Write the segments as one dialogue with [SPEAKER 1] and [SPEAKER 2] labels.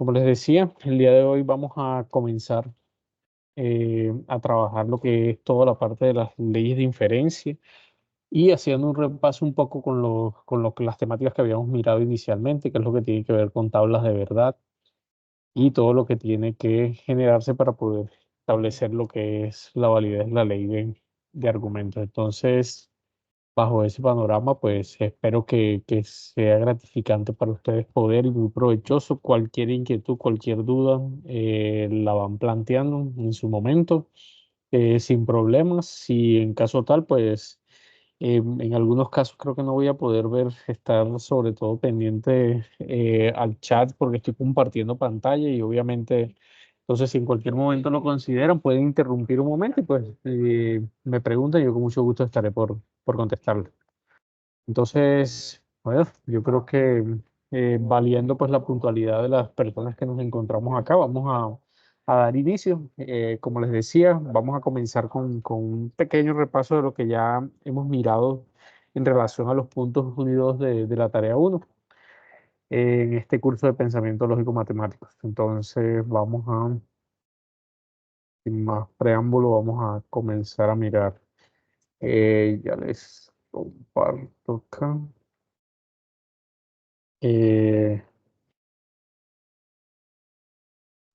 [SPEAKER 1] como les decía, el día de hoy vamos a comenzar a trabajar lo que es toda la parte de las leyes de inferencia y haciendo un repaso un poco con las temáticas que habíamos mirado inicialmente, que es lo que tiene que ver con tablas de verdad y todo lo que tiene que generarse para poder establecer lo que es la validez de la ley de argumentos. Entonces, bajo ese panorama, pues espero que sea gratificante para ustedes poder y muy provechoso. Cualquier inquietud, cualquier duda, la van planteando en su momento, sin problemas. Si en caso tal, pues en algunos casos creo que no voy a poder ver, estar sobre todo pendiente al chat porque estoy compartiendo pantalla y obviamente, entonces si en cualquier momento lo consideran, pueden interrumpir un momento y pues me preguntan, yo con mucho gusto estaré por contestarles. Entonces, bueno, yo creo que valiendo pues la puntualidad de las personas que nos encontramos acá, vamos a dar inicio. Como les decía, vamos a comenzar con un pequeño repaso de lo que ya hemos mirado en relación a los puntos unidos de la tarea uno en este curso de pensamiento lógico matemático. Entonces, sin más preámbulo, vamos a comenzar a mirar. Ya les comparto acá. Eh,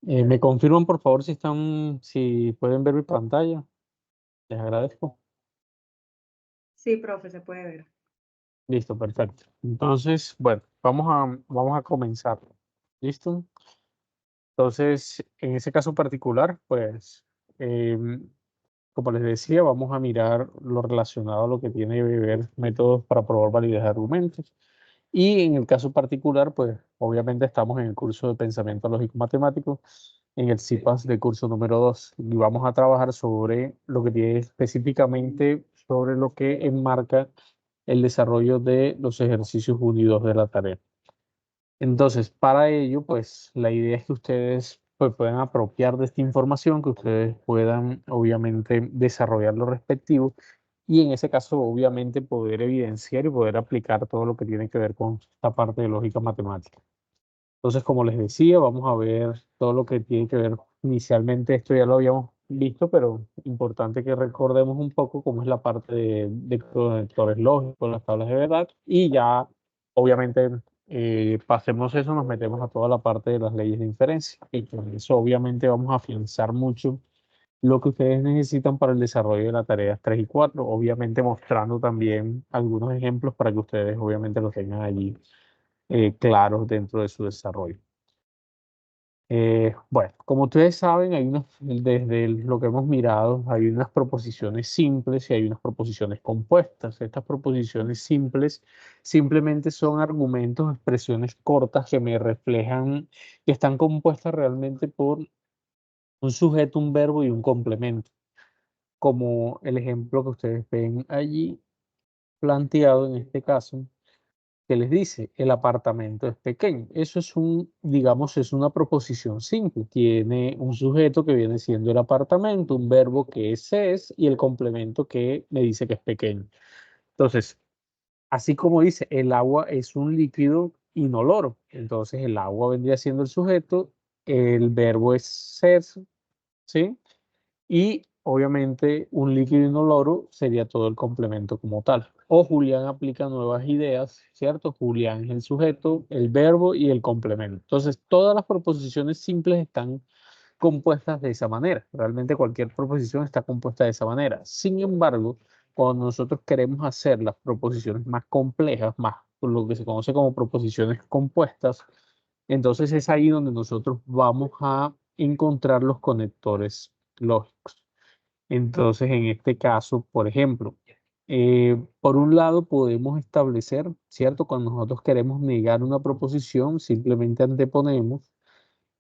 [SPEAKER 1] ¿Me confirman por favor si pueden ver mi pantalla? Les agradezco.
[SPEAKER 2] Sí, profe, se puede ver.
[SPEAKER 1] Listo, perfecto. Entonces, bueno, vamos a comenzar. ¿Listo? Entonces, en ese caso particular, pues, em, como les decía, vamos a mirar lo relacionado a lo que tiene que ver métodos para probar validez de argumentos. Y en el caso particular, pues obviamente estamos en el curso de pensamiento lógico matemático, en el CIPAS de curso número 2 y vamos a trabajar sobre lo que tiene específicamente sobre lo que enmarca el desarrollo de los ejercicios unidos de la tarea. Entonces, para ello, pues la idea es que ustedes pues, puedan apropiar de esta información, que ustedes puedan obviamente desarrollar lo respectivo y en ese caso obviamente poder evidenciar y poder aplicar todo lo que tiene que ver con esta parte de lógica matemática. Entonces, como les decía, vamos a ver todo lo que tiene que ver inicialmente, esto ya lo habíamos visto, pero importante que recordemos un poco cómo es la parte de conectores lógicos, las tablas de verdad y ya obviamente pasemos eso, nos metemos a toda la parte de las leyes de inferencia y con eso obviamente vamos a afianzar mucho lo que ustedes necesitan para el desarrollo de las tareas 3 y 4, obviamente mostrando también algunos ejemplos para que ustedes obviamente los tengan allí claros dentro de su desarrollo. Bueno, como ustedes saben, desde lo que hemos mirado, hay unas proposiciones simples y hay unas proposiciones compuestas. Estas proposiciones simples simplemente son argumentos, expresiones cortas que me reflejan que están compuestas realmente por un sujeto, un verbo y un complemento, como el ejemplo que ustedes ven allí planteado en este caso que les dice, el apartamento es pequeño. Eso es digamos, es una proposición simple. Tiene un sujeto que viene siendo el apartamento, un verbo que es y el complemento que me dice que es pequeño. Entonces, así como dice, el agua es un líquido inoloro. Entonces, el agua vendría siendo el sujeto, el verbo es ser, ¿sí? Y obviamente un líquido inoloro sería todo el complemento como tal. O Julián aplica nuevas ideas, ¿cierto? Julián es el sujeto, el verbo y el complemento. Entonces, todas las proposiciones simples están compuestas de esa manera. Realmente cualquier proposición está compuesta de esa manera. Sin embargo, cuando nosotros queremos hacer las proposiciones más complejas, más lo que se conoce como proposiciones compuestas, entonces es ahí donde nosotros vamos a encontrar los conectores lógicos. Entonces, en este caso, por ejemplo, por un lado podemos establecer, ¿cierto? Cuando nosotros queremos negar una proposición, simplemente anteponemos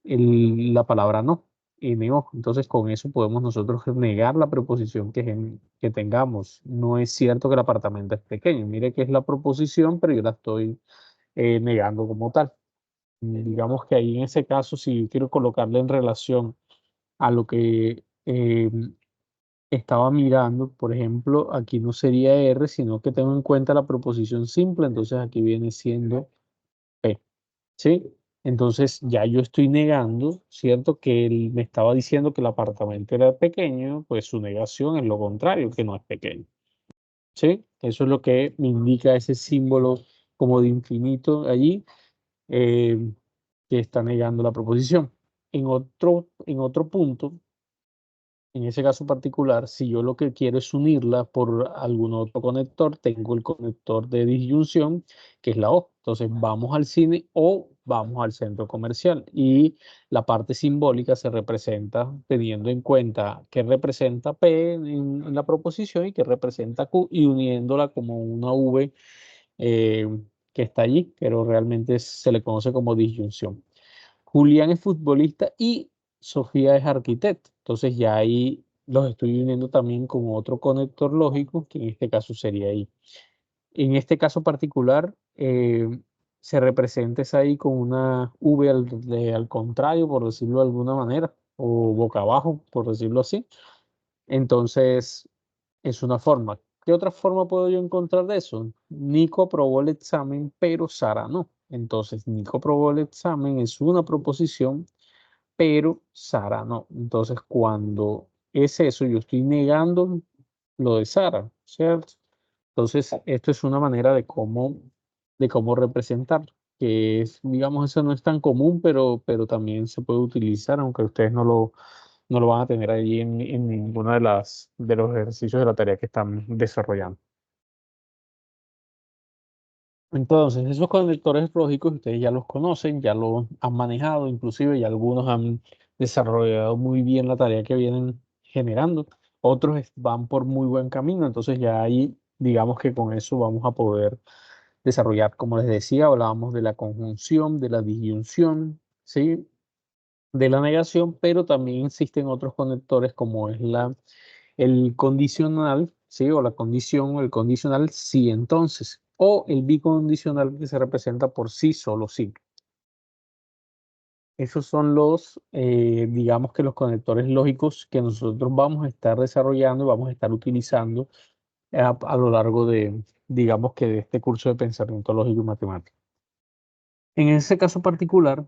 [SPEAKER 1] la palabra no, NO. Entonces, con eso podemos nosotros negar la proposición que tengamos. No es cierto que el apartamento es pequeño. Mire que es la proposición, pero yo la estoy negando como tal. Digamos que ahí en ese caso, si yo quiero colocarle en relación a lo que estaba mirando, por ejemplo, aquí no sería R, sino que tengo en cuenta la proposición simple, entonces aquí viene siendo P, ¿sí? Entonces ya yo estoy negando, ¿cierto? Que él me estaba diciendo que el apartamento era pequeño, pues su negación es lo contrario, que no es pequeño. ¿Sí? Eso es lo que me indica ese símbolo como de infinito allí, eh, que está negando la proposición. En otro punto, en ese caso particular, si yo lo que quiero es unirla por algún otro conector, tengo el conector de disyunción, que es la O. Entonces vamos al cine o vamos al centro comercial. Y la parte simbólica se representa teniendo en cuenta que representa P en la proposición y que representa Q y uniéndola como una V, eh, que está allí, pero realmente se le conoce como disyunción. Julián es futbolista y Sofía es arquitecta. Entonces ya ahí los estoy uniendo también con otro conector lógico, que en este caso sería ahí. En este caso particular, se representa esa ahí con una V al contrario, por decirlo de alguna manera, o boca abajo, por decirlo así. Entonces, es una forma. ¿Qué otra forma puedo yo encontrar de eso? Nico aprobó el examen, pero Sara no. Entonces, Nico aprobó el examen es una proposición, pero Sara no. Entonces, cuando es eso, yo estoy negando lo de Sara, ¿cierto? Entonces, esto es una manera de cómo representar, que es, digamos, eso no es tan común, pero también se puede utilizar, aunque ustedes no lo van a tener ahí en ninguno de los ejercicios de la tarea que están desarrollando. Entonces, esos conectores lógicos ustedes ya los conocen, ya los han manejado, inclusive ya algunos han desarrollado muy bien la tarea que vienen generando, otros van por muy buen camino, entonces ya ahí digamos que con eso vamos a poder desarrollar, como les decía, hablábamos de la conjunción, de la disyunción, ¿sí? De la negación, pero también existen otros conectores como es el condicional, ¿sí? O la condición, o el condicional sí entonces, o el bicondicional que se representa por sí, solo sí. Esos son digamos que los conectores lógicos que nosotros vamos a estar desarrollando y vamos a estar utilizando a lo largo digamos que de este curso de pensamiento lógico y matemático. En ese caso particular,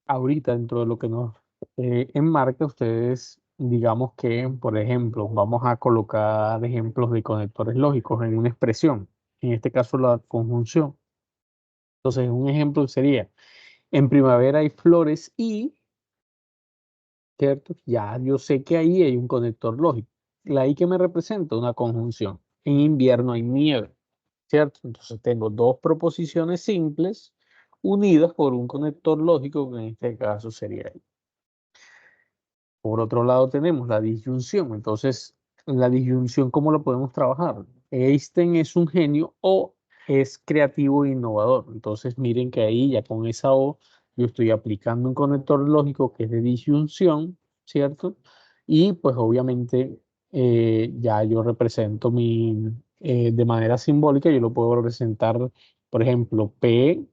[SPEAKER 1] ahorita dentro de lo que nos enmarca, ustedes, digamos que, por ejemplo, vamos a colocar ejemplos de conectores lógicos en una expresión, en este caso la conjunción. Entonces, un ejemplo sería, en primavera hay flores y, ¿cierto? Ya yo sé que ahí hay un conector lógico. La I que me representa una conjunción. En invierno hay nieve, ¿cierto? Entonces tengo dos proposiciones simples unidas por un conector lógico, que en este caso sería I. Por otro lado tenemos la disyunción. Entonces, la disyunción, ¿cómo la podemos trabajar? Einstein es un genio o es creativo e innovador. Entonces, miren que ahí ya con esa O yo estoy aplicando un conector lógico que es de disyunción, ¿cierto? Y pues obviamente ya yo represento de manera simbólica, yo lo puedo representar, por ejemplo, P,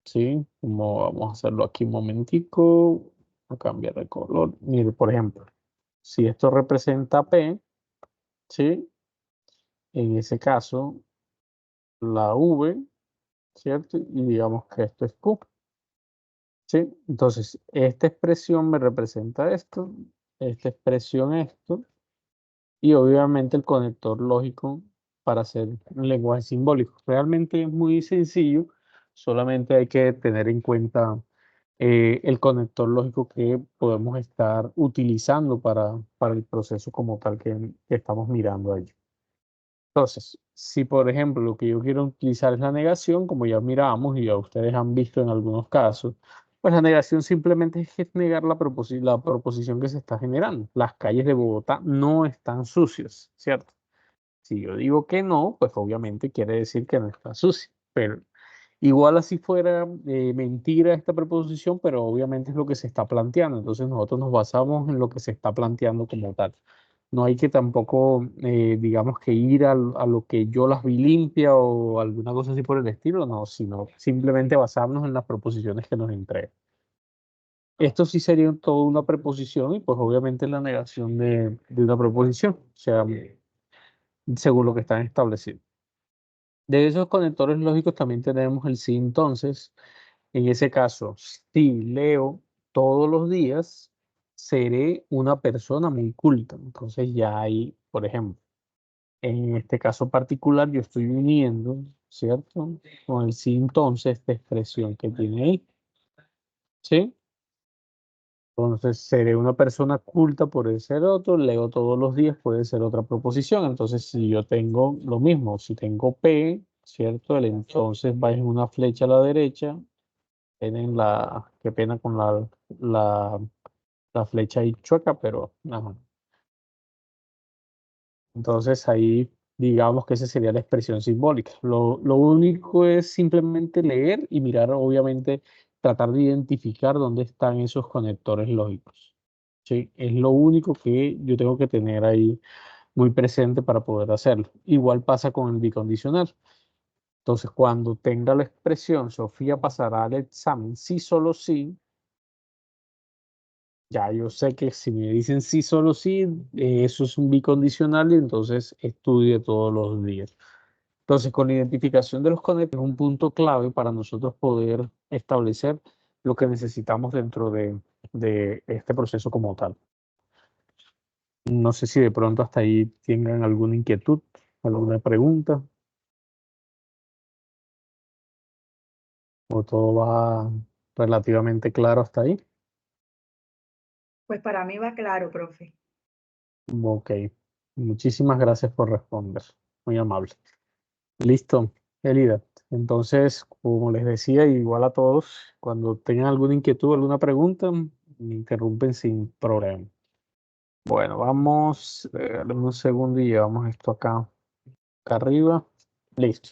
[SPEAKER 1] ¿sí? Como vamos a hacerlo aquí un momentico, a cambiar de color. Mire, por ejemplo, si esto representa P, ¿sí? En ese caso, la V, ¿cierto? Y digamos que esto es Q, ¿sí? Entonces, esta expresión me representa esto, esta expresión esto, y obviamente el conector lógico para hacer un lenguaje simbólico. Realmente es muy sencillo, solamente hay que tener en cuenta el conector lógico que podemos estar utilizando para el proceso como tal que estamos mirando allí. Entonces, si por ejemplo lo que yo quiero utilizar es la negación, como ya miramos y ya ustedes han visto en algunos casos, pues la negación simplemente es negar la proposición que se está generando. Las calles de Bogotá no están sucias, ¿cierto? Si yo digo que no, pues obviamente quiere decir que no está sucia. Pero igual así fuera mentira esta preposición, pero obviamente es lo que se está planteando. Entonces nosotros nos basamos en lo que se está planteando como tal. No hay que tampoco, digamos que ir a lo que yo las vi limpia o alguna cosa así por el estilo, no, sino simplemente basarnos en las proposiciones que nos entregan. Esto sí sería toda una preposición y pues obviamente la negación de una preposición, o sea, según lo que están establecidos. De esos conectores lógicos también tenemos el sí entonces. En ese caso, si leo todos los días, seré una persona muy culta. Entonces ya hay, por ejemplo, en este caso particular, yo estoy uniendo, ¿cierto? Con el sí, entonces, esta expresión que tiene ahí, ¿sí? Entonces, seré una persona culta por ser otro, leo todos los días, puede ser otra proposición. Entonces, si yo tengo lo mismo, si tengo P, ¿cierto? El entonces va en una flecha a la derecha, tienen qué pena con la, la flecha ahí chueca, pero, ajá. Entonces, ahí digamos que esa sería la expresión simbólica. Lo único es simplemente leer y mirar, obviamente, tratar de identificar dónde están esos conectores lógicos. ¿Sí? Es lo único que yo tengo que tener ahí muy presente para poder hacerlo. Igual pasa con el bicondicional. Entonces, cuando tenga la expresión, Sofía pasará al examen, sí, solo sí, ya yo sé que si me dicen sí, solo sí, eso es un bicondicional y entonces estudie todos los días. Entonces, con la identificación de los conectores es un punto clave para nosotros poder establecer lo que necesitamos dentro de este proceso como tal. No sé si de pronto hasta ahí tengan alguna inquietud, alguna pregunta, o todo va relativamente claro hasta ahí.
[SPEAKER 2] Pues para mí va claro, profe.
[SPEAKER 1] Ok, muchísimas gracias por responder, muy amable. Listo, Elida. Entonces, como les decía, igual a todos, cuando tengan alguna inquietud, alguna pregunta, me interrumpen sin problema. Bueno, vamos, dame un segundo y llevamos esto acá arriba. Listo.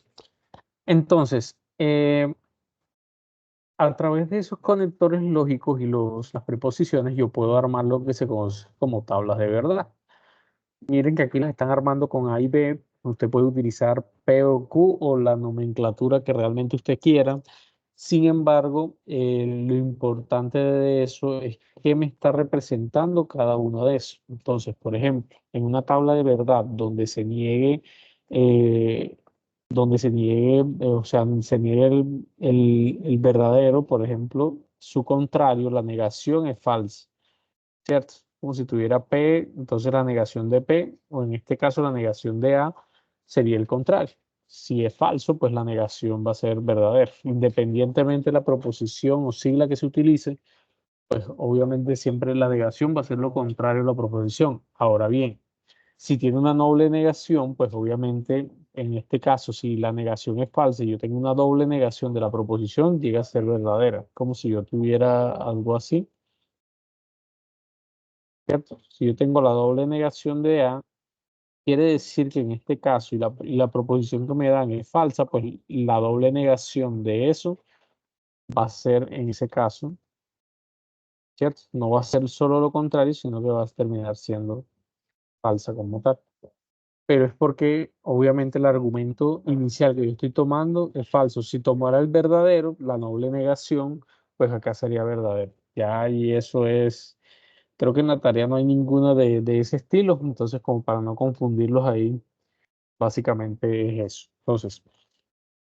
[SPEAKER 1] Entonces, a través de esos conectores lógicos y las preposiciones, yo puedo armar lo que se conoce como tablas de verdad. Miren que aquí las están armando con A y B. Usted puede utilizar P o Q o la nomenclatura que realmente usted quiera. Sin embargo, lo importante de eso es qué me está representando cada uno de esos. Entonces, por ejemplo, en una tabla de verdad eh, donde se niegue, o sea, se niegue el verdadero, por ejemplo, su contrario, la negación es falsa. ¿Cierto? Como si tuviera P, entonces la negación de P, o en este caso la negación de A, sería el contrario. Si es falso, pues la negación va a ser verdadera. Independientemente de la proposición o sigla que se utilice, pues obviamente siempre la negación va a ser lo contrario a la proposición. Ahora bien, si tiene una doble negación, pues obviamente en este caso, si la negación es falsa y yo tengo una doble negación de la proposición, llega a ser verdadera, como si yo tuviera algo así. ¿Cierto? Si yo tengo la doble negación de A, quiere decir que en este caso y la proposición que me dan es falsa, pues la doble negación de eso va a ser en ese caso, ¿cierto? No va a ser solo lo contrario, sino que va a terminar siendo falsa como tal. Pero es porque obviamente el argumento inicial que yo estoy tomando es falso. Si tomara el verdadero, la doble negación, pues acá sería verdadero. Ya, y eso es. Creo que en la tarea no hay ninguna de ese estilo, entonces como para no confundirlos ahí, básicamente es eso. Entonces,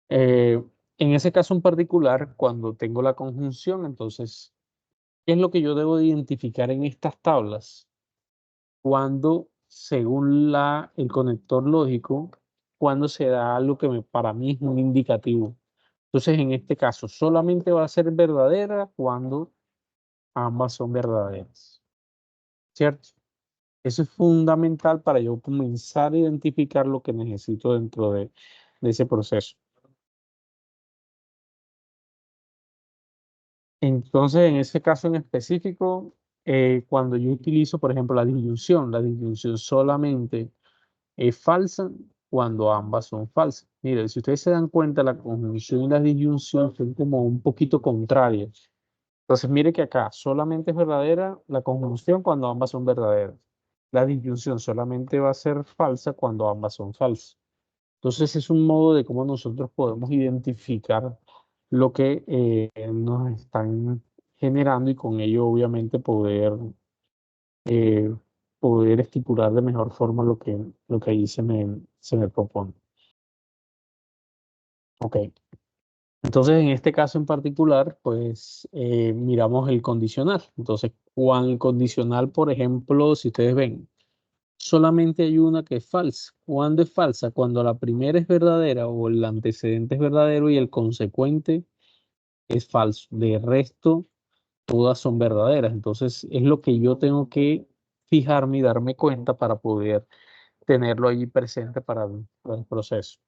[SPEAKER 1] eh, en ese caso en particular, cuando tengo la conjunción, entonces, ¿qué es lo que yo debo de identificar en estas tablas? Cuando, según el conector lógico, cuando se da algo que para mí es un indicativo. Entonces, en este caso, solamente va a ser verdadera cuando ambas son verdaderas, ¿cierto? Eso es fundamental para yo comenzar a identificar lo que necesito dentro de ese proceso. Entonces, en ese caso en específico, cuando yo utilizo, por ejemplo, la disyunción solamente es falsa cuando ambas son falsas. Mire, si ustedes se dan cuenta, la conjunción y la disyunción son como un poquito contrarias. Entonces, mire que acá solamente es verdadera la conjunción cuando ambas son verdaderas. La disyunción solamente va a ser falsa cuando ambas son falsas. Entonces es un modo de cómo nosotros podemos identificar lo que nos están generando y con ello obviamente eh, poder estipular de mejor forma lo que ahí se me propone. Ok, Entonces, en este caso en particular, pues miramos el condicional. Entonces, cuando el condicional, por ejemplo, si ustedes ven, solamente hay una que es falsa. ¿Cuándo es falsa? Cuando la primera es verdadera o el antecedente es verdadero y el consecuente es falso. De resto, todas son verdaderas. Entonces, es lo que yo tengo que fijarme y darme cuenta para poder tenerlo allí presente para el proceso.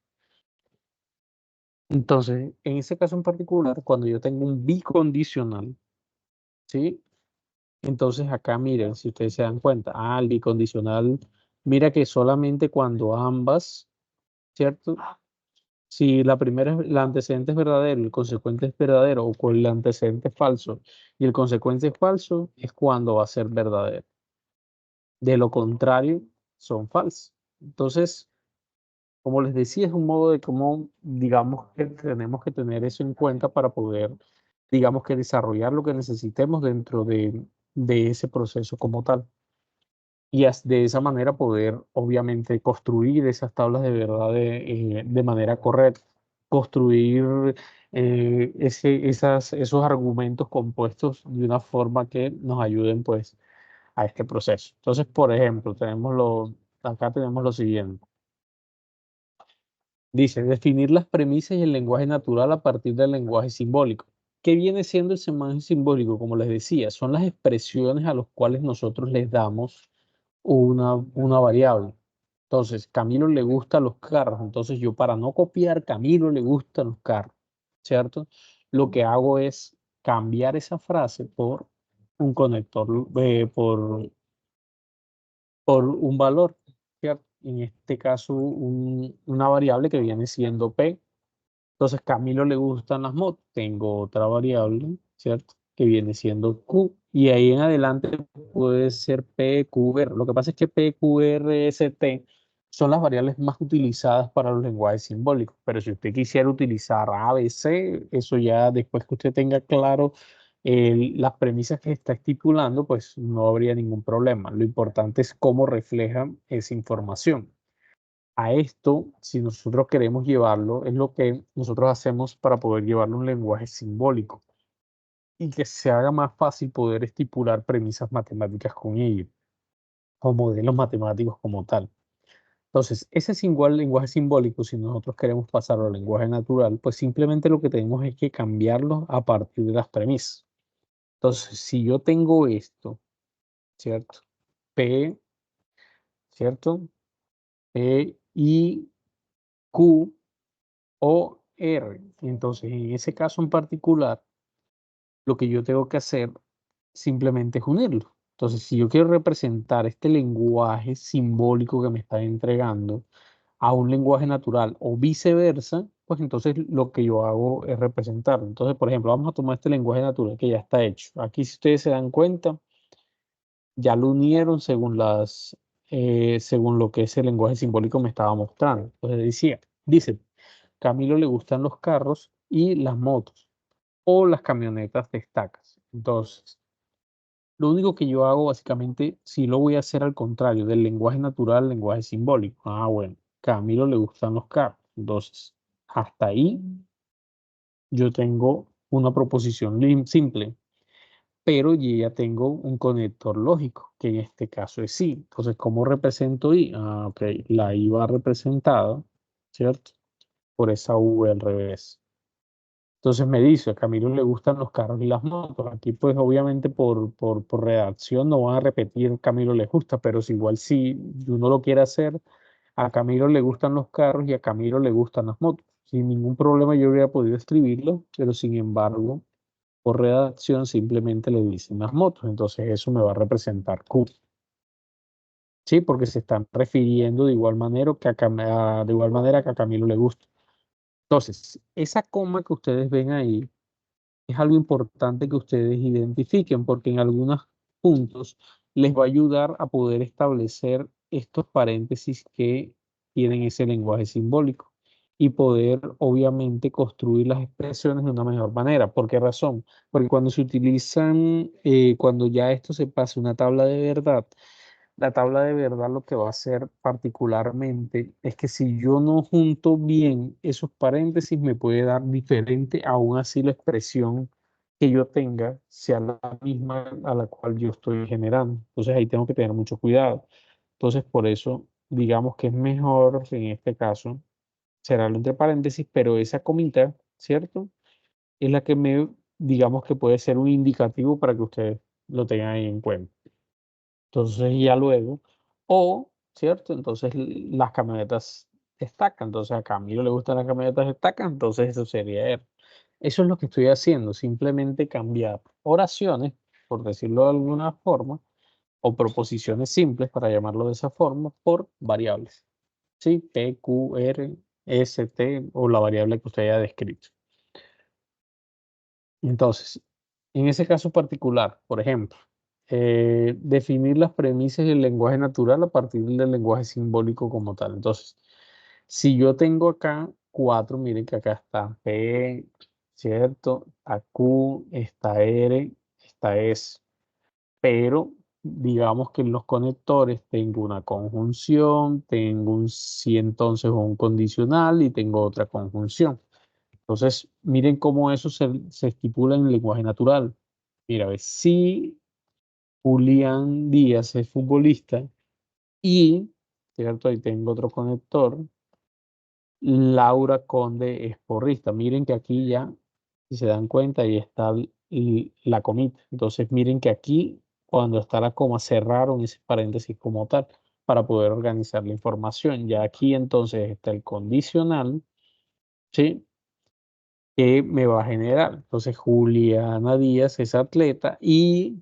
[SPEAKER 1] Entonces, en ese caso en particular, cuando yo tengo un bicondicional, ¿sí? Entonces acá miren, si ustedes se dan cuenta, el bicondicional, mira que solamente cuando ambas, ¿cierto? Si la primera, el antecedente es verdadero y el consecuente es verdadero, o con el antecedente es falso y el consecuente es falso, es cuando va a ser verdadero. De lo contrario, son falsos. Entonces, como les decía, es un modo de cómo, digamos, que tenemos que tener eso en cuenta para poder, digamos, que desarrollar lo que necesitemos dentro de ese proceso como tal. Y de esa manera poder, obviamente, construir esas tablas de verdad de manera correcta, construir esos argumentos compuestos de una forma que nos ayuden, pues, a este proceso. Entonces, por ejemplo, acá tenemos lo siguiente. Dice, definir las premisas y el lenguaje natural a partir del lenguaje simbólico. ¿Qué viene siendo el lenguaje simbólico? Como les decía, son las expresiones a las cuales nosotros les damos una variable. Entonces, Camilo le gustan los carros. Entonces, yo para no copiar Camilo le gustan los carros, ¿cierto? Lo que hago es cambiar esa frase por un conector, por un valor, ¿cierto? En este caso, una variable que viene siendo P. Entonces, Camilo le gustan las motos. Tengo otra variable, ¿cierto? Que viene siendo Q. Y ahí en adelante puede ser P, Q, R. Lo que pasa es que P, Q, R, S, T son las variables más utilizadas para los lenguajes simbólicos. Pero si usted quisiera utilizar A, B, C, eso ya después que usted tenga claro las premisas que está estipulando, pues no habría ningún problema. Lo importante es cómo refleja esa información. A esto, si nosotros queremos llevarlo, es lo que nosotros hacemos para poder llevarlo a un lenguaje simbólico y que se haga más fácil poder estipular premisas matemáticas con ello, o modelos matemáticos como tal. Entonces, ese es igual lenguaje simbólico, si nosotros queremos pasarlo al lenguaje natural, pues simplemente lo que tenemos es que cambiarlo a partir de las premisas. Entonces, si yo tengo esto, ¿cierto? P, ¿cierto? P, I, Q, o R. Entonces, en ese caso en particular, lo que yo tengo que hacer simplemente es unirlo. Entonces, si yo quiero representar este lenguaje simbólico que me está entregando a un lenguaje natural o viceversa, pues entonces lo que yo hago es representarlo. Entonces, por ejemplo, vamos a tomar este lenguaje natural que ya está hecho. Aquí, si ustedes se dan cuenta, ya lo unieron según lo que ese lenguaje simbólico me estaba mostrando. Entonces dice, Camilo le gustan los carros y las motos o las camionetas de estacas. Entonces, lo único que yo hago básicamente, si lo voy a hacer al contrario del lenguaje natural al lenguaje simbólico. Bueno, Camilo le gustan los carros. Entonces, hasta ahí yo tengo una proposición simple, pero yo ya tengo un conector lógico, que en este caso es sí. Entonces, ¿cómo represento I? Ok, la I va representada, ¿cierto? Por esa V al revés. Entonces me dice, a Camilo le gustan los carros y las motos. Aquí pues obviamente por redacción no van a repetir Camilo le gusta, pero si igual si uno lo quiere hacer, a Camilo le gustan los carros y a Camilo le gustan las motos. Sin ningún problema yo hubiera podido escribirlo, pero sin embargo, por redacción simplemente le dicen las motos. Entonces eso me va a representar Q. Sí, porque se están refiriendo de igual manera de igual manera que a Camilo le gusta. Entonces, esa coma que ustedes ven ahí es algo importante que ustedes identifiquen porque en algunos puntos les va a ayudar a poder establecer estos paréntesis que tienen ese lenguaje simbólico y poder obviamente construir las expresiones de una mejor manera. ¿Por qué razón? Porque cuando se utilizan, cuando ya esto se pasa a una tabla de verdad, la tabla de verdad lo que va a hacer particularmente es que si yo no junto bien esos paréntesis, me puede dar diferente, aún así la expresión que yo tenga sea la misma a la cual yo estoy generando. Entonces ahí tengo que tener mucho cuidado. Entonces por eso digamos que es mejor en este caso cerrarlo entre paréntesis, pero esa comita, ¿cierto? Es la que digamos que puede ser un indicativo para que ustedes lo tengan ahí en cuenta. Entonces ya luego, o, ¿cierto? Entonces las camionetas destacan. Entonces a Camilo le gustan las camionetas destacan, entonces eso sería R. Eso es lo que estoy haciendo, simplemente cambiar oraciones, por decirlo de alguna forma, o proposiciones simples, para llamarlo de esa forma, por variables. ¿Sí? P, Q, R, S, T o la variable que usted haya descrito. Entonces, en ese caso particular, por ejemplo, definir las premisas del lenguaje natural a partir del lenguaje simbólico como tal. Entonces, si yo tengo acá 4, miren que acá está P, ¿cierto? A Q, está R, está S, pero digamos que en los conectores tengo una conjunción, tengo un si entonces o un condicional y tengo otra conjunción. Entonces, miren cómo eso se estipula en el lenguaje natural. Mira, ve, si Julián Díaz es futbolista y, ¿cierto? Ahí tengo otro conector, Laura Conde es porrista. Miren que aquí ya, si se dan cuenta, ahí está la comita. Entonces, miren que aquí, cuando está la coma, cerraron ese paréntesis como tal para poder organizar la información. Ya aquí entonces está el condicional, ¿sí? Que me va a generar. Entonces, Juliana Díaz es atleta y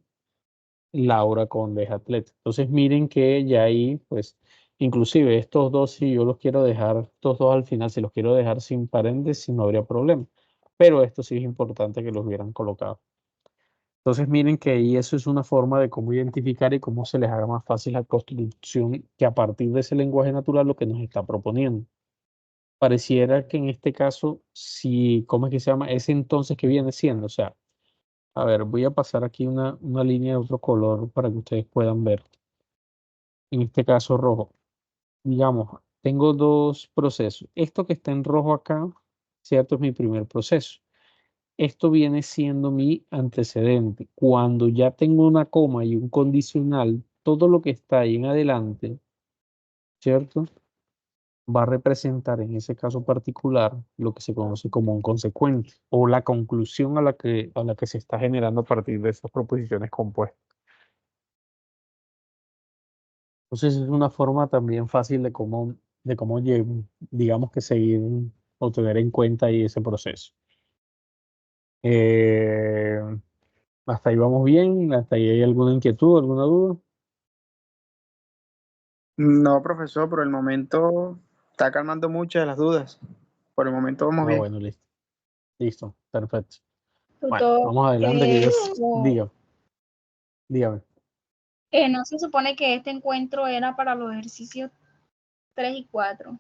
[SPEAKER 1] Laura Conde es atleta. Entonces, miren que ya ahí, pues, inclusive estos dos, si yo los quiero dejar, estos dos al final, si los quiero dejar sin paréntesis, no habría problema. Pero esto sí es importante que los hubieran colocado. Entonces, miren que ahí eso es una forma de cómo identificar y cómo se les haga más fácil la construcción que a partir de ese lenguaje natural lo que nos está proponiendo. Pareciera que en este caso, si, ¿cómo es que se llama? Ese entonces que viene siendo, o sea, a ver, voy a pasar aquí una línea de otro color para que ustedes puedan ver. En este caso rojo. Digamos, tengo dos procesos. Esto que está en rojo acá, ¿cierto? Es mi primer proceso. Esto viene siendo mi antecedente. Cuando ya tengo una coma y un condicional, todo lo que está ahí en adelante, ¿cierto? Va a representar en ese caso particular lo que se conoce como un consecuente o la conclusión a la que se está generando a partir de esas proposiciones compuestas. Entonces es una forma también fácil digamos que seguir o tener en cuenta ahí ese proceso. Eh, Hasta ahí vamos bien, hasta ahí hay alguna inquietud, alguna duda.
[SPEAKER 3] No, profesor, por el momento está calmando muchas de las dudas. Por el momento vamos
[SPEAKER 1] Ah,
[SPEAKER 3] bien.
[SPEAKER 1] bueno, listo, listo, perfecto. Bueno,
[SPEAKER 4] Tutor,
[SPEAKER 1] vamos adelante que yo
[SPEAKER 4] como,
[SPEAKER 1] diga, dígame.
[SPEAKER 4] no se supone que este encuentro era para los ejercicios 3 y 4.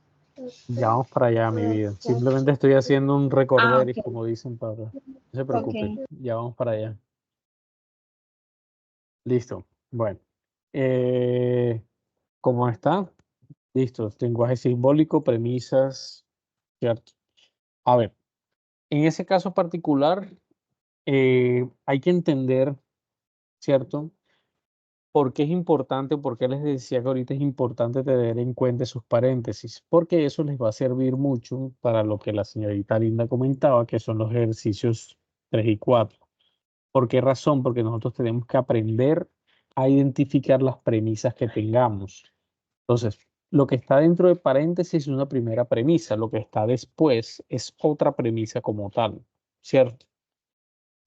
[SPEAKER 1] Ya vamos para allá, mi vida. Simplemente estoy haciendo un
[SPEAKER 4] Ah,
[SPEAKER 1] recorderis,
[SPEAKER 4] ok,
[SPEAKER 1] como dicen, para. No se
[SPEAKER 4] ok.
[SPEAKER 1] preocupe, ya vamos para allá. Listo. Bueno, eh, ¿cómo está? Listo. Lenguaje simbólico, premisas, ¿cierto? A ver, en ese caso particular, hay que entender, ¿cierto? ¿Por qué es importante? ¿Por qué les decía que ahorita es importante tener en cuenta esos paréntesis? Porque eso les va a servir mucho para lo que la señorita Linda comentaba, que son los ejercicios 3 y 4. ¿Por qué razón? Porque nosotros tenemos que aprender a identificar las premisas que tengamos. Entonces, lo que está dentro de paréntesis es una primera premisa, lo que está después es otra premisa como tal, ¿cierto?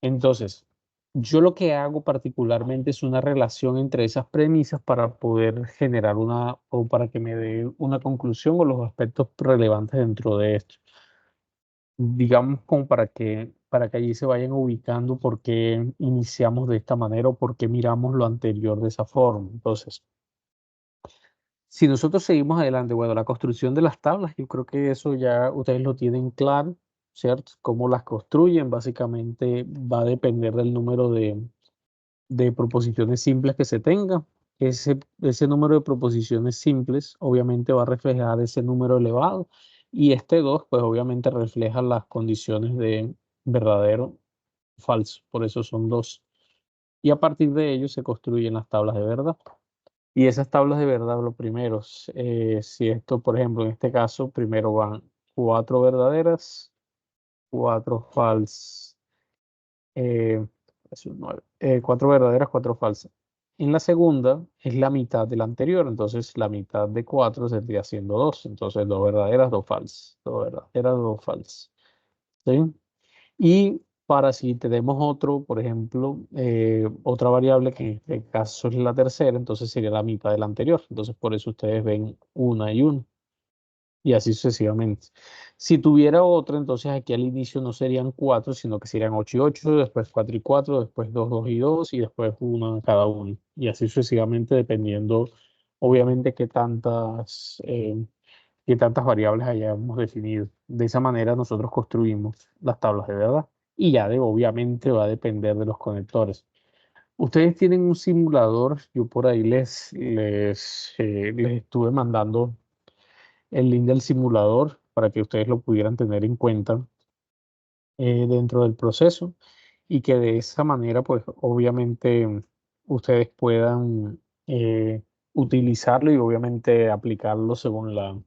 [SPEAKER 1] Entonces, yo lo que hago particularmente es una relación entre esas premisas para poder generar o para que me dé una conclusión o los aspectos relevantes dentro de esto. Digamos como para que allí se vayan ubicando por qué iniciamos de esta manera o por qué miramos lo anterior de esa forma. Entonces, si nosotros seguimos adelante, bueno, la construcción de las tablas, yo creo que eso ya ustedes lo tienen claro, ¿cierto? Cómo las construyen, básicamente va a depender del número de proposiciones simples que se tenga. ese número de proposiciones simples obviamente va a reflejar ese número elevado y este 2 pues obviamente refleja las condiciones de verdadero o falso, por eso son 2. Y a partir de ello se construyen las tablas de verdad. Y esas tablas de verdad, lo primero, si esto, por ejemplo, en este caso, primero van 4 verdaderas, 4 falsas. Es un 9. 4 verdaderas, 4 falsas. En la segunda es la mitad de la anterior, entonces la mitad de 4 vendría siendo 2. Entonces 2 verdaderas, 2 falsas. 2 verdaderas, 2 falsas. ¿Sí? Y para si tenemos otro, por ejemplo, otra variable que en este caso es la tercera, entonces sería la mitad de la anterior. Entonces por eso ustedes ven una y una. Y así sucesivamente. Si tuviera otra, entonces aquí al inicio no serían 4, sino que serían 8 y 8, después 4 y 4, después 2, 2 y 2, y después 1 cada uno. Y así sucesivamente, dependiendo, obviamente, qué tantas variables hayamos definido. De esa manera nosotros construimos las tablas de verdad. Y ya obviamente va a depender de los conectores. Ustedes tienen un simulador, yo por ahí les estuve mandando el link del simulador para que ustedes lo pudieran tener en cuenta dentro del proceso y que de esa manera, pues obviamente ustedes puedan utilizarlo y obviamente aplicarlo según la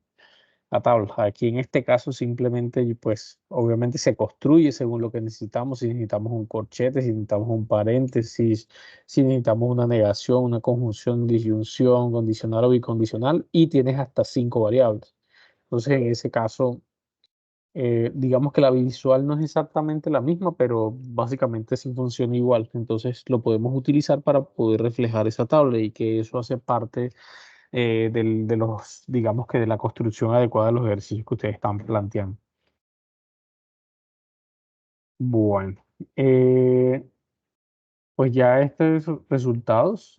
[SPEAKER 1] tabla. Aquí en este caso simplemente, pues obviamente se construye según lo que necesitamos. Si necesitamos un corchete, si necesitamos un paréntesis, si necesitamos una negación, una conjunción, disyunción, condicional o bicondicional y tienes hasta 5 variables. Entonces, en ese caso, digamos que la visual no es exactamente la misma, pero básicamente sí funciona igual. Entonces, lo podemos utilizar para poder reflejar esa tabla y que eso hace parte de los, digamos que de la construcción adecuada de los ejercicios que ustedes están planteando. Bueno, pues ya estos resultados,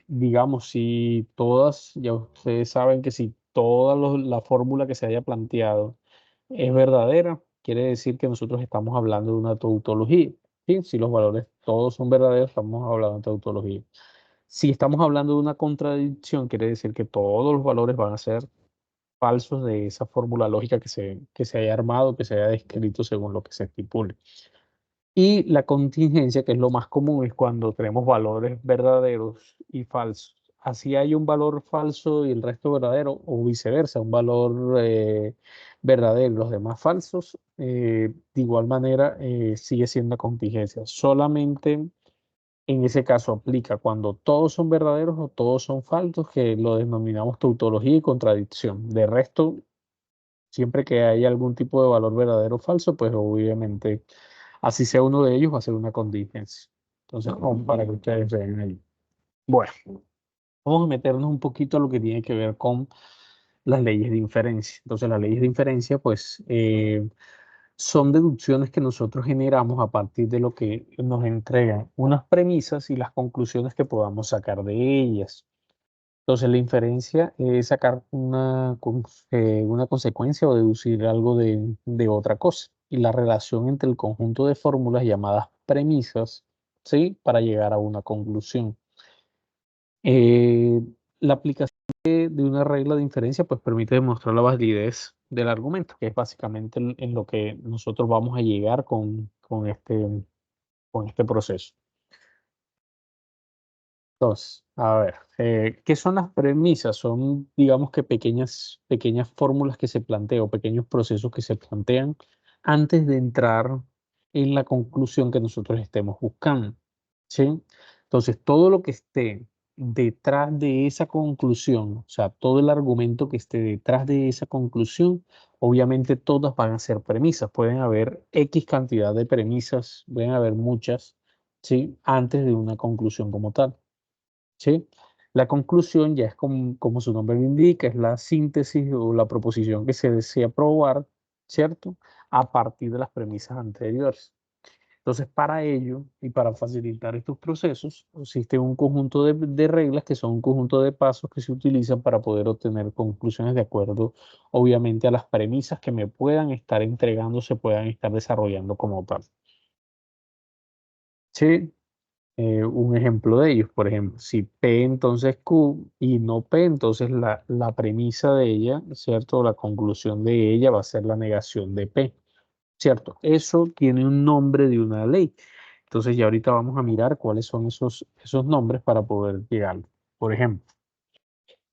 [SPEAKER 1] digamos, si todas, ya ustedes saben que si toda la fórmula que se haya planteado es verdadera, quiere decir que nosotros estamos hablando de una tautología. ¿Sí? Si los valores todos son verdaderos, estamos hablando de tautología. Si estamos hablando de una contradicción, quiere decir que todos los valores van a ser falsos de esa fórmula lógica que se haya armado, que se haya descrito según lo que se estipule. Y la contingencia, que es lo más común, es cuando tenemos valores verdaderos y falsos. Así hay un valor falso y el resto verdadero, o viceversa, un valor verdadero y los demás falsos, de igual manera sigue siendo contingencia. Solamente en ese caso aplica cuando todos son verdaderos o todos son falsos, que lo denominamos tautología y contradicción. De resto, siempre que haya algún tipo de valor verdadero o falso, pues obviamente, así sea uno de ellos, va a ser una contingencia. Entonces, como para que ustedes vean ahí. Bueno, vamos a meternos un poquito a lo que tiene que ver con las leyes de inferencia. Entonces, las leyes de inferencia, pues, son deducciones que nosotros generamos a partir de lo que nos entregan unas premisas y las conclusiones que podamos sacar de ellas. Entonces, la inferencia es sacar una consecuencia o deducir algo de otra cosa. Y la relación entre el conjunto de fórmulas llamadas premisas, ¿sí? Para llegar a una conclusión. Eh, la aplicación de una regla de inferencia pues permite demostrar la validez del argumento, que es básicamente en lo que nosotros vamos a llegar con este proceso. Entonces, a ver, ¿qué son las premisas? Son, digamos que pequeñas fórmulas que se plantean o pequeños procesos que se plantean antes de entrar en la conclusión que nosotros estemos buscando, ¿sí? Entonces, todo lo que esté detrás de esa conclusión, o sea, todo el argumento que esté detrás de esa conclusión, obviamente todas van a ser premisas. Pueden haber X cantidad de premisas, pueden haber muchas, ¿sí? Antes de una conclusión como tal. ¿Sí? La conclusión ya es como su nombre lo indica, es la síntesis o la proposición que se desea probar, ¿cierto? A partir de las premisas anteriores. Entonces, para ello y para facilitar estos procesos, existe un conjunto de reglas que son un conjunto de pasos que se utilizan para poder obtener conclusiones de acuerdo, obviamente, a las premisas que me puedan estar entregando, se puedan estar desarrollando como tal. ¿Sí? un ejemplo de ellos. Por ejemplo, si P entonces Q y no P, entonces la premisa de ella, ¿cierto? La conclusión de ella va a ser la negación de P, ¿cierto? Eso tiene un nombre de una ley. Entonces ya ahorita vamos a mirar cuáles son esos nombres para poder llegar. Por ejemplo,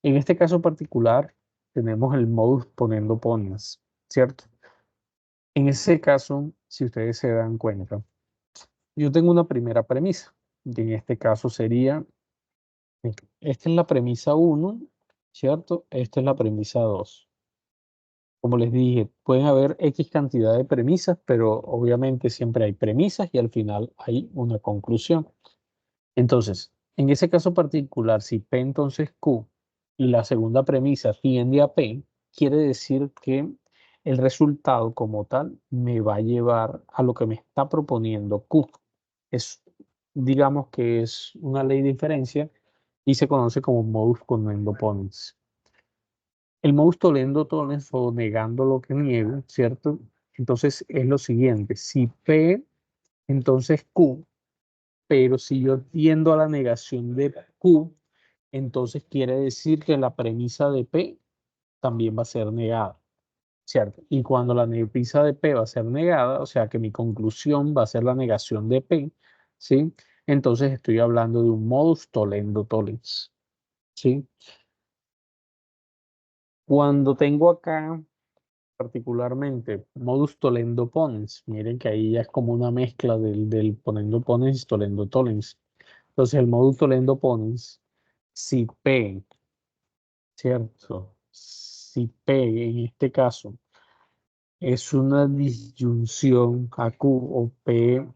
[SPEAKER 1] en este caso particular tenemos el modus ponendo ponens, ¿cierto? En ese caso, si ustedes se dan cuenta, yo tengo una primera premisa, y en este caso sería, esta es la premisa 1, ¿cierto? Esta es la premisa 2. Como les dije, pueden haber X cantidad de premisas, pero obviamente siempre hay premisas y al final hay una conclusión. Entonces, en ese caso particular, si P entonces Q y la segunda premisa tiende a P, quiere decir que el resultado como tal me va a llevar a lo que me está proponiendo Q. Es, digamos que es una ley de inferencia y se conoce como modus ponendo ponens. El modus tollendo tollens o negando lo que niego, ¿cierto? Entonces es lo siguiente, si P, entonces Q, pero si yo tiendo a la negación de Q, entonces quiere decir que la premisa de P también va a ser negada, ¿cierto? Y cuando la premisa de P va a ser negada, o sea que mi conclusión va a ser la negación de P, ¿sí? Entonces estoy hablando de un modus tollendo tollens, ¿sí? Cuando tengo acá particularmente modus tollendo ponens, miren que ahí ya es como una mezcla del ponendo ponens y tollendo tollens. Entonces el modus tollendo ponens, si P, ¿cierto? Si P en este caso es una disyunción a Q o P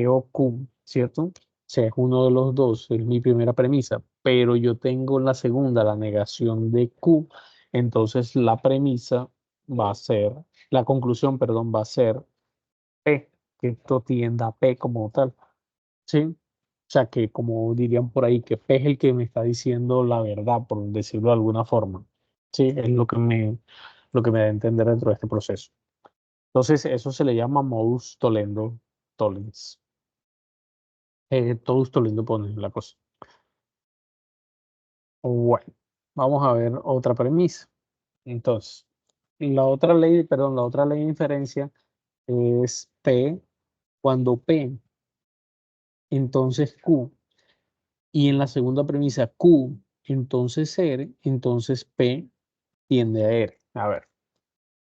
[SPEAKER 1] o Q, ¿cierto? O sea, es uno de los dos, es mi primera premisa, pero yo tengo en la segunda la negación de Q, entonces la premisa va a ser, la conclusión, perdón, va a ser P, que esto tienda a P como tal, ¿sí? O sea, que como dirían por ahí, que P es el que me está diciendo la verdad, por decirlo de alguna forma, ¿sí? Es lo que me da a entender dentro de este proceso. Entonces, eso se le llama modus tollendo tollens. Todo esto lindo pone la cosa. Bueno, vamos a ver otra premisa. Entonces, la otra ley de inferencia es P, cuando P, entonces Q, y en la segunda premisa Q, entonces R, entonces P tiende a R. A ver.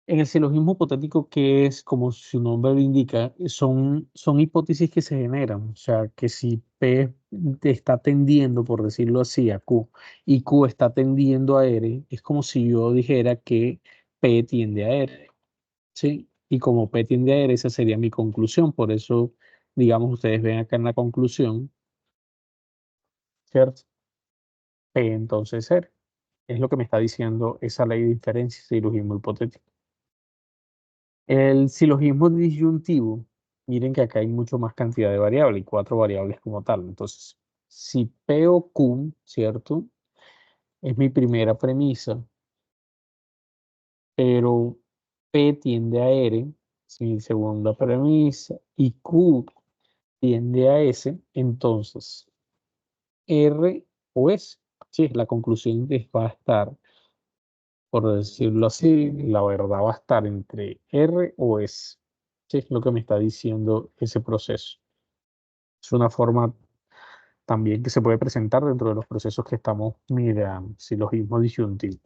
[SPEAKER 1] En el silogismo hipotético, que es como su nombre lo indica, son hipótesis que se generan. O sea, que si P está tendiendo, por decirlo así, a Q y Q está tendiendo a R, es como si yo dijera que P tiende a R, ¿sí? Y como P tiende a R, esa sería mi conclusión. Por eso, digamos, ustedes ven acá en la conclusión, ¿cierto? P entonces R. Es lo que me está diciendo esa ley de inferencia, silogismo hipotético. El silogismo disyuntivo, miren que acá hay mucho más cantidad de variables y 4 variables como tal. Entonces, si P o Q, ¿cierto? Es mi primera premisa, pero P tiende a R, es mi segunda premisa, y Q tiende a S, entonces R o S. Sí, la conclusión va a estar, por decirlo así, la verdad va a estar entre R o S. Sí, es lo que me está diciendo ese proceso. Es una forma también que se puede presentar dentro de los procesos que estamos mirando, silogismo disyuntivo.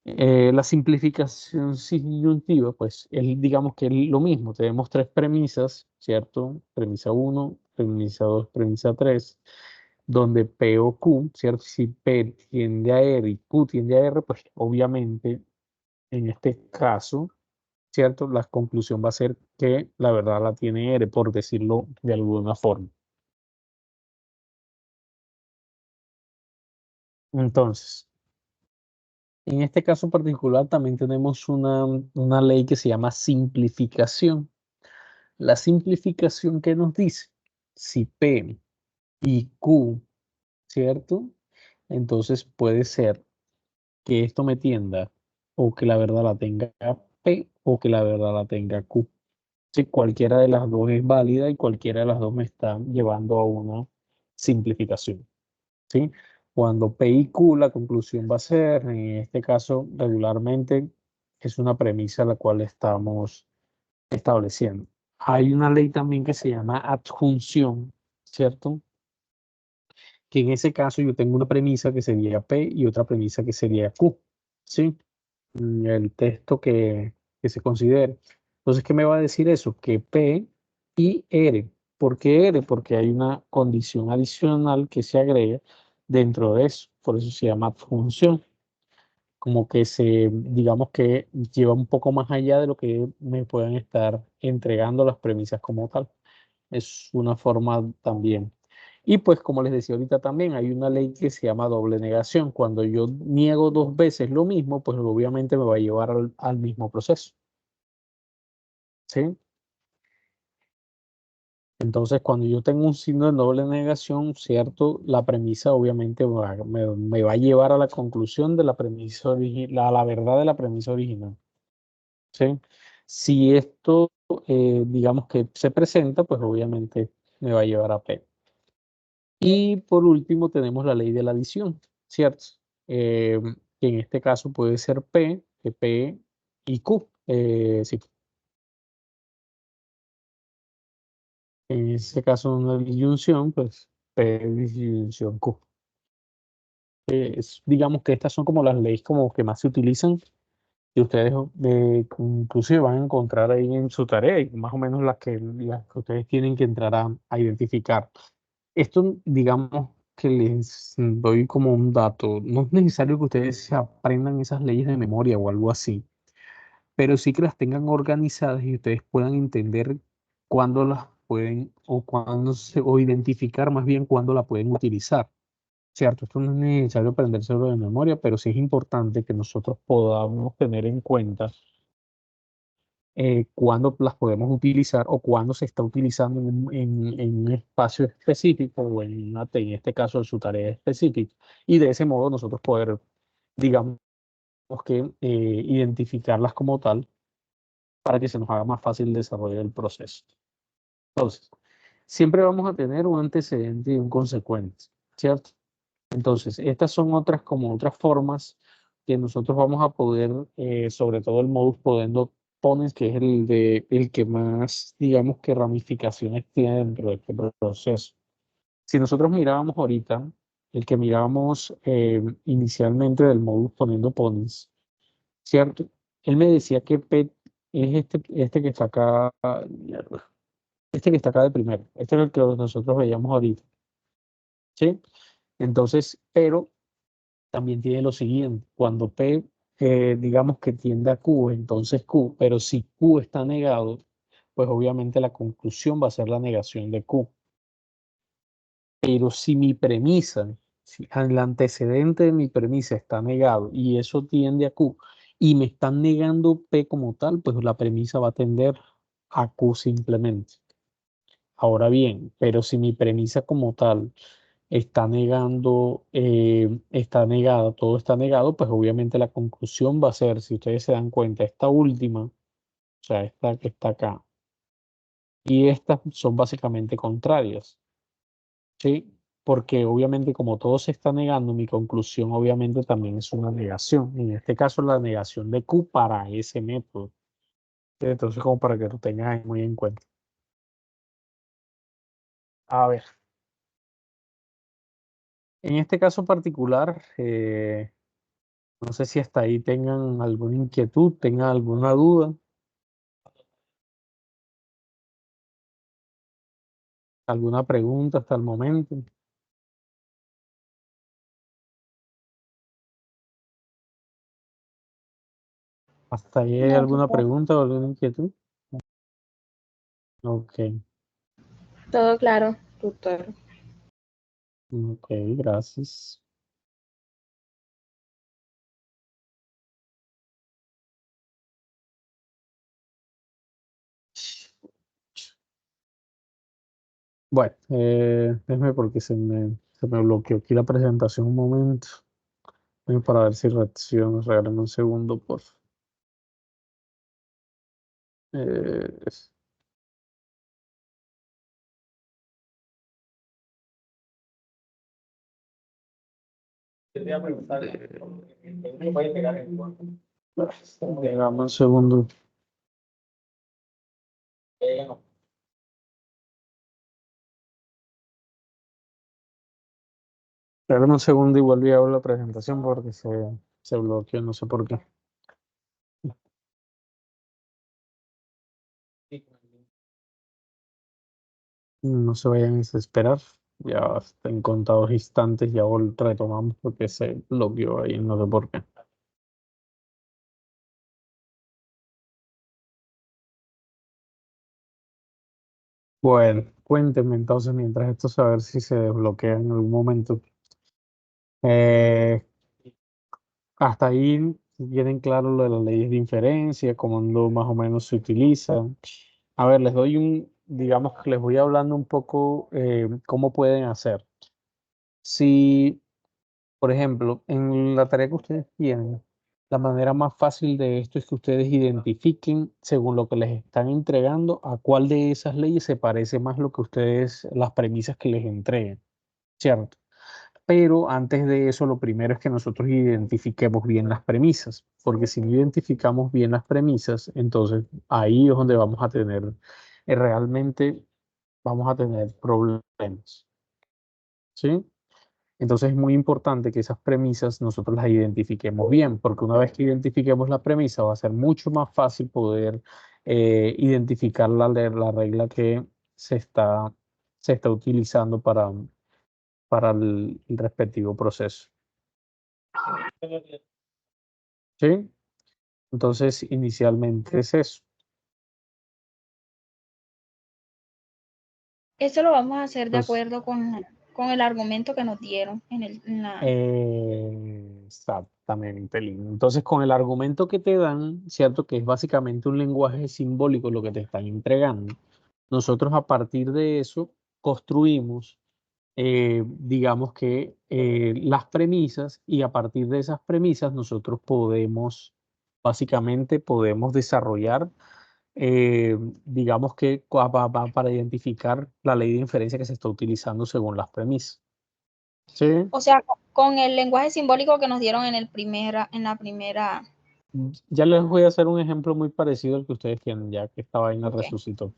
[SPEAKER 1] La simplificación disyuntiva, pues, digamos que es lo mismo. Tenemos tres premisas, ¿cierto? Premisa 1, premisa 2, premisa 3, donde P o Q, ¿cierto? Si P tiende a R y Q tiende a R, pues obviamente en este caso, ¿cierto? La conclusión va a ser que la verdad la tiene R, por decirlo de alguna forma. Entonces, en este caso particular también tenemos una ley que se llama simplificación. La simplificación que nos dice, si P y Q, ¿cierto? Entonces puede ser que esto me tienda o que la verdad la tenga P o que la verdad la tenga Q. Sí, cualquiera de las dos es válida y cualquiera de las dos me está llevando a una simplificación, ¿sí? Cuando P y Q, la conclusión va a ser, en este caso, regularmente, es una premisa la cual estamos estableciendo. Hay una ley también que se llama adjunción, ¿cierto? Que en ese caso yo tengo una premisa que sería P y otra premisa que sería Q, ¿sí? El texto que se considere. Entonces, ¿qué me va a decir eso? Que P y R. ¿Por qué R? Porque hay una condición adicional que se agrega dentro de eso. Por eso se llama adjunción. Como que digamos que lleva un poco más allá de lo que me puedan estar entregando las premisas como tal. Es una forma también. Y pues como les decía ahorita también, hay una ley que se llama doble negación. Cuando yo niego dos veces lo mismo, pues obviamente me va a llevar al mismo proceso. ¿Sí? Entonces, cuando yo tengo un signo de doble negación, ¿cierto? La premisa obviamente me va a llevar a la conclusión de la premisa original, a la verdad de la premisa original. ¿Sí? Si esto, digamos que se presenta, pues obviamente me va a llevar a P. Y por último tenemos la ley de la adición, ¿cierto? Que en este caso puede ser P, que P y Q. Sí, en este caso una disyunción, pues P disyunción Q. Digamos que estas son como las leyes como que más se utilizan y ustedes inclusive van a encontrar ahí en su tarea y más o menos las que ustedes tienen que entrar a identificar. Esto, digamos que les doy como un dato. No es necesario que ustedes se aprendan esas leyes de memoria o algo así, pero sí que las tengan organizadas y ustedes puedan entender cuándo las pueden o o identificar más bien cuándo la pueden utilizar. Cierto, esto no es necesario aprendérselo de memoria, pero sí es importante que nosotros podamos tener en cuenta cuándo las podemos utilizar o cuándo se está utilizando en un espacio específico o en este caso en su tarea específica. Y de ese modo nosotros poder, digamos que, identificarlas como tal para que se nos haga más fácil desarrollar el proceso. Entonces, siempre vamos a tener un antecedente y un consecuente, ¿cierto? Entonces, estas son otras como otras formas que nosotros vamos a poder, sobre todo el modus ponens, que es el que más, digamos, que ramificaciones tiene dentro de este proceso. Si nosotros mirábamos ahorita, el que mirábamos inicialmente del modus ponens, ¿cierto? Él me decía que P es este que está acá, mierda, este que está acá de primero, este es el que nosotros veíamos ahorita, ¿sí? Entonces, pero también tiene lo siguiente, cuando P, digamos que tiende a Q, entonces Q, pero si Q está negado, pues obviamente la conclusión va a ser la negación de Q. Pero si mi premisa, si el antecedente de mi premisa está negado y eso tiende a Q y me están negando P como tal, pues la premisa va a tender a Q simplemente. Ahora bien, pero si mi premisa como tal está negando, está negada, todo está negado, pues obviamente la conclusión va a ser, si ustedes se dan cuenta, esta última, o sea, esta que está acá, y estas son básicamente contrarias, ¿sí? Porque obviamente como todo se está negando, mi conclusión obviamente también es una negación. En este caso, la negación de Q para ese método. Entonces, como para que lo tengan ahí muy en cuenta. A ver, en este caso particular, no sé si hasta ahí tengan alguna inquietud, tengan alguna duda, alguna pregunta hasta el momento. ¿Hasta ahí hay
[SPEAKER 4] No,
[SPEAKER 1] alguna
[SPEAKER 4] tutor.
[SPEAKER 1] pregunta o alguna inquietud? Ok,
[SPEAKER 4] Todo claro, tutor.
[SPEAKER 1] ok, gracias. Bueno, déjeme porque se me bloqueó aquí la presentación un momento. Para ver si reacciona, regálame un segundo, por favor. Dame un segundo. Espérame un segundo y vuelvo y hago la presentación porque se bloqueó, no sé por qué. No se vayan a desesperar. Ya en contados instantes ya retomamos porque se bloqueó ahí, no sé por qué. Bueno, cuéntenme entonces mientras esto, saber si se desbloquea en algún momento. Eh, Hasta ahí tienen claro lo de las leyes de inferencia, cómo más o menos se utilizan. A ver, les doy digamos que les voy hablando un poco cómo pueden hacer. Si, por ejemplo, en la tarea que ustedes tienen, la manera más fácil de esto es que ustedes identifiquen, según lo que les están entregando, a cuál de esas leyes se parece más lo que ustedes, las premisas que les entreguen, ¿cierto? Pero antes de eso, lo primero es que nosotros identifiquemos bien las premisas, porque si no identificamos bien las premisas, entonces ahí es donde vamos a tener, realmente vamos a tener problemas, ¿sí? Entonces es muy importante que esas premisas nosotros las identifiquemos bien, porque una vez que identifiquemos la premisa va a ser mucho más fácil poder identificar la regla que se está, se está utilizando para el respectivo proceso. ¿Sí? Entonces, inicialmente es eso.
[SPEAKER 4] Eso lo vamos a hacer de
[SPEAKER 1] Entonces,
[SPEAKER 4] acuerdo con el argumento que nos dieron en la...
[SPEAKER 1] exactamente, Lin. Entonces, con el argumento que te dan, ¿cierto? Que es básicamente un lenguaje simbólico lo que te están entregando, nosotros a partir de eso construimos, digamos que las premisas, y a partir de esas premisas nosotros básicamente podemos desarrollar, digamos que para identificar la ley de inferencia que se está utilizando según las premisas. ¿Sí?
[SPEAKER 4] O sea, con el lenguaje simbólico que nos dieron en la primera...
[SPEAKER 1] Ya les voy a hacer un ejemplo muy parecido al que ustedes tienen, ya que esta vaina
[SPEAKER 4] Ok.
[SPEAKER 1] resucitó.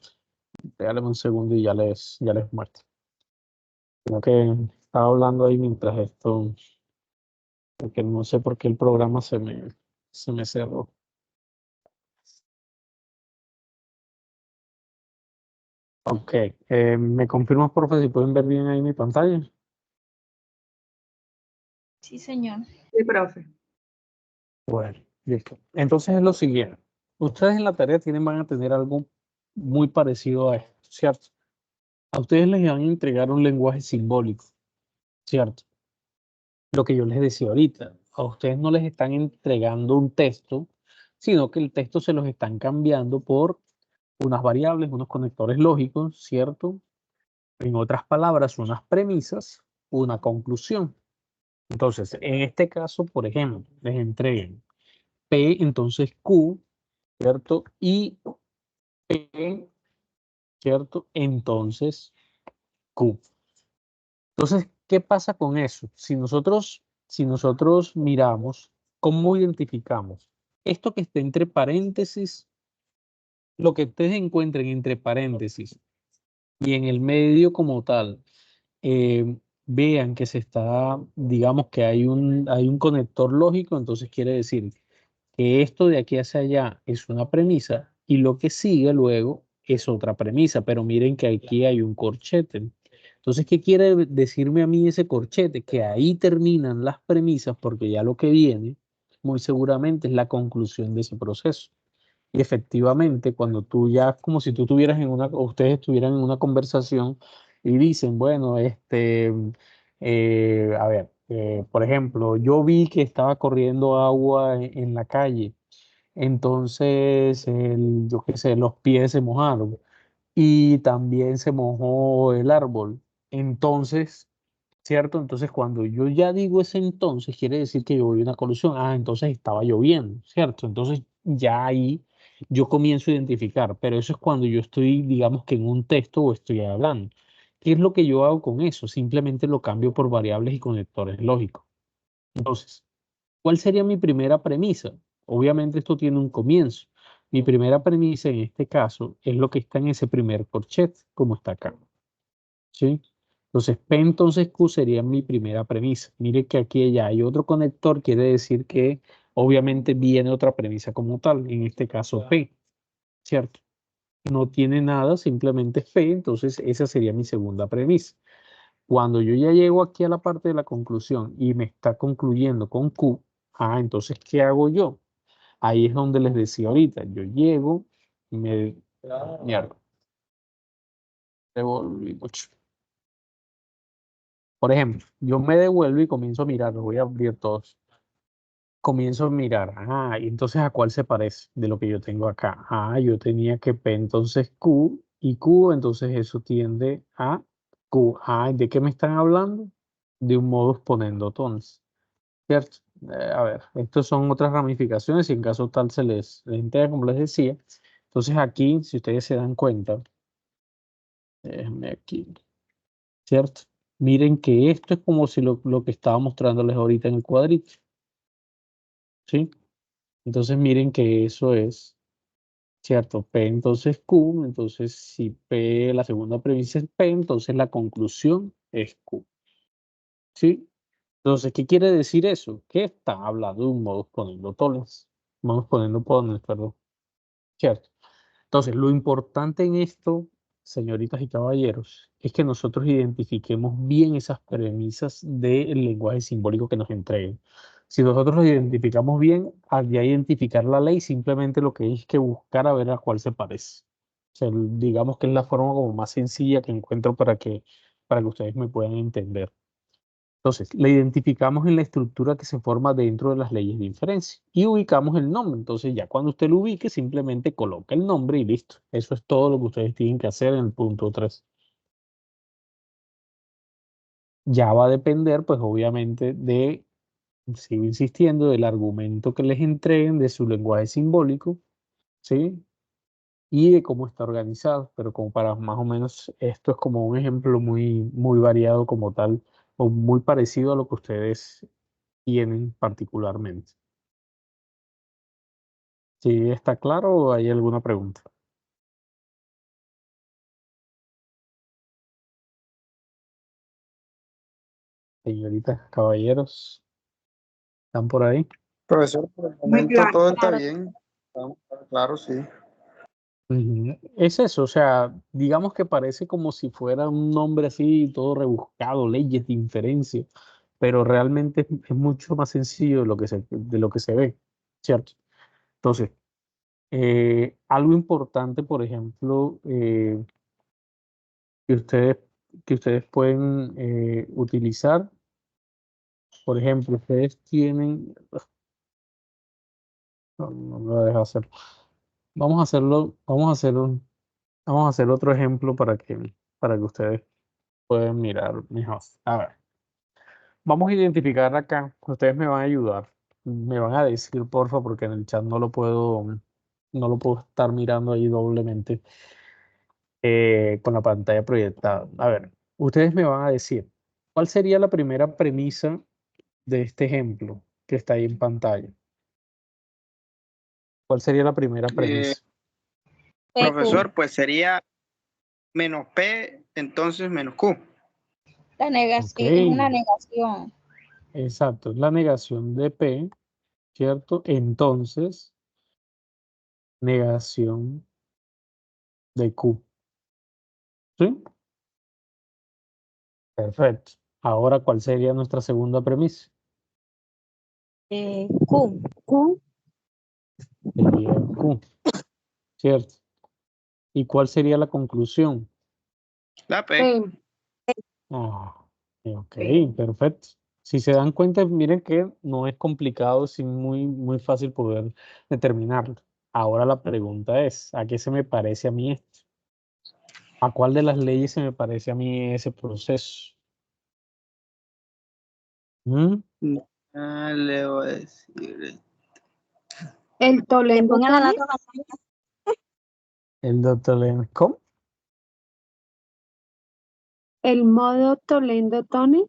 [SPEAKER 1] Déjame un segundo y ya les muestro. Creo que estaba hablando ahí mientras esto, porque no sé por qué el programa se me cerró. Ok, ¿me confirmas, porfa, si pueden ver bien ahí mi pantalla?
[SPEAKER 4] Sí, señor.
[SPEAKER 2] Sí, profe.
[SPEAKER 1] Bueno, listo. Entonces es lo siguiente. Ustedes en la tarea van a tener algo muy parecido a esto, ¿cierto? A ustedes les van a entregar un lenguaje simbólico, ¿cierto? Lo que yo les decía ahorita, a ustedes no les están entregando un texto, sino que el texto se los están cambiando por unas variables, unos conectores lógicos, ¿cierto? En otras palabras, unas premisas, una conclusión. Entonces, en este caso, por ejemplo, les entregan P, entonces Q, ¿cierto? Y P, ¿cierto? Entonces Q. Entonces, ¿qué pasa con eso? Si nosotros miramos, ¿cómo identificamos? Esto que está entre paréntesis, lo que ustedes encuentren entre paréntesis y en el medio como tal, vean que digamos que hay un conector lógico, entonces quiere decir que esto de aquí hacia allá es una premisa y lo que sigue luego es otra premisa, pero miren que aquí hay un corchete. Entonces, ¿qué quiere decirme a mí ese corchete? Que ahí terminan las premisas porque ya lo que viene muy seguramente es la conclusión de ese proceso. Y efectivamente, cuando tú ya, como si tú estuvieras o ustedes estuvieran en una conversación y dicen, bueno, a ver, por ejemplo, yo vi que estaba corriendo agua en la calle, entonces, yo qué sé, los pies se mojaron y también se mojó el árbol. Entonces, ¿cierto? Entonces, cuando yo ya digo ese entonces, quiere decir que yo voy a una colusión. Ah, entonces estaba lloviendo, ¿cierto? Entonces, ya ahí yo comienzo a identificar, pero eso es cuando yo estoy, digamos que en un texto o estoy hablando. ¿Qué es lo que yo hago con eso? Simplemente lo cambio por variables y conectores lógicos. Entonces, ¿cuál sería mi primera premisa? Obviamente esto tiene un comienzo. Mi primera premisa en este caso es lo que está en ese primer corchete, como está acá. ¿Sí? Entonces, P entonces Q sería mi primera premisa. Mire que aquí ya hay otro conector, quiere decir que obviamente viene otra premisa como tal, en este caso P, ¿cierto? No tiene nada, simplemente es P, entonces esa sería mi segunda premisa. Cuando yo ya llego aquí a la parte de la conclusión y me está concluyendo con Q, entonces, ¿qué hago yo? Ahí es donde les decía ahorita, yo llego y me... Mierda, devolví mucho. Por ejemplo, yo me devuelvo y comienzo a mirar, los voy a abrir todos. Comienzo a mirar, y entonces ¿a cuál se parece de lo que yo tengo acá? Yo tenía que P, entonces Q, y Q, entonces eso tiende a Q. ¿De qué me están hablando? De un modus ponendo tones, ¿cierto? A ver, estas son otras ramificaciones y en caso tal les entrega, como les decía. Entonces aquí, si ustedes se dan cuenta, déjenme aquí, ¿cierto? Miren que esto es como si lo que estaba mostrándoles ahorita en el cuadrito, ¿sí? Entonces miren que eso es, ¿cierto? P entonces Q, entonces si P, la segunda premisa es P, entonces la conclusión es Q, ¿sí? Entonces, ¿qué quiere decir eso? Que está hablando de un modus ponendo tones, modus ponendo pones, perdón, ¿cierto? Entonces, lo importante en esto, señoritas y caballeros, es que nosotros identifiquemos bien esas premisas del lenguaje simbólico que nos entreguen. Si nosotros lo identificamos bien, al ya identificar la ley, simplemente lo que hay es que buscar a ver a cuál se parece. O sea, digamos que es la forma como más sencilla que encuentro para que ustedes me puedan entender. Entonces, la identificamos en la estructura que se forma dentro de las leyes de inferencia y ubicamos el nombre. Entonces, ya cuando usted lo ubique, simplemente coloca el nombre y listo. Eso es todo lo que ustedes tienen que hacer en el punto 3. Ya va a depender, pues obviamente, sigo insistiendo, del argumento que les entreguen, de su lenguaje simbólico, ¿sí? Y de cómo está organizado. Pero como para más o menos, esto es como un ejemplo muy, muy variado como tal, o muy parecido a lo que ustedes tienen particularmente. ¿Sí está claro o hay alguna pregunta? Señoritas, caballeros, ¿están por ahí?
[SPEAKER 3] Profesor, por el
[SPEAKER 2] Muy
[SPEAKER 3] momento
[SPEAKER 2] claro.
[SPEAKER 3] todo está
[SPEAKER 4] Claro.
[SPEAKER 3] bien. Claro, sí.
[SPEAKER 1] Ujú. Es eso, o sea, digamos que parece como si fuera un nombre así, todo rebuscado, leyes de inferencia, pero realmente es mucho más sencillo de lo que se ve, ¿cierto? Entonces, algo importante, por ejemplo, que ustedes, que ustedes pueden utilizar, por ejemplo, ustedes tienen, no me va a dejar hacer. Vamos a hacerlo, vamos a hacer otro ejemplo para que ustedes puedan mirar mejor. A ver, vamos a identificar acá, ustedes me van a ayudar, me van a decir, porfa, porque en el chat no lo puedo estar mirando ahí doblemente con la pantalla proyectada. A ver, ustedes me van a decir, ¿cuál sería la primera premisa de este ejemplo que está ahí en pantalla? ¿Cuál sería la primera
[SPEAKER 3] Eh,
[SPEAKER 1] premisa?
[SPEAKER 4] PQ,
[SPEAKER 3] Profesor, pues sería menos P, entonces menos Q.
[SPEAKER 1] Ok,
[SPEAKER 4] es una negación.
[SPEAKER 1] exacto, es la negación de P, ¿cierto? Entonces, negación de Q. ¿Sí? Perfecto. Ahora, ¿cuál sería nuestra segunda premisa?
[SPEAKER 4] Q,
[SPEAKER 2] Q,
[SPEAKER 1] Sería Q, ¿cierto? ¿Y cuál sería la conclusión?
[SPEAKER 3] La P.
[SPEAKER 2] P,
[SPEAKER 1] Ah, ok,
[SPEAKER 2] P.
[SPEAKER 1] perfecto. Si se dan cuenta, miren que no es complicado, es muy, muy fácil poder determinarlo. Ahora la pregunta es, ¿a qué se me parece a mí esto? ¿A cuál de las leyes se me parece a mí ese proceso? ¿Mm?
[SPEAKER 3] Le voy a decir.
[SPEAKER 2] El
[SPEAKER 4] que
[SPEAKER 2] Toledo
[SPEAKER 4] pongan la
[SPEAKER 2] Tony,
[SPEAKER 4] nota vacía.
[SPEAKER 1] El doctor Len, ¿cómo?
[SPEAKER 2] el modo Toledo Tony,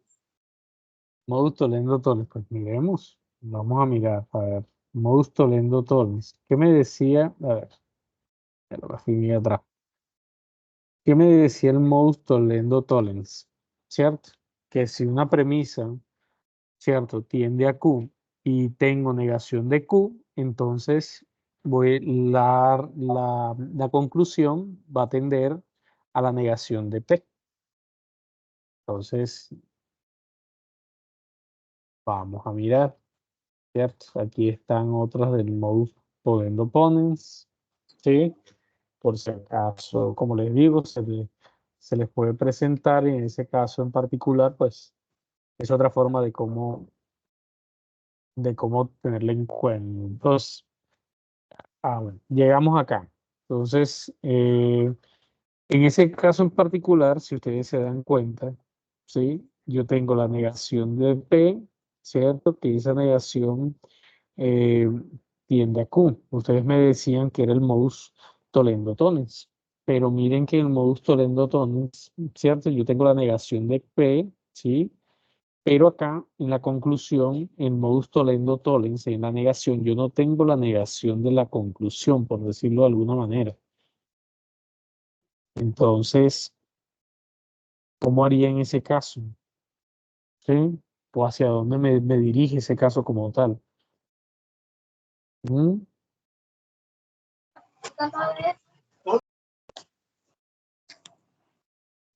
[SPEAKER 1] Modus tollendo tollens. Pues miremos. Vamos a mirar. A ver. Modus tollendo tollens. ¿Qué me decía? A ver. Ya lo aquí atrás. ¿Qué me decía el modus tollendo tollens? ¿Cierto? Que si una premisa, ¿cierto? Tiende a Q y tengo negación de Q, entonces la conclusión va a tender a la negación de P. Entonces, vamos a mirar, ¿cierto? Aquí están otras del modus tollendo ponens, ¿sí? Por si acaso, como les digo, se les puede presentar y en ese caso en particular, pues es otra forma de cómo tenerla en cuenta. Entonces, bueno, llegamos acá. Entonces, en ese caso en particular, si ustedes se dan cuenta, ¿sí? Yo tengo la negación de P, ¿cierto? Que esa negación eh, tiende a Q. Ustedes me decían que era el modus tollendo tollens, pero miren que el modus tollendo tollens, ¿cierto? Yo tengo la negación de P, ¿sí? Pero acá, en la conclusión, en modus tollendo tollens, en la negación, yo no tengo la negación de la conclusión, por decirlo de alguna manera. Entonces, ¿cómo haría en ese caso? ¿Sí? ¿O hacia dónde me dirige ese caso como tal? ¿Mm?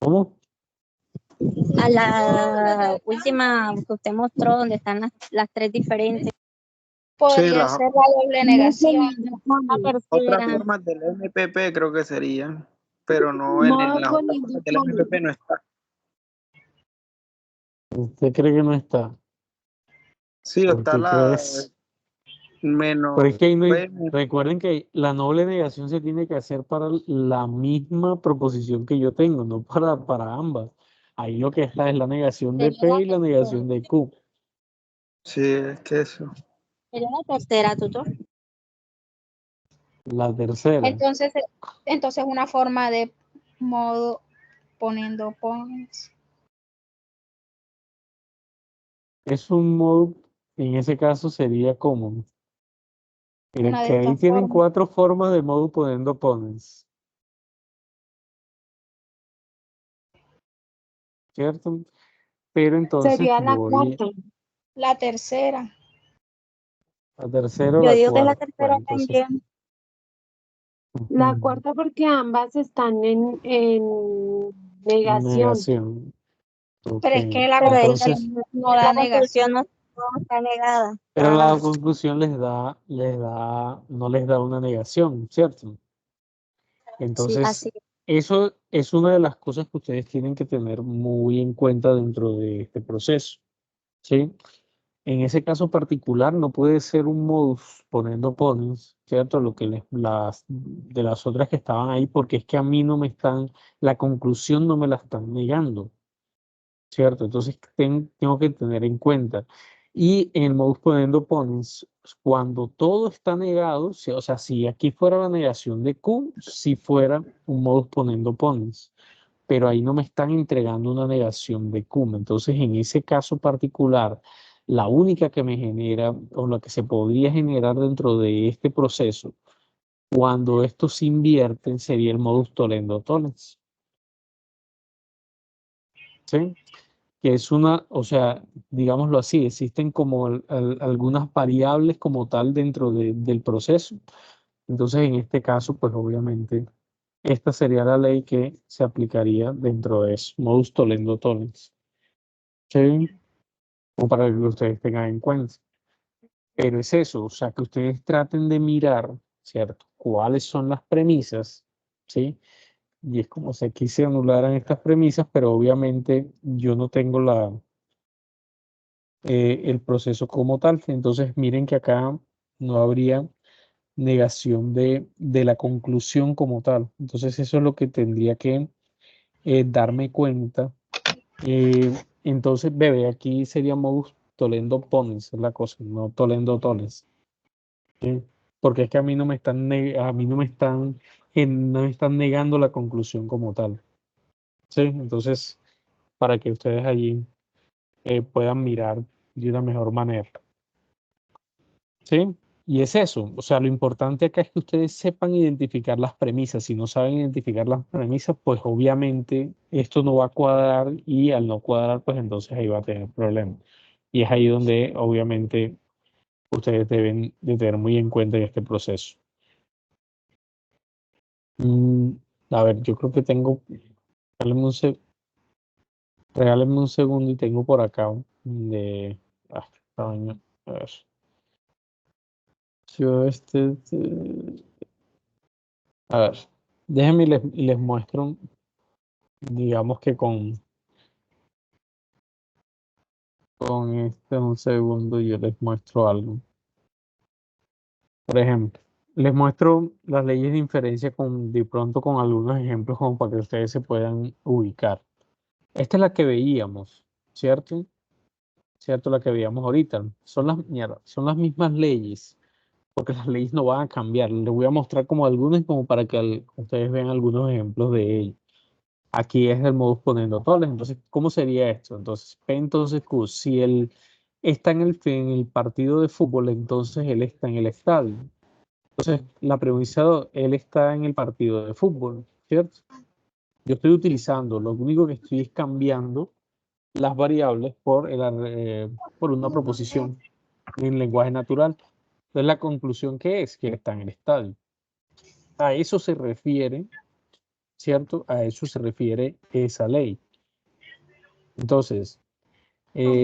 [SPEAKER 1] ¿Cómo?
[SPEAKER 5] A la última que usted mostró, donde están las tres diferentes.
[SPEAKER 4] Podría
[SPEAKER 3] las
[SPEAKER 4] ser la doble negación.
[SPEAKER 5] La
[SPEAKER 3] otras
[SPEAKER 5] tercera,
[SPEAKER 3] formas del MPP creo que serían, pero no
[SPEAKER 6] Modo
[SPEAKER 3] las otras
[SPEAKER 6] poniendo
[SPEAKER 3] formas del
[SPEAKER 6] tono.
[SPEAKER 3] MPP no está.
[SPEAKER 1] ¿Usted cree que no está?
[SPEAKER 3] Sí,
[SPEAKER 1] ¿Por
[SPEAKER 3] está
[SPEAKER 1] qué
[SPEAKER 3] la
[SPEAKER 1] crees? Pero es
[SPEAKER 3] menos
[SPEAKER 1] que ahí no hay-
[SPEAKER 3] P.
[SPEAKER 1] recuerden que la noble negación se tiene que hacer para la misma proposición que yo tengo, no para ambas. Ahí lo que está es la negación de
[SPEAKER 5] sería
[SPEAKER 1] P
[SPEAKER 5] la
[SPEAKER 1] y la
[SPEAKER 5] tercera.
[SPEAKER 1] negación de Q.
[SPEAKER 3] Sí, es que eso.
[SPEAKER 5] Sería la tercera, tutor.
[SPEAKER 1] La tercera
[SPEAKER 4] Entonces una forma de modo poniendo ponens.
[SPEAKER 1] es un modo, en ese caso sería como, miren
[SPEAKER 4] Una de
[SPEAKER 1] que ahí
[SPEAKER 4] estas
[SPEAKER 1] tienen
[SPEAKER 4] formas.
[SPEAKER 1] 4 formas de modo poniendo opponents, ¿cierto? Pero entonces
[SPEAKER 6] Sería la
[SPEAKER 1] voy
[SPEAKER 6] cuarta.
[SPEAKER 4] La tercera.
[SPEAKER 1] a tercero,
[SPEAKER 5] Yo
[SPEAKER 1] la
[SPEAKER 5] digo que es la
[SPEAKER 1] cuarta.
[SPEAKER 5] tercera
[SPEAKER 1] Bueno, entonces,
[SPEAKER 5] también.
[SPEAKER 6] La
[SPEAKER 1] ujú,
[SPEAKER 6] cuarta porque ambas están en negación.
[SPEAKER 1] negación. Ok,
[SPEAKER 4] Pero es que la
[SPEAKER 5] Pero es que
[SPEAKER 1] entonces,
[SPEAKER 4] conclusión no da
[SPEAKER 5] la
[SPEAKER 4] negación.
[SPEAKER 5] conclusión no está negada
[SPEAKER 1] pero
[SPEAKER 5] para
[SPEAKER 1] la
[SPEAKER 5] nada.
[SPEAKER 1] conclusión no les da una negación, ¿cierto?
[SPEAKER 5] Sí,
[SPEAKER 1] Entonces,
[SPEAKER 5] así.
[SPEAKER 1] eso es una de las cosas que ustedes tienen que tener muy en cuenta dentro de este proceso, ¿sí? En ese caso particular no puede ser un modus poniendo ponens, ¿cierto? Lo que de las otras que estaban ahí, porque es que a mí no me están, la conclusión no me la están negando, ¿cierto? Entonces tengo que tener en cuenta. Y en el modus poniendo ponens, cuando todo está negado, o sea, si aquí fuera la negación de Q, si fuera un modus poniendo ponens, pero ahí no me están entregando una negación de Q. Entonces, en ese caso particular, la única que me genera, o la que se podría generar dentro de este proceso, cuando estos se invierten, sería el modus tollendo tollens, ¿sí? Que es una, o sea, digámoslo así, existen como algunas variables como tal dentro del proceso. Entonces, en este caso, pues obviamente, esta sería la ley que se aplicaría dentro de eso, modus tollendo tollens. ¿Sí? Como para que ustedes tengan en cuenta. Pero es eso, o sea, que ustedes traten de mirar, ¿cierto? ¿Cuáles son las premisas? ¿Sí? Y es como si aquí se anularan estas premisas, pero obviamente yo no tengo el proceso como tal. Entonces, miren que acá no habría negación de la conclusión como tal. Entonces, eso es lo que tendría que darme cuenta. Entonces, bebé, aquí sería modus tollendo ponens, es la cosa, no tollendo tollens. ¿Sí? Porque es que a mí no me están, a mí no me están negando la conclusión como tal. ¿Sí? Entonces, para que ustedes allí puedan mirar de una mejor manera. ¿Sí? Y es eso, o sea, lo importante acá es que ustedes sepan identificar las premisas. Si no saben identificar las premisas, pues obviamente esto no va a cuadrar y al no cuadrar, pues entonces ahí va a tener problemas. Y es ahí donde obviamente ustedes deben de tener muy en cuenta en este proceso. Mm, a ver, yo creo que tengo, regálenme regálenme un segundo y tengo por acá de, esta vaina, a ver. Yo a ver, déjenme y les muestro, digamos que con un segundo yo les muestro algo. Por ejemplo, les muestro las leyes de inferencia de pronto con algunos ejemplos como para que ustedes se puedan ubicar. Esta es la que veíamos, ¿cierto? ¿Cierto? La que veíamos ahorita. Mira, son las mismas leyes, porque las leyes no van a cambiar. Les voy a mostrar como algunos como para que ustedes vean algunos ejemplos de ellos. Aquí es el modus ponendo toles. Entonces, ¿cómo sería esto? Entonces, P entonces Q, si él está en el partido de fútbol, entonces él está en el estadio. Entonces, la premisa, él está en el partido de fútbol, ¿cierto? Yo estoy utilizando, lo único que estoy es cambiando las variables por una proposición en lenguaje natural. Entonces, la conclusión que es que él está en el estadio. A eso se refiere, ¿cierto? A eso se refiere esa ley. Entonces,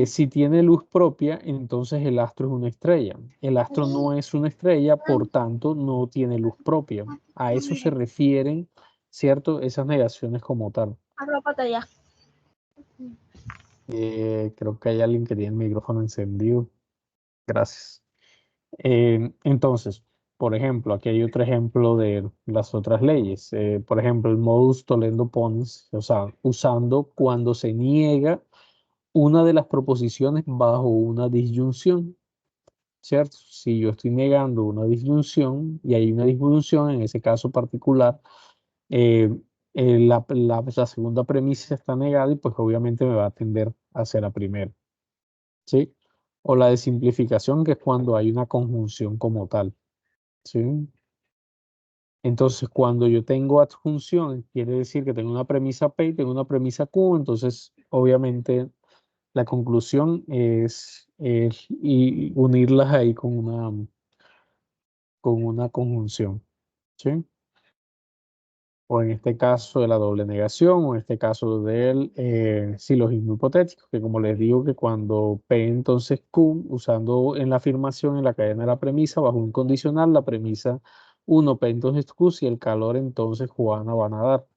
[SPEAKER 1] si tiene luz propia, entonces el astro es una estrella. El astro no es una estrella, por tanto, no tiene luz propia. A eso se refieren, ¿cierto? Esas negaciones como tal.
[SPEAKER 4] Arrópate ya.
[SPEAKER 1] Creo que hay alguien que tiene el micrófono encendido. Gracias. Entonces, por ejemplo, aquí hay otro ejemplo de las otras leyes. Por ejemplo, el modus tollendo pons, o sea, usando cuando se niega una de las proposiciones bajo una disyunción, ¿cierto? Si yo estoy negando una disyunción y hay una disyunción, en ese caso particular, eh, la segunda premisa está negada y pues obviamente me va a tender hacia la primera, ¿sí? O la de simplificación, que es cuando hay una conjunción como tal, ¿sí? Entonces, cuando yo tengo adjunción, quiere decir que tengo una premisa P y tengo una premisa Q, entonces obviamente la conclusión es y unirlas ahí con una conjunción, ¿sí? O en este caso de la doble negación, o en este caso del silogismo hipotético, que como les digo que cuando P entonces Q, usando en la afirmación en la cadena de la premisa, bajo un condicional, la premisa 1, P entonces Q, si el calor entonces Juana va a nadar.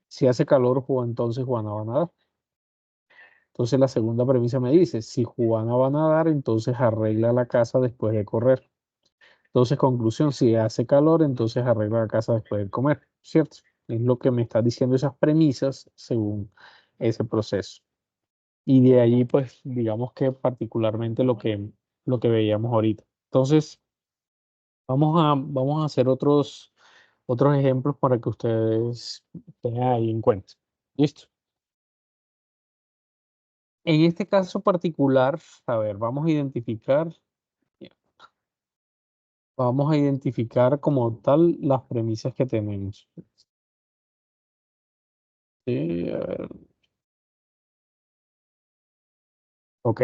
[SPEAKER 1] Si hace calor, entonces Juana va a nadar. Entonces la segunda premisa me dice, si Juana va a nadar, entonces arregla la casa después de correr. Entonces, conclusión, si hace calor, entonces arregla la casa después de comer, ¿cierto? Es lo que me está diciendo esas premisas según ese proceso. Y de allí, pues, digamos que particularmente lo que veíamos ahorita. Entonces, vamos a hacer otros ejemplos para que ustedes tengan ahí en cuenta. ¿Listo? En este caso particular, a ver, vamos a identificar como tal las premisas que tenemos. Sí, a ver. Ok.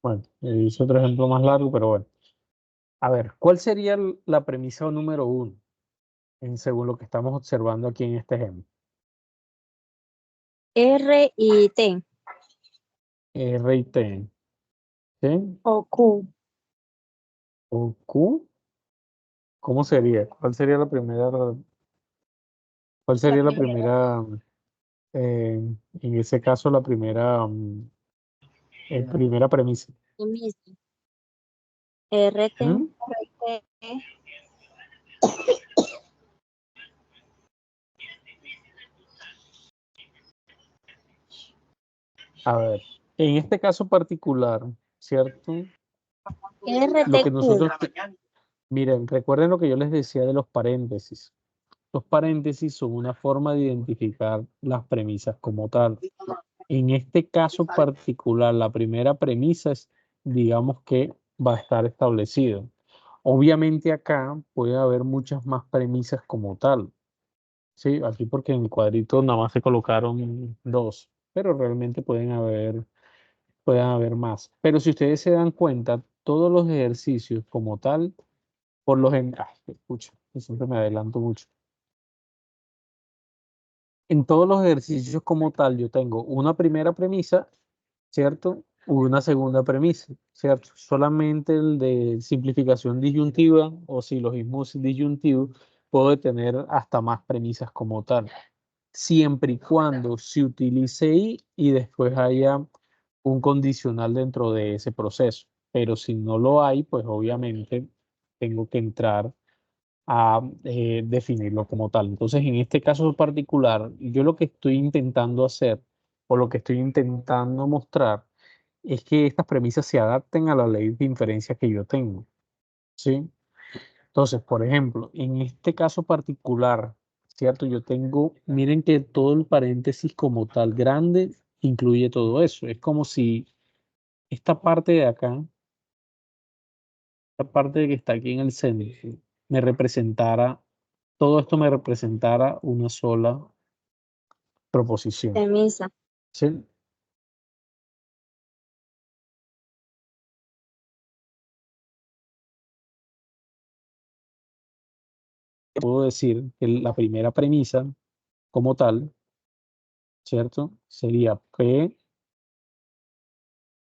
[SPEAKER 1] Bueno, hice otro ejemplo más largo, pero bueno. A ver, ¿cuál sería la premisa número uno según lo que estamos observando aquí en este ejemplo?
[SPEAKER 5] R y T.
[SPEAKER 1] R y T. ¿Sí?
[SPEAKER 6] O Q.
[SPEAKER 1] ¿O Q? ¿Cómo sería? ¿Cuál sería la primera, en ese caso, la primera premisa?
[SPEAKER 5] Premisa. RT.
[SPEAKER 1] ¿Mm? A ver, en este caso particular, ¿cierto? Lo que
[SPEAKER 5] RTQ.
[SPEAKER 1] nosotros, miren, recuerden lo que yo les decía de los paréntesis. Los paréntesis son una forma de identificar las premisas como tal. En este caso particular, la primera premisa es, digamos que va a estar establecido. Obviamente acá puede haber muchas más premisas como tal. Sí, aquí porque en el cuadrito nada más se colocaron 2, pero realmente pueden haber más. Pero si ustedes se dan cuenta, todos los ejercicios como tal, por lo general, escucha, yo siempre me adelanto mucho. En todos los ejercicios como tal, yo tengo una primera premisa, ¿cierto? Una segunda premisa, ¿cierto? Solamente el de simplificación disyuntiva o silogismos disyuntivos puedo tener hasta más premisas como tal, siempre y cuando se utilice y después haya un condicional dentro de ese proceso. Pero si no lo hay, pues obviamente tengo que entrar a definirlo como tal. Entonces, en este caso particular, yo lo que estoy intentando hacer o lo que estoy intentando mostrar es que estas premisas se adapten a la ley de inferencia que yo tengo, ¿sí? Entonces, por ejemplo, en este caso particular, ¿cierto? Yo tengo, miren que todo el paréntesis como tal grande incluye todo eso. Es como si esta parte de acá, esta parte que está aquí en el centro, me representara, todo esto me representara una sola proposición.
[SPEAKER 5] Premisa.
[SPEAKER 1] ¿Sí? Puedo decir que la primera premisa como tal, ¿cierto? Sería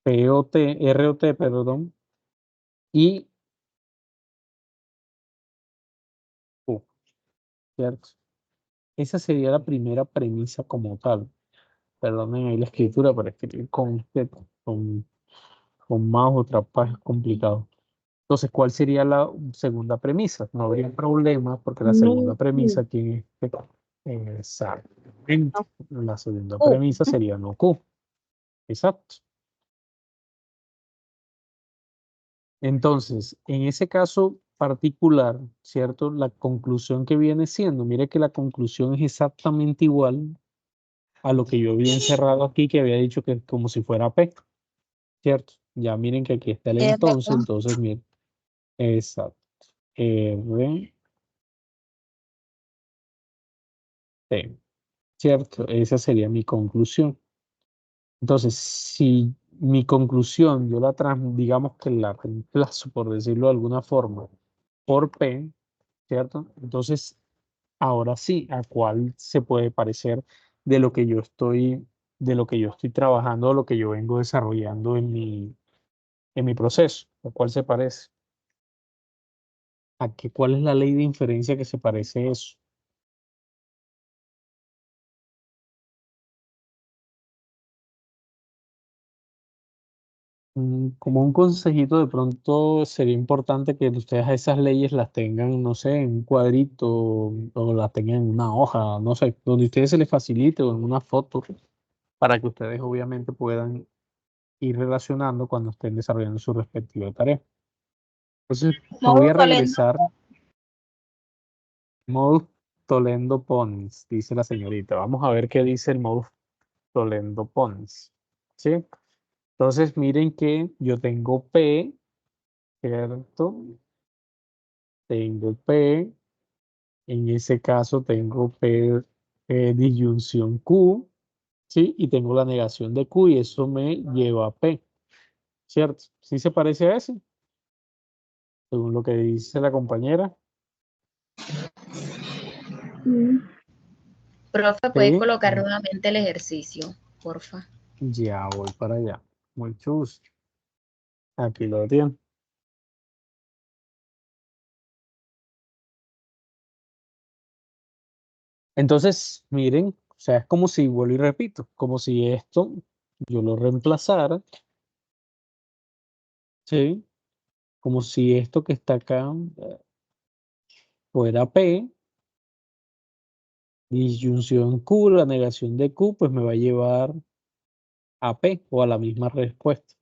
[SPEAKER 1] ROT, perdón, y Q, ¿cierto? Esa sería la primera premisa como tal. Perdonen ahí la escritura para escribir con, con mouse o trabajo es complicado. Entonces, ¿cuál sería la segunda premisa? No habría problema porque la segunda
[SPEAKER 6] No,
[SPEAKER 1] premisa tiene exactamente. La segunda
[SPEAKER 5] Q.
[SPEAKER 1] premisa sería no Q. Exacto. Entonces, en ese caso particular, ¿cierto? La conclusión que viene siendo, mire que la conclusión es exactamente igual a lo que yo había encerrado aquí, que había dicho que es como si fuera P, ¿cierto? Ya miren que aquí está el entonces miren, exacto. R, T, ¿cierto? Esa sería mi conclusión. Entonces, si mi conclusión yo digamos que la reemplazo, por decirlo de alguna forma, por P, ¿cierto? Entonces, ahora sí, ¿a cuál se puede parecer de lo que yo estoy, de lo que yo estoy trabajando, o lo que yo vengo desarrollando en mi proceso? ¿A cuál se parece? ¿Cuál es la ley de inferencia que se parece a eso? Como un consejito, de pronto sería importante que ustedes a esas leyes las tengan, no sé, en un cuadrito o las tengan en una hoja, no sé, donde a ustedes se les facilite o en una foto, para que ustedes obviamente puedan ir relacionando cuando estén desarrollando su respectiva tarea. Entonces, me voy
[SPEAKER 4] Modus
[SPEAKER 1] a
[SPEAKER 4] Toledo.
[SPEAKER 1] regresar. Modus Toledo Pons, dice la señorita. Vamos a ver qué dice el modus Toledo Pons. ¿Sí? Entonces, miren que yo tengo P, ¿cierto? Tengo P, en ese caso tengo P, disyunción Q, ¿sí? Y tengo la negación de Q y eso me lleva a P, ¿cierto? ¿Sí se parece a ese? Según lo que dice la compañera.
[SPEAKER 4] Profe, ¿puede
[SPEAKER 1] P,
[SPEAKER 4] colocar nuevamente el ejercicio, porfa?
[SPEAKER 1] ya voy para allá. Mucho gusto. Aquí lo tienen. Entonces, miren, o sea, es como si, vuelvo y repito, como si esto yo lo reemplazara, ¿sí? Como si esto que está acá fuera P, disyunción Q, la negación de Q, pues me va a llevar a P o a la misma respuesta,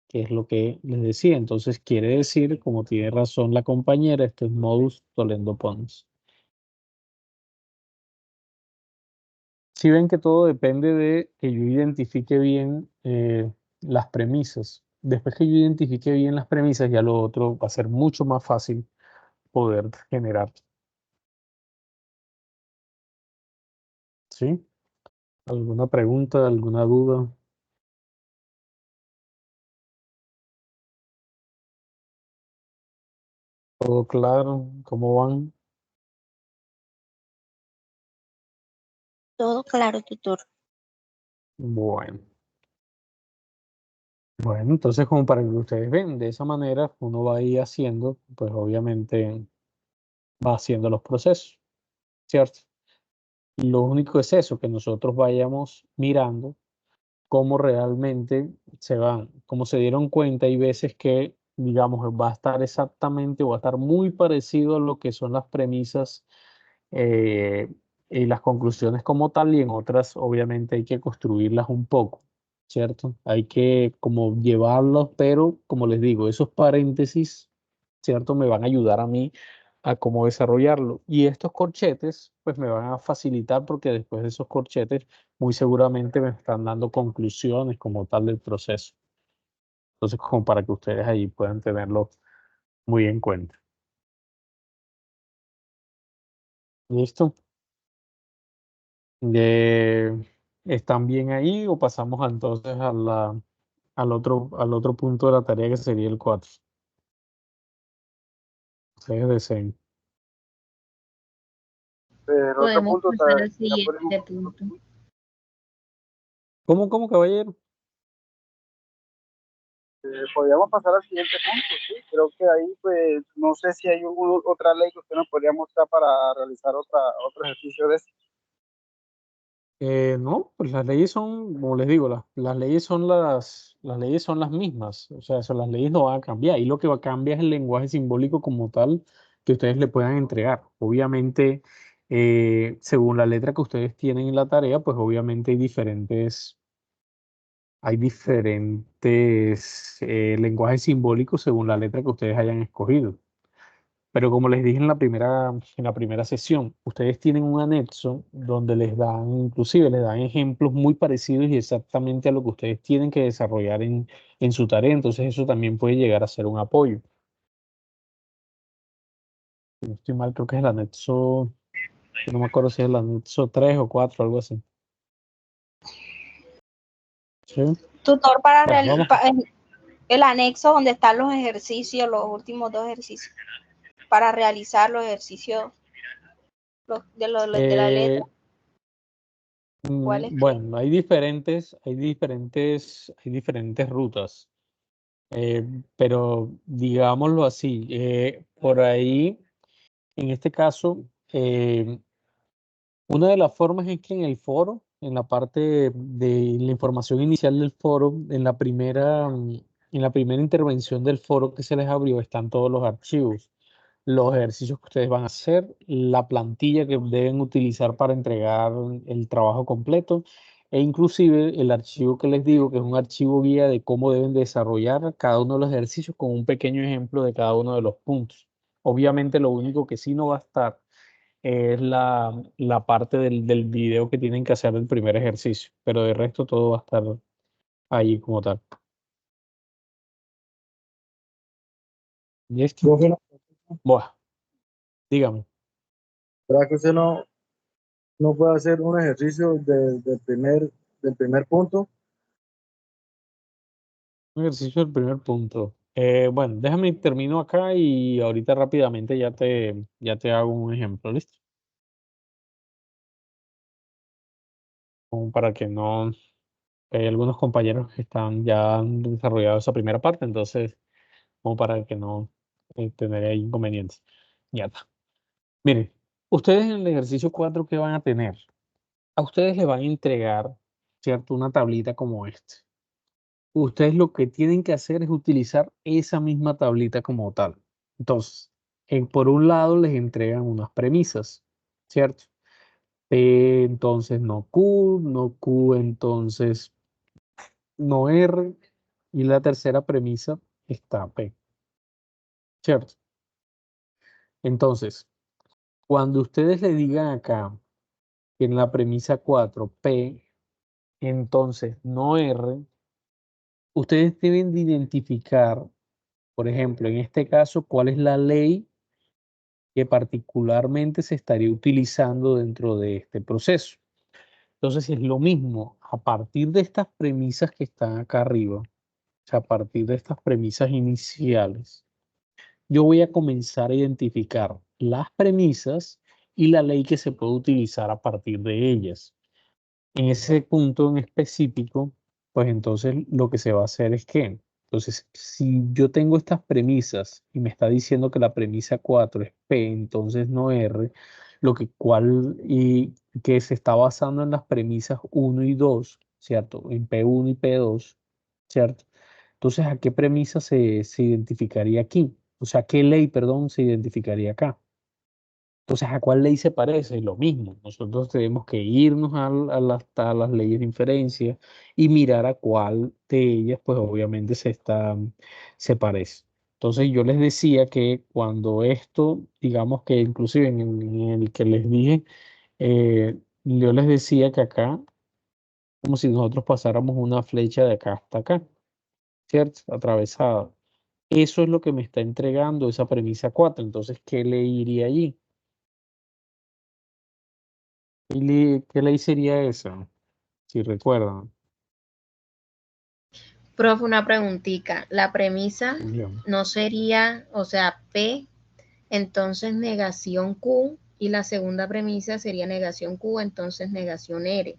[SPEAKER 1] que es lo que les decía. Entonces, quiere decir, como tiene razón la compañera, esto es modus toledo pons. si ven que todo depende de que yo identifique bien las premisas. Después que yo identifique bien las premisas, ya lo otro va a ser mucho más fácil poder generar. ¿Sí? ¿Alguna pregunta, alguna duda? ¿Todo claro? ¿Cómo van?
[SPEAKER 5] Todo claro, tutor.
[SPEAKER 1] Bueno. Bueno, entonces como para que ustedes vean, de esa manera uno va a ir haciendo, pues obviamente va haciendo los procesos, ¿cierto? Lo único es eso, que nosotros vayamos mirando cómo realmente se van, como se dieron cuenta, hay veces que, digamos, va a estar exactamente o va a estar muy parecido a lo que son las premisas eh, y las conclusiones como tal, y en otras obviamente hay que construirlas un poco, ¿cierto? Hay que como llevarlos, pero como les digo, esos paréntesis, ¿cierto? Me van a ayudar a mí a cómo desarrollarlo. Y estos corchetes, pues me van a facilitar porque después de esos corchetes, muy seguramente me están dando conclusiones como tal del proceso. Entonces, como para que ustedes ahí puedan tenerlo muy en cuenta. ¿Listo? ¿Están bien ahí o pasamos entonces al otro punto de la tarea que sería el 4? Ustedes deseen.
[SPEAKER 3] El otro
[SPEAKER 4] Podemos
[SPEAKER 3] punto,
[SPEAKER 4] pasar al
[SPEAKER 3] ya podemos,
[SPEAKER 4] siguiente punto.
[SPEAKER 1] ¿Cómo, caballero?
[SPEAKER 3] podríamos pasar al siguiente punto, sí. Creo que ahí, pues, no sé si hay otra ley que usted nos podría mostrar para realizar otro ejercicio de eso.
[SPEAKER 1] No, pues las leyes son, como les digo, las leyes son las leyes son las mismas. O sea, las leyes no van a cambiar. Y lo que va a cambiar es el lenguaje simbólico como tal que ustedes le puedan entregar. Obviamente, según la letra que ustedes tienen en la tarea, pues obviamente hay diferentes lenguajes simbólicos según la letra que ustedes hayan escogido. Pero como les dije en la primera sesión, ustedes tienen un anexo donde les dan, inclusive les dan ejemplos muy parecidos y exactamente a lo que ustedes tienen que desarrollar en su tarea. Entonces eso también puede llegar a ser un apoyo. Si no estoy mal, creo que es el anexo, no me acuerdo si es el anexo 3 o 4, algo así. ¿Sí?
[SPEAKER 4] Tutor para
[SPEAKER 1] Bueno, vamos.
[SPEAKER 4] el anexo donde están los ejercicios, los últimos 2 ejercicios, para realizar los ejercicios de la letra. ¿Cuáles?
[SPEAKER 1] Bueno, hay diferentes rutas. Pero digámoslo así, por ahí, en este caso, una de las formas es que en el foro, en la parte de la información inicial del foro, en la primera intervención del foro que se les abrió, están todos los archivos, los ejercicios que ustedes van a hacer, la plantilla que deben utilizar para entregar el trabajo completo, e inclusive el archivo que les digo, que es un archivo guía de cómo deben desarrollar cada uno de los ejercicios con un pequeño ejemplo de cada uno de los puntos. Obviamente lo único que sí no va a estar es la parte del video que tienen que hacer el primer ejercicio, pero de resto todo va a estar ahí como tal. ¿Listo?
[SPEAKER 7] Profe,
[SPEAKER 1] Buah, dígame.
[SPEAKER 7] ¿será que usted no puede hacer un ejercicio del primer punto?
[SPEAKER 1] Un ejercicio del primer punto. Bueno, déjame termino acá y ahorita rápidamente ya te hago un ejemplo, ¿listo? Como para que no, que hay algunos compañeros que ya han desarrollado esa primera parte, entonces, como para que no tener ahí inconvenientes. Ya está. Miren, ustedes en el ejercicio 4, ¿qué van a tener? A ustedes les van a entregar, ¿cierto? Una tablita como esta. Ustedes lo que tienen que hacer es utilizar esa misma tablita como tal. Entonces, por un lado les entregan unas premisas, ¿cierto? P, entonces no Q, no Q, entonces no R, y la tercera premisa está P, ¿cierto? Entonces, cuando ustedes le digan acá, que en la premisa 4, P, entonces no R, ustedes deben de identificar, por ejemplo, en este caso, cuál es la ley que particularmente se estaría utilizando dentro de este proceso. Entonces es lo mismo, a partir de estas premisas que están acá arriba, o sea, a partir de estas premisas iniciales, yo voy a comenzar a identificar las premisas y la ley que se puede utilizar a partir de ellas. En ese punto en específico, pues entonces lo que se va a hacer es que, entonces, si yo tengo estas premisas y me está diciendo que la premisa 4 es P, entonces no R, lo que cual y que se está basando en las premisas 1 y 2, ¿cierto? En P1 y P2, ¿cierto? Entonces, ¿a qué premisa se identificaría aquí? O sea, ¿qué ley, perdón, se identificaría acá? Entonces, ¿a cuál ley se parece? Lo mismo. Nosotros tenemos que irnos a las leyes de inferencia y mirar a cuál de ellas, pues obviamente se parece. Entonces, yo les decía que cuando esto, digamos que inclusive en el que les dije, yo les decía que acá, como si nosotros pasáramos una flecha de acá hasta acá, ¿cierto? Atravesada. Eso es lo que me está entregando esa premisa 4. Entonces, ¿qué ley iría allí? ¿Qué ley sería esa? Si recuerdan.
[SPEAKER 8] Profe, una preguntita. La premisa
[SPEAKER 1] Bien.
[SPEAKER 8] no sería, o sea, P, entonces negación Q, y la segunda premisa sería negación Q, entonces negación R.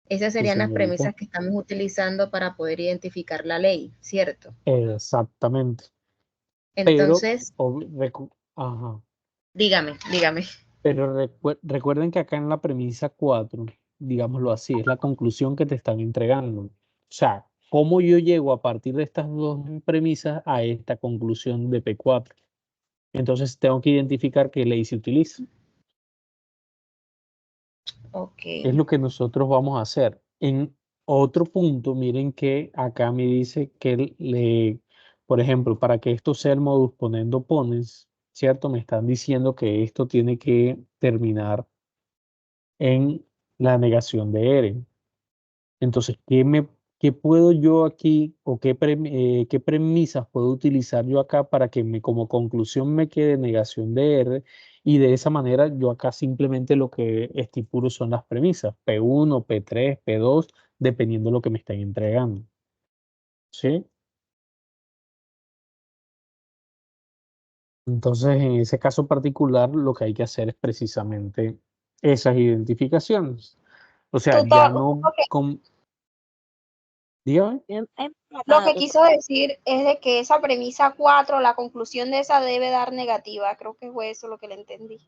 [SPEAKER 8] Esas
[SPEAKER 1] Sí,
[SPEAKER 8] serían las
[SPEAKER 1] señorita.
[SPEAKER 8] premisas que estamos utilizando para poder identificar la ley, ¿cierto?
[SPEAKER 1] Exactamente. Pero,
[SPEAKER 8] Entonces,
[SPEAKER 1] ajá.
[SPEAKER 8] dígame.
[SPEAKER 1] Pero recuerden que acá en la premisa 4, digámoslo así, es la conclusión que te están entregando. O sea, ¿cómo yo llego a partir de estas dos premisas a esta conclusión de P4? Entonces tengo que identificar qué ley se utiliza.
[SPEAKER 8] Ok.
[SPEAKER 1] Es lo que nosotros vamos a hacer. En otro punto, miren que acá me dice que, por ejemplo, para que esto sea el modus ponendo ponens, ¿cierto? Me están diciendo que esto tiene que terminar en la negación de R. Entonces, ¿qué puedo yo aquí o qué premisas puedo utilizar yo acá para que como conclusión me quede negación de R? Y de esa manera yo acá simplemente lo que estipulo son las premisas, P1, P3, P2, dependiendo de lo que me estén entregando. ¿Sí? Entonces, en ese caso particular, lo que hay que hacer es precisamente esas identificaciones. O sea, ya no dígame.
[SPEAKER 4] Lo que quiso decir es de que esa premisa 4, la conclusión de esa debe dar negativa. Creo que fue eso lo que le entendí.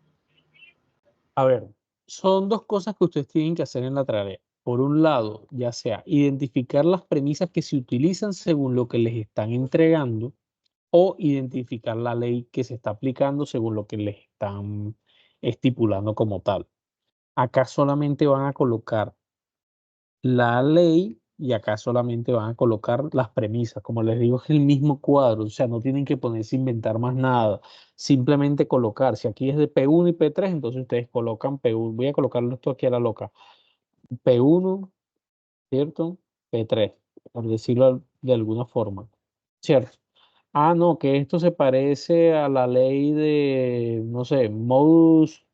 [SPEAKER 1] A ver, son dos cosas que ustedes tienen que hacer en la tarea. Por un lado, ya sea identificar las premisas que se utilizan según lo que les están entregando o identificar la ley que se está aplicando según lo que les están estipulando como tal. Acá solamente van a colocar la ley y acá solamente van a colocar las premisas. Como les digo, es el mismo cuadro, o sea, no tienen que ponerse a inventar más nada. Simplemente colocar, si aquí es de P1 y P3, entonces ustedes colocan P1. Voy a colocarlo esto aquí a la loca. P1, ¿cierto? P3, por decirlo de alguna forma, ¿cierto? Ah, no, que esto se parece a la ley de, no sé, modus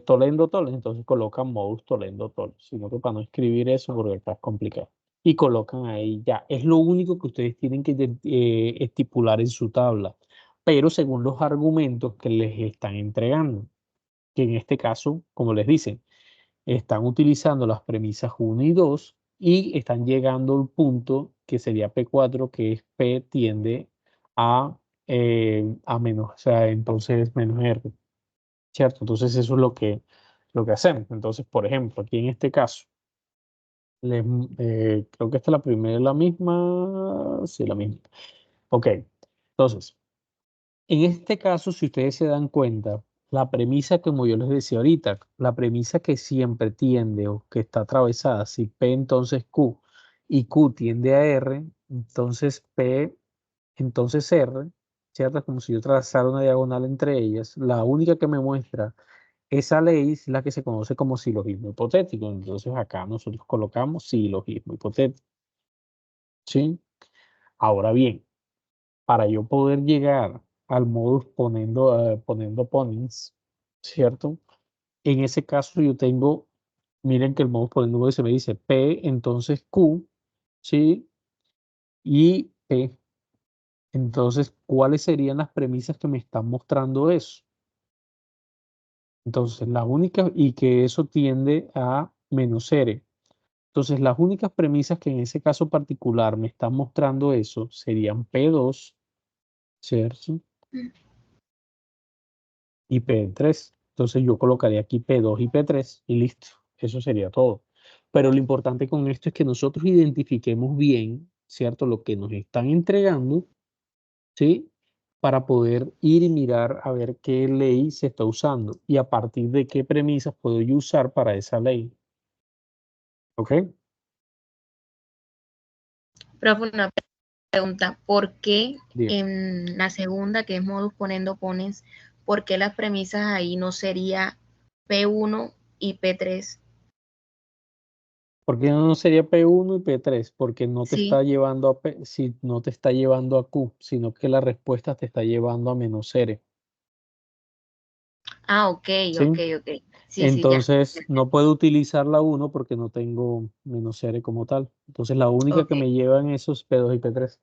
[SPEAKER 1] Tolendo Tollens, entonces colocan modus Tolendo Tollens, sino que para no escribir eso porque acá es complicado. Y colocan ahí ya. Es lo único que ustedes tienen que estipular en su tabla, pero según los argumentos que les están entregando, que en este caso, como les dicen, están utilizando las premisas 1 y 2 y están llegando al punto que sería P4, que es P tiende a menos, o sea, entonces menos R, ¿cierto? Entonces eso es lo que hacemos. Entonces, por ejemplo, aquí en este caso, creo que esta es la primera, la misma, sí, la misma. Ok, entonces, en este caso, si ustedes se dan cuenta, la premisa, como yo les decía ahorita, la premisa que siempre tiende o que está atravesada, si P entonces Q y Q tiende a R, entonces P entonces R, ¿cierto? Es como si yo trazara una diagonal entre ellas. La única que me muestra Esa ley es la que se conoce como silogismo hipotético. Entonces acá nosotros colocamos silogismo hipotético. ¿Sí? Ahora bien, para yo poder llegar al modus poniendo ponens, ¿cierto? En ese caso yo tengo, miren que el modus poniendo se me dice P, entonces Q, ¿sí? Y P. Entonces, ¿cuáles serían las premisas que me están mostrando eso? Entonces, la única, y que eso tiende a menos R. Entonces, las únicas premisas que en ese caso particular me están mostrando eso serían P2, ¿cierto? Y P3. Entonces, yo colocaría aquí P2 y P3 y listo. Eso sería todo. Pero lo importante con esto es que nosotros identifiquemos bien, ¿cierto? Lo que nos están entregando, ¿sí? Para poder ir y mirar a ver qué ley se está usando y a partir de qué premisas puedo yo usar para esa ley. ¿Ok?
[SPEAKER 8] Profe, una pregunta, ¿por qué
[SPEAKER 1] Bien.
[SPEAKER 8] en la segunda, que es modus ponendo ponens, por qué las premisas ahí no sería P1 y P3?
[SPEAKER 1] ¿Por qué no sería P1 y P3? Porque no te está
[SPEAKER 8] Sí.
[SPEAKER 1] llevando a P, si no te está llevando a Q, sino que la respuesta te está llevando a menos R.
[SPEAKER 8] Ah, ok.
[SPEAKER 1] ¿Sí?
[SPEAKER 8] Sí, sí, ya.
[SPEAKER 1] Entonces, no puedo utilizar la 1 porque no tengo menos R como tal. Entonces, la única que
[SPEAKER 8] Ok,
[SPEAKER 1] me lleva en esos P2 y P3.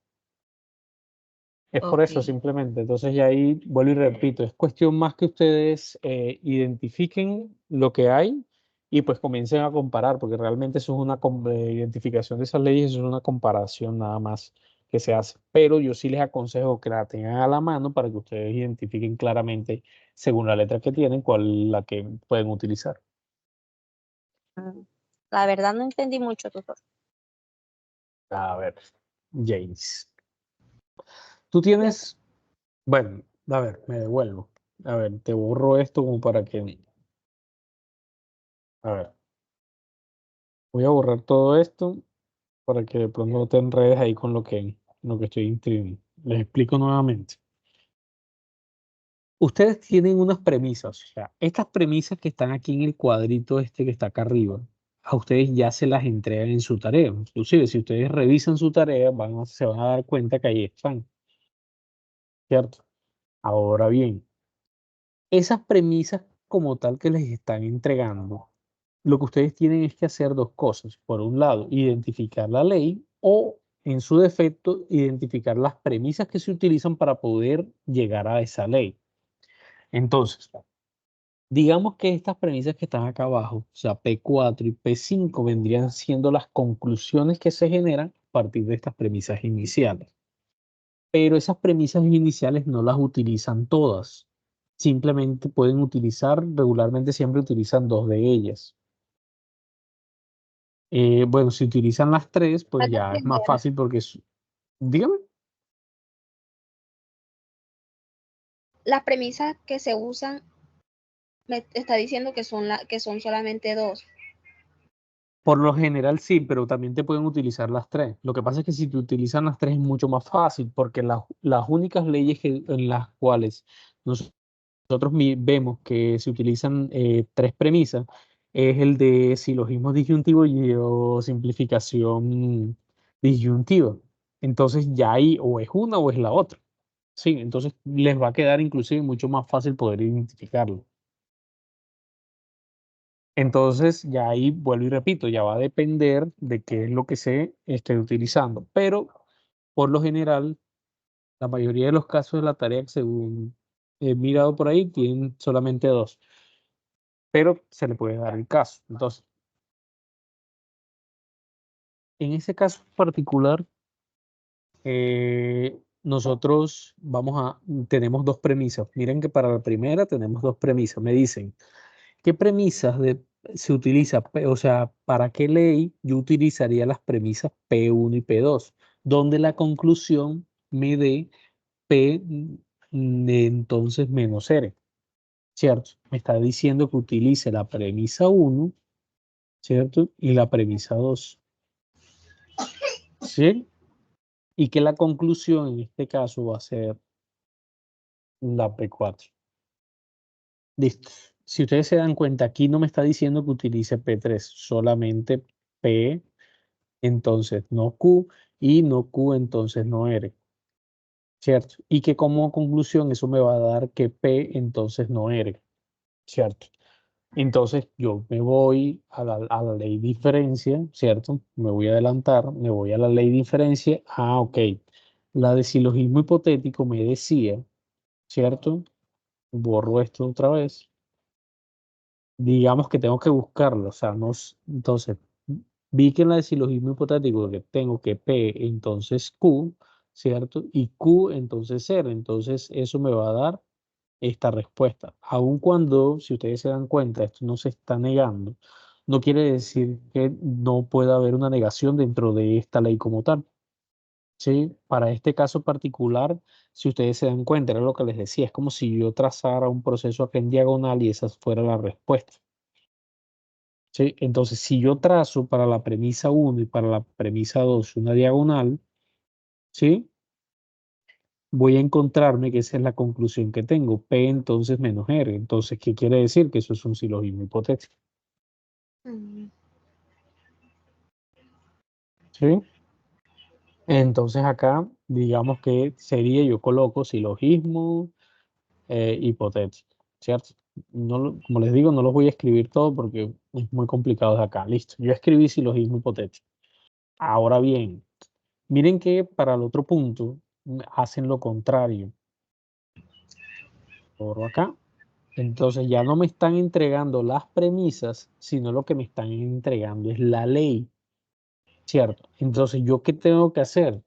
[SPEAKER 1] Es por
[SPEAKER 8] ok.
[SPEAKER 1] eso simplemente. Entonces, ya ahí vuelvo y repito, es cuestión más que ustedes identifiquen lo que hay y pues comiencen a comparar, porque realmente eso es una identificación de esas leyes, eso es una comparación nada más que se hace. Pero yo sí les aconsejo que la tengan a la mano para que ustedes identifiquen claramente, según la letra que tienen, cuál es la que pueden utilizar.
[SPEAKER 5] La verdad no entendí mucho, tutor.
[SPEAKER 1] A ver, James. Tú tienes, bueno, a ver, me devuelvo. A ver, te borro esto como para que, a ver, voy a borrar todo esto para que de pronto no te enredes ahí con lo que estoy inscribiendo. Les explico nuevamente. Ustedes tienen unas premisas, o sea, estas premisas que están aquí en el cuadrito este que está acá arriba, a ustedes ya se las entregan en su tarea. Inclusive, si ustedes revisan su tarea, se van a dar cuenta que ahí están, ¿cierto? Ahora bien, esas premisas como tal que les están entregando, lo que ustedes tienen es que hacer dos cosas. Por un lado, identificar la ley o, en su defecto, identificar las premisas que se utilizan para poder llegar a esa ley. Entonces, digamos que estas premisas que están acá abajo, o sea, P4 y P5, vendrían siendo las conclusiones que se generan a partir de estas premisas iniciales. Pero esas premisas iniciales no las utilizan todas. Simplemente pueden utilizar, regularmente siempre utilizan dos de ellas. Bueno, si utilizan las tres, pues
[SPEAKER 4] La
[SPEAKER 1] ya es más
[SPEAKER 4] primera.
[SPEAKER 1] fácil porque dígame.
[SPEAKER 4] Las premisas que se usan, me está diciendo que son solamente dos.
[SPEAKER 1] Por lo general sí, pero también te pueden utilizar las tres. Lo que pasa es que si te utilizan las tres es mucho más fácil porque las únicas leyes en las cuales nosotros vemos que se utilizan tres premisas es el de silogismo disyuntivo y o simplificación disyuntiva. Entonces ya ahí o es una o es la otra. Sí, entonces les va a quedar inclusive mucho más fácil poder identificarlo. Entonces, ya ahí vuelvo y repito, ya va a depender de qué es lo que se esté utilizando. Pero, por lo general, la mayoría de los casos de la tarea que según he mirado por ahí tienen solamente dos. Pero se le puede dar el caso. Entonces, en ese caso particular, nosotros tenemos dos premisas. Miren que para la primera tenemos dos premisas. Me dicen, ¿qué premisas se utiliza? O sea, ¿para qué ley yo utilizaría las premisas P1 y P2? Donde la conclusión me dé P entonces menos R, ¿cierto? Me está diciendo que utilice la premisa 1, ¿cierto? Y la premisa 2, ¿sí? Y que la conclusión en este caso va a ser la P4. Listo. si ustedes se dan cuenta, aquí no me está diciendo que utilice P3, solamente P, entonces no Q, y no Q, entonces no R, ¿cierto? Y que como conclusión eso me va a dar que P, entonces no R, ¿cierto? Entonces yo me voy a la ley diferencia, ¿cierto? Me voy a adelantar, me voy a la ley diferencia. Ah, ok. La de silogismo hipotético me decía, ¿cierto? Borro esto otra vez. Digamos que tengo que buscarlo, o sea, no, entonces vi que en la de silogismo hipotético que tengo que P entonces Q, ¿cierto? Y Q entonces R, entonces eso me va a dar esta respuesta. Aun cuando, si ustedes se dan cuenta, esto no se está negando, no quiere decir que no pueda haber una negación dentro de esta ley como tal. ¿Sí? Para este caso particular, si ustedes se dan cuenta, era lo que les decía, es como si yo trazara un proceso acá en diagonal y esa fuera la respuesta. ¿Sí? Entonces, si yo trazo para la premisa 1 y para la premisa 2 una diagonal, ¿sí? Voy a encontrarme que esa es la conclusión que tengo, P entonces menos R. Entonces, ¿qué quiere decir? Que eso es un silogismo hipotético.
[SPEAKER 8] Mm,
[SPEAKER 1] ¿Sí? Entonces acá, digamos que sería, yo coloco silogismo hipotético, ¿cierto? No, como les digo, no los voy a escribir todo porque es muy complicado de acá. Listo, yo escribí silogismo hipotético. Ahora bien, miren que para el otro punto hacen lo contrario. Por acá. Entonces ya no me están entregando las premisas, sino lo que me están entregando es la ley, ¿cierto? Entonces, ¿yo qué tengo que hacer?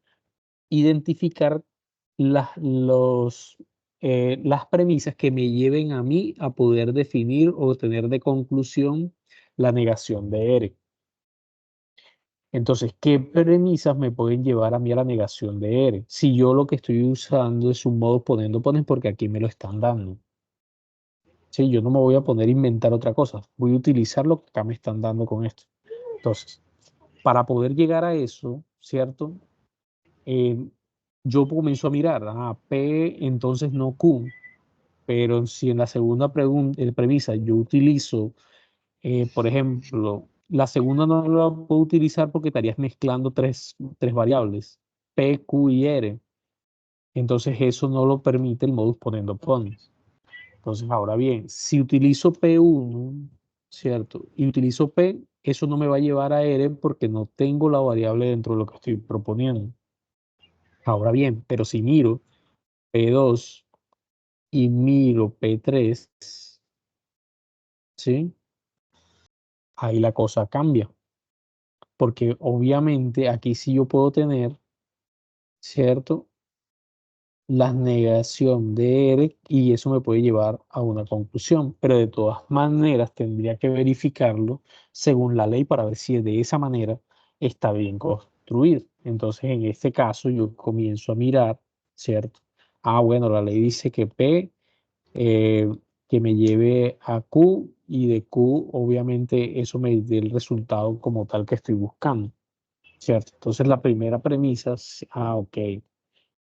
[SPEAKER 1] Identificar las premisas que me lleven a mí a poder definir o tener de conclusión la negación de R. Entonces, ¿qué premisas me pueden llevar a mí a la negación de R? Si yo lo que estoy usando es un modo poniendo pones porque aquí me lo están dando. Sí, yo no me voy a poner a inventar otra cosa. Voy a utilizar lo que acá me están dando con esto. Entonces, para poder llegar a eso, ¿cierto? Eh, yo comienzo a mirar, P entonces no Q, pero si en la segunda premisa yo utilizo, por ejemplo, la segunda no la puedo utilizar porque estarías mezclando tres variables, P, Q y R. Entonces eso no lo permite el modus poniendo pones. Entonces, ahora bien, si utilizo P1, ¿cierto? Y utilizo P, eso no me va a llevar a R porque no tengo la variable dentro de lo que estoy proponiendo. Ahora bien, pero si miro P2 y miro P3, ¿sí? Ahí la cosa cambia. Porque obviamente aquí sí yo puedo tener, ¿cierto? La negación de R y eso me puede llevar a una conclusión, pero de todas maneras tendría que verificarlo según la ley para ver si de esa manera está bien construido. Entonces, en este caso, yo comienzo a mirar, ¿cierto? Bueno, la ley dice que P eh, que me lleve a Q y de Q, obviamente, eso me dé el resultado como tal que estoy buscando, ¿cierto? Entonces, la primera premisa, ok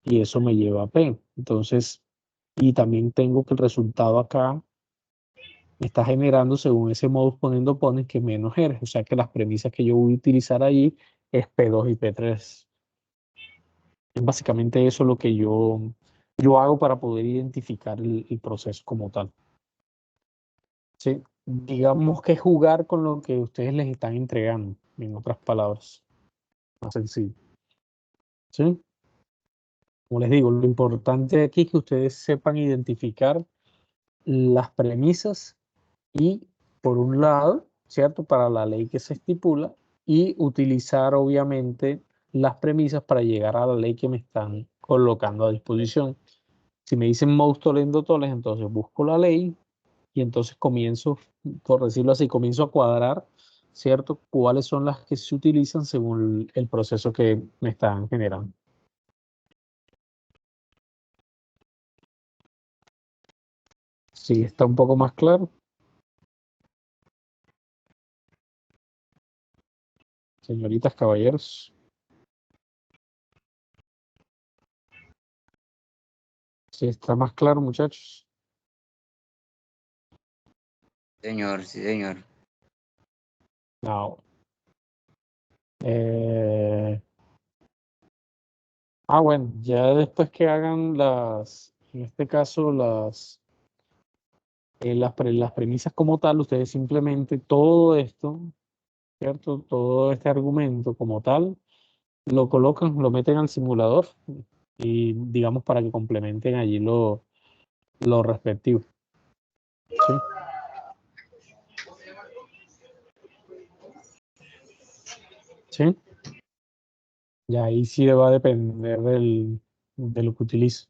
[SPEAKER 1] y eso me lleva a P. Entonces, y también tengo que el resultado acá me está generando según ese modus poniendo pones que menos R. O sea que las premisas que yo voy a utilizar allí es P2 y P3. Es básicamente eso lo que yo hago para poder identificar el proceso como tal. ¿Sí? Digamos que jugar con lo que ustedes les están entregando, en otras palabras. Más sencillo. ¿Sí? Como les digo, lo importante aquí es que ustedes sepan identificar las premisas y, por un lado, ¿cierto? Para la ley que se estipula y utilizar, obviamente, las premisas para llegar a la ley que me están colocando a disposición. Si me dicen most tollendo tolles, entonces busco la ley y entonces comienzo, por decirlo así, comienzo a cuadrar, ¿cierto? Cuáles son las que se utilizan según el proceso que me están generando. Sí, está un poco más claro. Señoritas, caballeros. Sí, está más claro, muchachos.
[SPEAKER 9] Señor, sí, señor.
[SPEAKER 1] No. Bueno, ya después que hagan en este caso, las premisas como tal, ustedes simplemente todo esto, ¿cierto? Todo este argumento como tal, lo colocan, lo meten al simulador y digamos para que complementen allí lo respectivo. ¿Sí? ¿Sí? Y ahí sí va a depender de lo que utilice.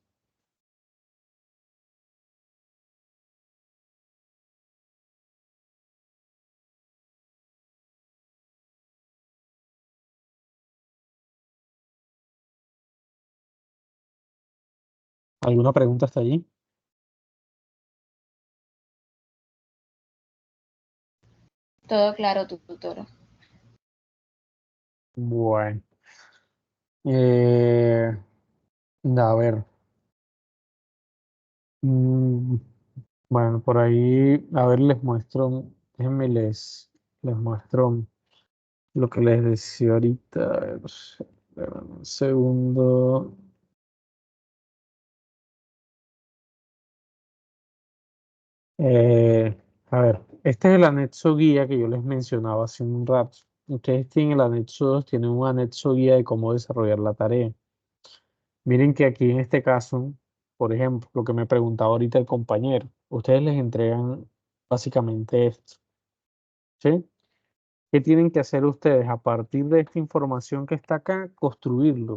[SPEAKER 1] ¿Alguna pregunta hasta allí?
[SPEAKER 8] Todo claro, tutora.
[SPEAKER 1] Bueno. A ver. Mm, bueno, por ahí, a ver, les muestro, déjenme les muestro lo que les decía ahorita. A ver, esperen un segundo. Eh, a ver, este es el anexo guía que yo les mencionaba hace un rato. Ustedes tienen el anexo 2, tienen un anexo guía de cómo desarrollar la tarea. Miren que aquí en este caso, por ejemplo, lo que me preguntaba ahorita el compañero, ustedes les entregan básicamente esto, ¿sí? ¿Qué tienen que hacer ustedes a partir de esta información que está acá? Construirlo,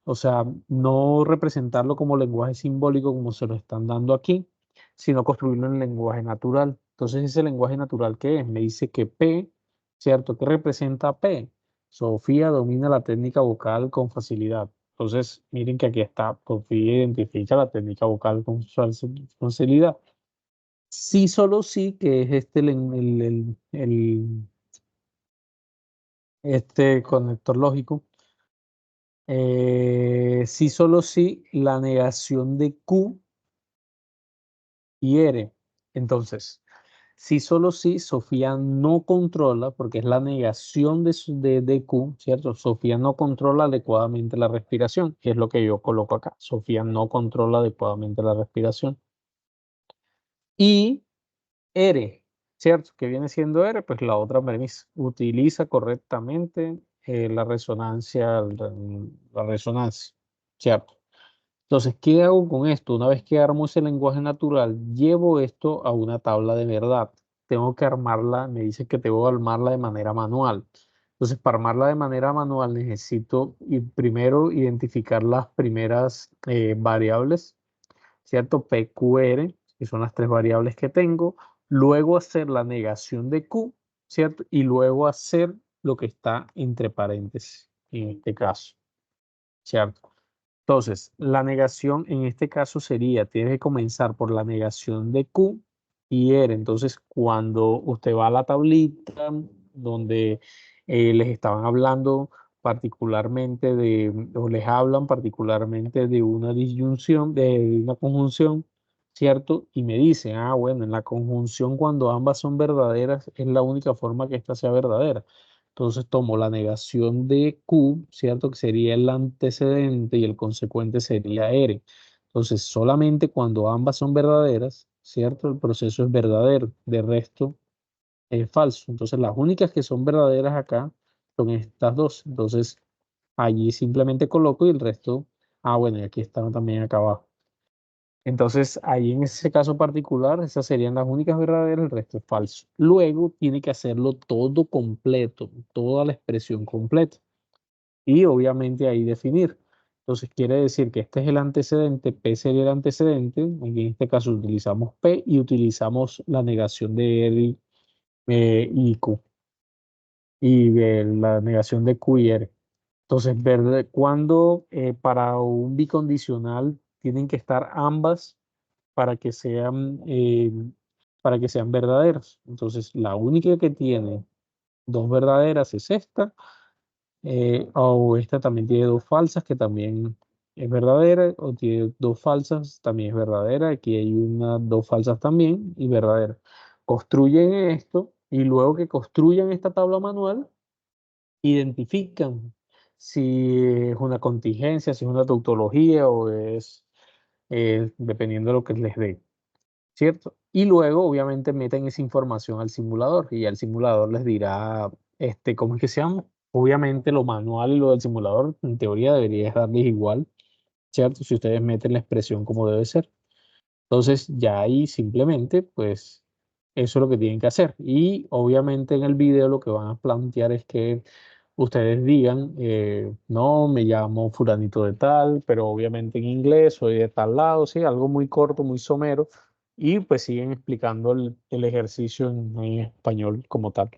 [SPEAKER 1] o sea, no representarlo como lenguaje simbólico como se lo están dando aquí, sino construirlo en lenguaje natural. Entonces, ese lenguaje natural, ¿qué es? Me dice que P, ¿cierto? ¿Qué representa P? Sofía domina la técnica vocal con facilidad. Entonces, miren que aquí está, Sofía identifica la técnica vocal con facilidad. Sí, solo sí, que es este conector lógico. Sí, solo sí, la negación de Q y R. Entonces, sí, solo sí, Sofía no controla, porque es la negación de Q, ¿cierto? Sofía no controla adecuadamente la respiración, que es lo que yo coloco acá. Sofía no controla adecuadamente la respiración. Y R, ¿cierto? Que viene siendo R, pues la otra premisa. Utiliza correctamente la resonancia, ¿cierto? Entonces, ¿qué hago con esto? Una vez que armo ese lenguaje natural, llevo esto a una tabla de verdad. Tengo que armarla, me dice que tengo que armarla de manera manual. Entonces, para armarla de manera manual necesito primero identificar las primeras variables, ¿cierto? PQR, que son las tres variables que tengo, luego hacer la negación de Q, ¿cierto? Y luego hacer lo que está entre paréntesis, en este caso, ¿cierto? Entonces, la negación en este caso sería, tiene que comenzar por la negación de Q y R. Entonces, cuando usted va a la tablita donde les estaban hablando particularmente o les hablan particularmente de una disyunción, de una conjunción, ¿cierto? Y me dicen, bueno, en la conjunción cuando ambas son verdaderas es la única forma que ésta sea verdadera. Entonces tomo la negación de Q, ¿cierto? Que sería el antecedente y el consecuente sería R. Entonces, solamente cuando ambas son verdaderas, ¿cierto? El proceso es verdadero. De resto, es falso. Entonces, las únicas que son verdaderas acá son estas dos. Entonces, allí simplemente coloco y el resto, bueno, y aquí están también acá abajo. Entonces, ahí en ese caso particular, esas serían las únicas verdaderas, el resto es falso. Luego tiene que hacerlo todo completo, toda la expresión completa. Y obviamente ahí definir. Entonces quiere decir que este es el antecedente, P sería el antecedente, aquí en este caso utilizamos P y utilizamos la negación de R y Q, y la negación de Q y R. Entonces, cuando para un bicondicional tienen que estar ambas para para que sean verdaderas. Entonces, la única que tiene dos verdaderas es esta, o esta también tiene dos falsas que también es verdadera, o tiene dos falsas, también es verdadera. Aquí hay dos falsas también y verdadera. Construyen esto y luego que construyan esta tabla manual, identifican si es una contingencia, si es una tautología o es dependiendo de lo que les dé, ¿cierto? Y luego, obviamente, meten esa información al simulador y el simulador les dirá, ¿cómo es que se llama? Obviamente, lo manual y lo del simulador, en teoría, debería darles igual, ¿cierto? Si ustedes meten la expresión como debe ser. Entonces, ya ahí simplemente, pues, eso es lo que tienen que hacer. Y obviamente en el video lo que van a plantear es que ustedes digan, no, me llamo fulanito de tal, pero obviamente en inglés, soy de tal lado, sí, algo muy corto, muy somero, y pues siguen explicando el ejercicio en español como tal.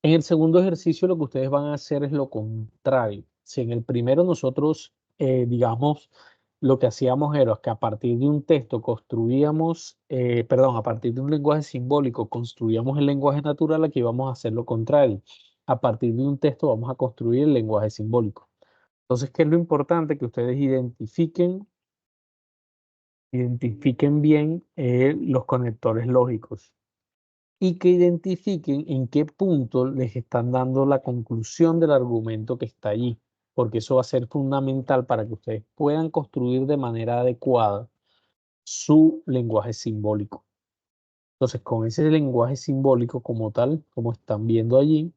[SPEAKER 1] En el segundo ejercicio lo que ustedes van a hacer es lo contrario. Si en el primero nosotros, digamos, lo que hacíamos era que a partir de un texto construíamos, perdón, a partir de un lenguaje simbólico construíamos el lenguaje natural, aquí vamos a hacer lo contrario. A partir de un texto vamos a construir el lenguaje simbólico. Entonces, ¿qué es lo importante? Que ustedes identifiquen bien los conectores lógicos y que identifiquen en qué punto les están dando la conclusión del argumento que está allí, porque eso va a ser fundamental para que ustedes puedan construir de manera adecuada su lenguaje simbólico. Entonces, con ese lenguaje simbólico como tal, como están viendo allí,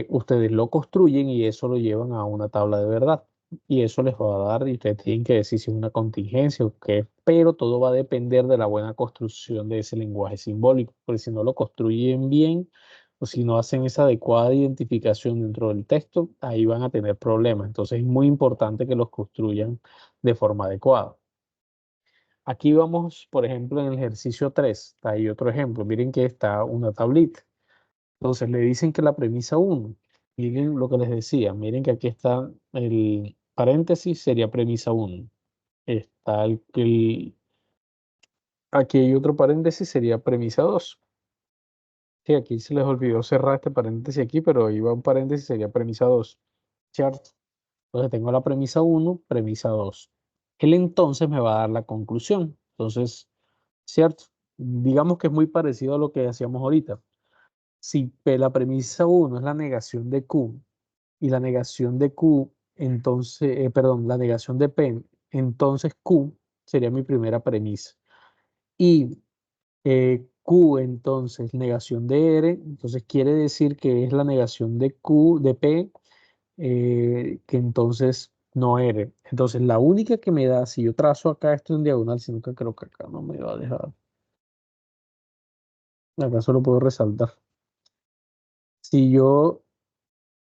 [SPEAKER 1] ustedes lo construyen y eso lo llevan a una tabla de verdad. Y eso les va a dar, y ustedes tienen que decir si es una contingencia o qué, pero todo va a depender de la buena construcción de ese lenguaje simbólico, porque si no lo construyen bien o si no hacen esa adecuada identificación dentro del texto, ahí van a tener problemas. Entonces es muy importante que los construyan de forma adecuada. Aquí vamos, por ejemplo, en el ejercicio 3, está ahí otro ejemplo. Miren que está una tablita. Entonces le dicen que la premisa 1, miren lo que les decía, miren que aquí está el paréntesis, sería premisa 1. Está aquí hay otro paréntesis, sería premisa 2. Sí, aquí se les olvidó cerrar este paréntesis aquí, pero iba un paréntesis, sería premisa 2. ¿Cierto? Entonces tengo la premisa 1, premisa 2. Él entonces me va a dar la conclusión. Entonces, ¿cierto? Digamos que es muy parecido a lo que hacíamos ahorita. Si la premisa 1 es la negación de Q y la negación de Q, entonces, perdón, la negación de P, entonces Q sería mi primera premisa. Y Q, entonces, negación de R, entonces quiere decir que es la negación de Q, de P, que entonces no R. Entonces, la única que me da, si yo trazo acá esto en diagonal, sino que creo que acá no me va a dejar. Acá solo puedo resaltar. Si yo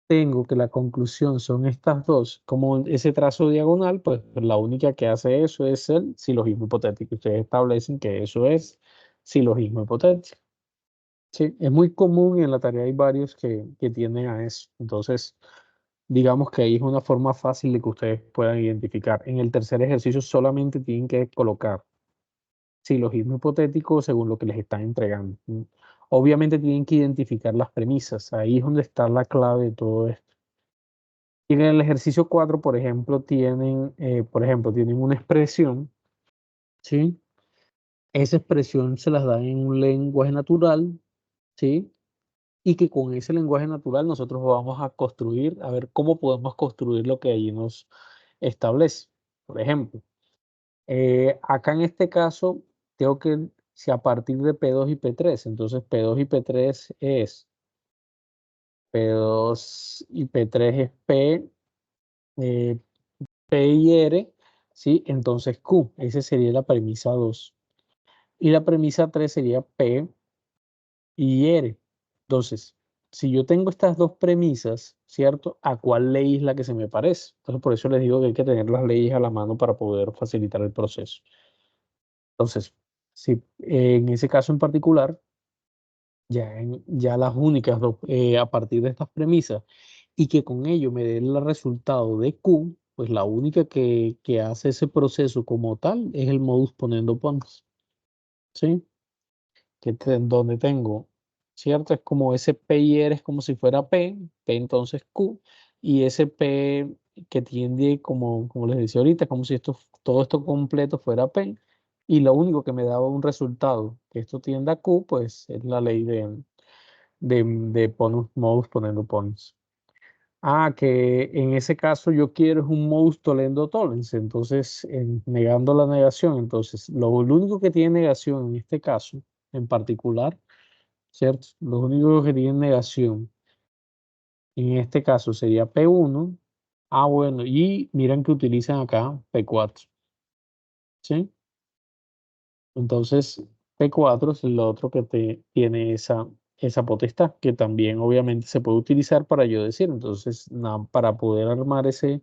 [SPEAKER 1] tengo que la conclusión son estas dos, como ese trazo diagonal, pues la única que hace eso es el silogismo hipotético. Ustedes establecen que eso es silogismo hipotético. Sí, es muy común y en la tarea hay varios que tienden a eso. Entonces, digamos que ahí es una forma fácil de que ustedes puedan identificar. En el tercer ejercicio solamente tienen que colocar silogismo hipotético según lo que les están entregando. Obviamente tienen que identificar las premisas. Ahí es donde está la clave de todo esto. Y en el ejercicio 4, por ejemplo, tienen una expresión, ¿sí? Esa expresión se las da en un lenguaje natural, ¿sí? Y que con ese lenguaje natural nosotros vamos a construir, a ver cómo podemos construir lo que allí nos establece. Por ejemplo, acá en este caso, tengo que, si a partir de P2 y P3, entonces P2 y P3 es, P2 y P3 es P, eh, P y R, ¿sí? Entonces Q, esa sería la premisa 2. Y la premisa 3 sería P y R. Entonces, si yo tengo estas dos premisas, ¿cierto? ¿A cuál ley es la que se me parece? Entonces, por eso les digo que hay que tener las leyes a la mano para poder facilitar el proceso. Entonces, si en ese caso en particular, ya las únicas dos, a partir de estas premisas, y que con ello me dé el resultado de Q, pues la única que hace ese proceso como tal es el modus ponendo pons, ¿sí? Donde tengo, ¿cierto? Es como ese P y R es como si fuera P, P entonces Q, y ese P que tiende, como les decía ahorita, como si todo esto completo fuera P, y lo único que me daba un resultado, que esto tiende a Q, pues es la ley de modus ponendo pons. Que en ese caso yo quiero es un modus tollendo tollens, entonces negando la negación, entonces lo único que tiene negación en este caso en particular, ¿cierto? Lo único que tiene negación en este caso sería P1. Bueno, y miren que utilizan acá P4, ¿sí? Entonces, P4 es el otro que tiene esa potestad, que también obviamente se puede utilizar para yo decir. Entonces, para poder armar ese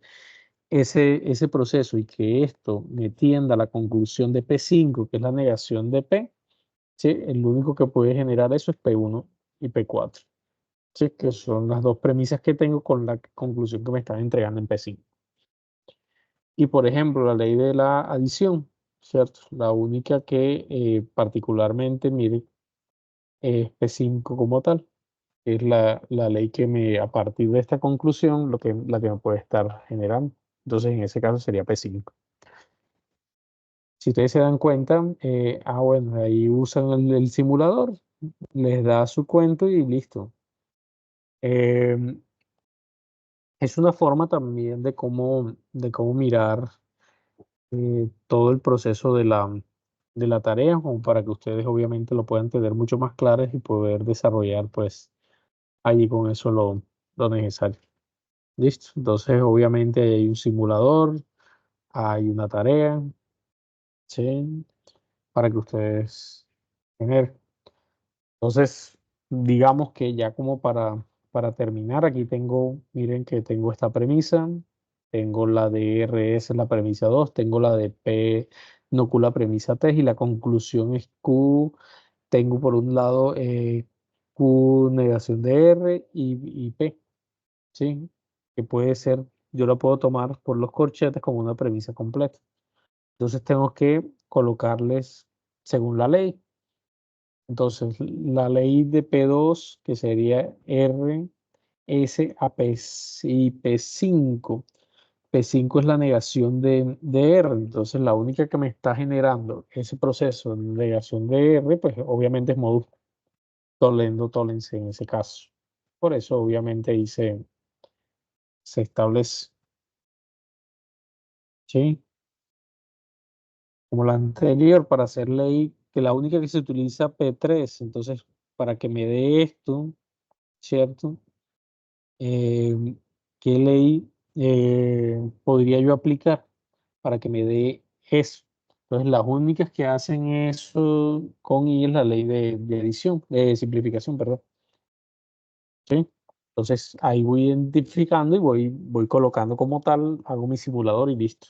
[SPEAKER 1] proceso y que esto me tienda a la conclusión de P5, que es la negación de P, ¿sí? El único que puede generar eso es P1 y P4, ¿sí? Que son las dos premisas que tengo con la conclusión que me están entregando en P5. Y por ejemplo, la ley de la adición, ¿cierto? La única que particularmente mire es P5 como tal. Es la ley que a partir de esta conclusión, la que me puede estar generando. Entonces, en ese caso sería P5. Si ustedes se dan cuenta, bueno, ahí usan el simulador, les da su cuento y listo. Es una forma también de cómo mirar todo el proceso de la tarea, como para que ustedes obviamente lo puedan tener mucho más claro y poder desarrollar pues allí con eso lo necesario. ¿Listo? Entonces obviamente hay un simulador, hay una tarea, ¿sí? Para que ustedes tengan. Entonces, digamos que ya como para terminar, aquí miren que tengo esta premisa, tengo la de RS, la premisa 2, tengo la de P, no Q, la premisa 3, y la conclusión es Q. Tengo por un lado Q negación de R y P, ¿sí? Que puede ser, yo la puedo tomar por los corchetes como una premisa completa. Entonces tengo que colocarles según la ley. Entonces, la ley de P2, que sería R, S a P y P5. P5 es la negación de R. Entonces, la única que me está generando ese proceso de negación de R, pues obviamente es modus tollendo tollens en ese caso. Por eso, obviamente, ahí se establece. ¿Sí? Como la anterior, para hacer ley, que la única que se utiliza P3. Entonces, para que me dé esto, ¿cierto? ¿Qué ley podría yo aplicar para que me dé eso? Entonces, las únicas que hacen eso con I es la ley de adición, de simplificación, perdón. ¿Sí? Entonces, ahí voy identificando y voy colocando como tal, hago mi simulador y listo.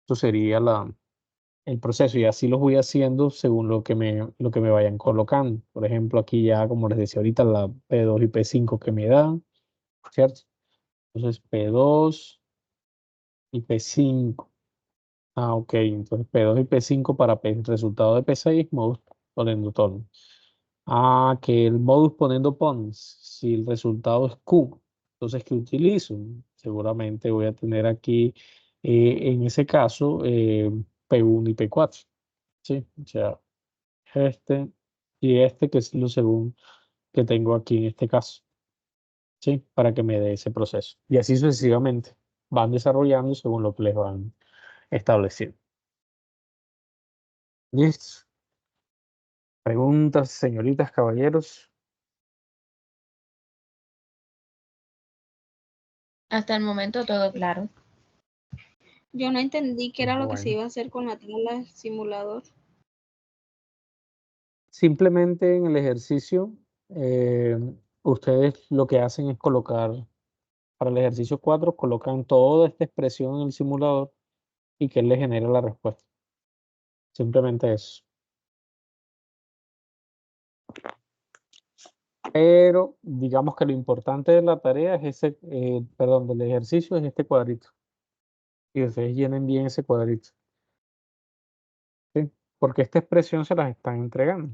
[SPEAKER 1] Eso sería el proceso y así los voy haciendo según lo que me vayan colocando. Por ejemplo, aquí ya, como les decía ahorita, la P2 y P5 que me dan, ¿cierto? Entonces P2 y P5. Ok, entonces P2 y P5 para resultado de P6, modus poniendo tono. Que el modus poniendo pons, si el resultado es Q, entonces ¿qué utilizo? Seguramente voy a tener aquí, en ese caso, P1 y P4. ¿Sí? O sea, este y este que es lo segundo que tengo aquí en este caso. ¿Sí? Para que me dé ese proceso. Y así sucesivamente van desarrollando según lo que les van estableciendo. ¿Listo? Preguntas, señoritas, caballeros.
[SPEAKER 8] Hasta el momento todo claro.
[SPEAKER 4] Yo no entendí qué era lo que se
[SPEAKER 1] Bueno.
[SPEAKER 4] iba a hacer con la tabla del simulador.
[SPEAKER 1] Simplemente en el ejercicio, ustedes lo que hacen es colocar, para el ejercicio 4, colocan toda esta expresión en el simulador y que él le genere la respuesta. Simplemente eso. Pero digamos que lo importante de la tarea es del ejercicio es este cuadrito. Y ustedes llenen bien ese cuadrito. ¿Sí? Porque esta expresión se las están entregando.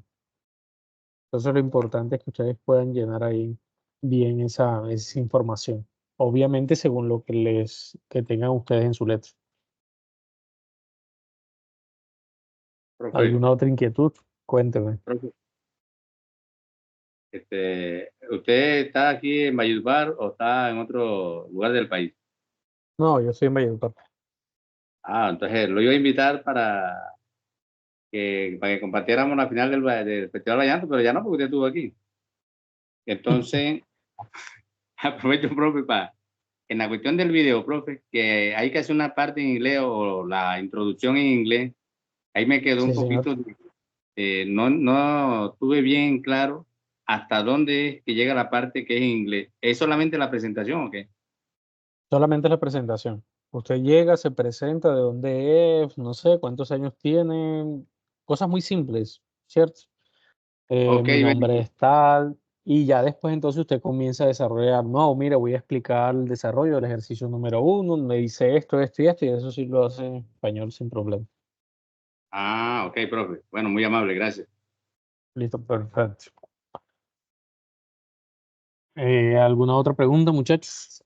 [SPEAKER 1] Entonces lo importante es que ustedes puedan llenar ahí bien esa información. obviamente según lo que tengan ustedes en su letra.
[SPEAKER 9] Profe,
[SPEAKER 1] ¿Alguna otra inquietud? Cuénteme.
[SPEAKER 9] profe, ¿usted está aquí en Valledupar o está en otro lugar del país?
[SPEAKER 1] No, yo soy en Valledupar.
[SPEAKER 9] Entonces lo iba a invitar para que compartiéramos la final del Festival Vallenato, pero ya no, porque usted estuvo aquí. Entonces, aprovecho, profe, en la cuestión del video, profe, que hay que hacer una parte en inglés o la introducción en inglés, ahí me quedó un
[SPEAKER 1] Sí, señor.
[SPEAKER 9] poquito, no tuve bien claro hasta dónde es que llega la parte que es en inglés. ¿Es solamente la presentación o qué?
[SPEAKER 1] Solamente la presentación. Usted llega, se presenta, de dónde es, no sé cuántos años tiene, cosas muy simples, ¿cierto?
[SPEAKER 9] Ok,
[SPEAKER 1] Mi nombre
[SPEAKER 9] bien.
[SPEAKER 1] es tal, y ya después entonces usted comienza a desarrollar, no, mira, voy a explicar el desarrollo del ejercicio número 1, me dice esto, esto y esto, y eso sí lo hace en español sin problema.
[SPEAKER 9] Ok, profe. Bueno, muy amable, gracias.
[SPEAKER 1] Listo, perfecto. ¿Alguna otra pregunta, muchachos?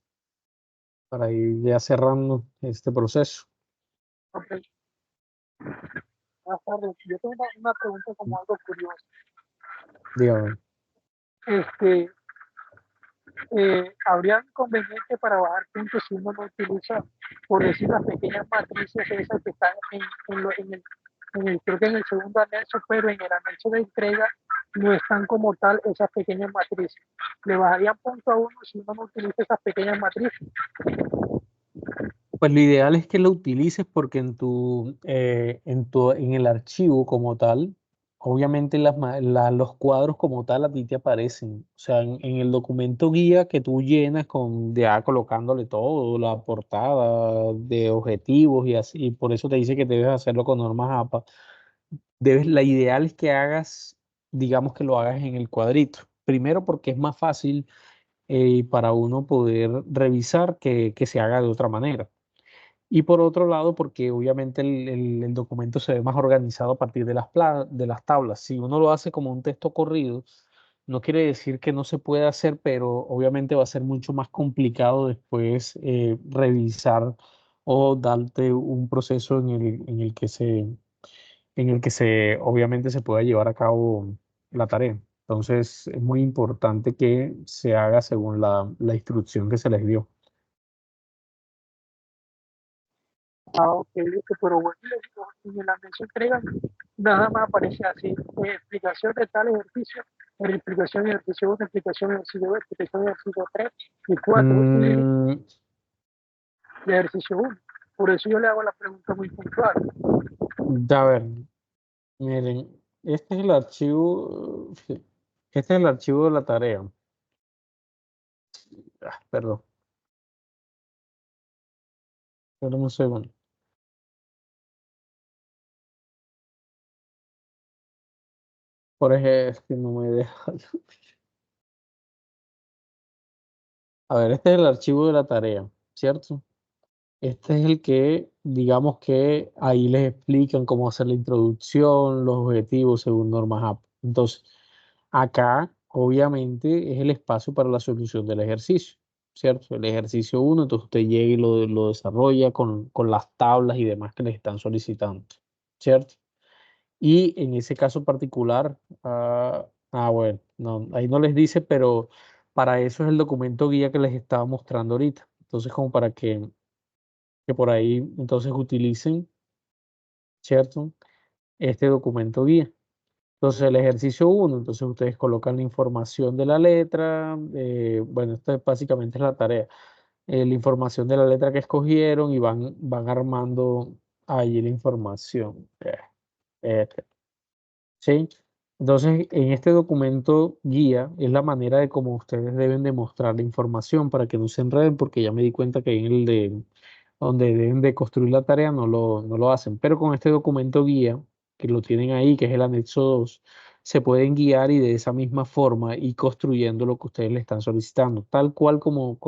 [SPEAKER 1] Para ir ya cerrando este proceso.
[SPEAKER 3] Ok, buenas tardes. Yo tengo una pregunta como algo curioso.
[SPEAKER 1] Dígame.
[SPEAKER 3] ¿Habría inconveniente para bajar puntos si uno no utiliza, por decir, las pequeñas matrices esas que están creo que en el segundo anexo, pero en el anexo de entrega no están como tal esas pequeñas matrices? ¿Le bajarían punto a uno si uno no utiliza esas pequeñas matrices?
[SPEAKER 1] Pues lo ideal es que lo utilices porque en el archivo como tal, obviamente los cuadros como tal a ti te aparecen. O sea, en el documento guía que tú llenas ya colocándole todo, la portada de objetivos y así, por eso te dice que debes hacerlo con normas APA. La ideal es que hagas, digamos que lo hagas en el cuadrito. Primero porque es más fácil para uno poder revisar que se haga de otra manera. Y por otro lado, porque obviamente el documento se ve más organizado a partir de las tablas. Si uno lo hace como un texto corrido, no quiere decir que no se pueda hacer, pero obviamente va a ser mucho más complicado después revisar o darte un proceso en el que obviamente se pueda llevar a cabo la tarea. Entonces, es muy importante que se haga según la instrucción que se les dio.
[SPEAKER 3] Ok, listo, pero bueno, en el anexo entrega nada más aparece así, explicación de tal ejercicio, explicación de ejercicio 1, explicación de ejercicio 2, explicación de ejercicio 3 y 4,
[SPEAKER 1] Mm,
[SPEAKER 3] de ejercicio 1. Por eso yo le hago la pregunta muy puntual.
[SPEAKER 1] a ver, miren, este es el archivo de la tarea. Perdón, espérame un segundo. Por ejemplo, es que no me deja. A ver, este es el archivo de la tarea, ¿cierto? Este es el que, digamos que ahí les explican cómo hacer la introducción, los objetivos según normas APA. Entonces, acá, obviamente, es el espacio para la solución del ejercicio, ¿cierto? El ejercicio 1, entonces usted llega y lo desarrolla con las tablas y demás que les están solicitando, ¿cierto? Y en ese caso particular, bueno, no, ahí no les dice, pero para eso es el documento guía que les estaba mostrando ahorita. Entonces, como para que por ahí entonces utilicen, ¿cierto? Este documento guía. Entonces el ejercicio 1, entonces ustedes colocan la información de la letra, bueno, esto básicamente es la tarea, la información de la letra que escogieron y van armando ahí la información. Este, ¿Sí? Entonces, en este documento guía es la manera de cómo ustedes deben demostrar la información para que no se enreden, porque ya me di cuenta que en el de donde deben de construir la tarea no lo hacen. Pero con este documento guía, que lo tienen ahí, que es el anexo 2, se pueden guiar y de esa misma forma ir construyendo lo que ustedes le están solicitando, tal cual como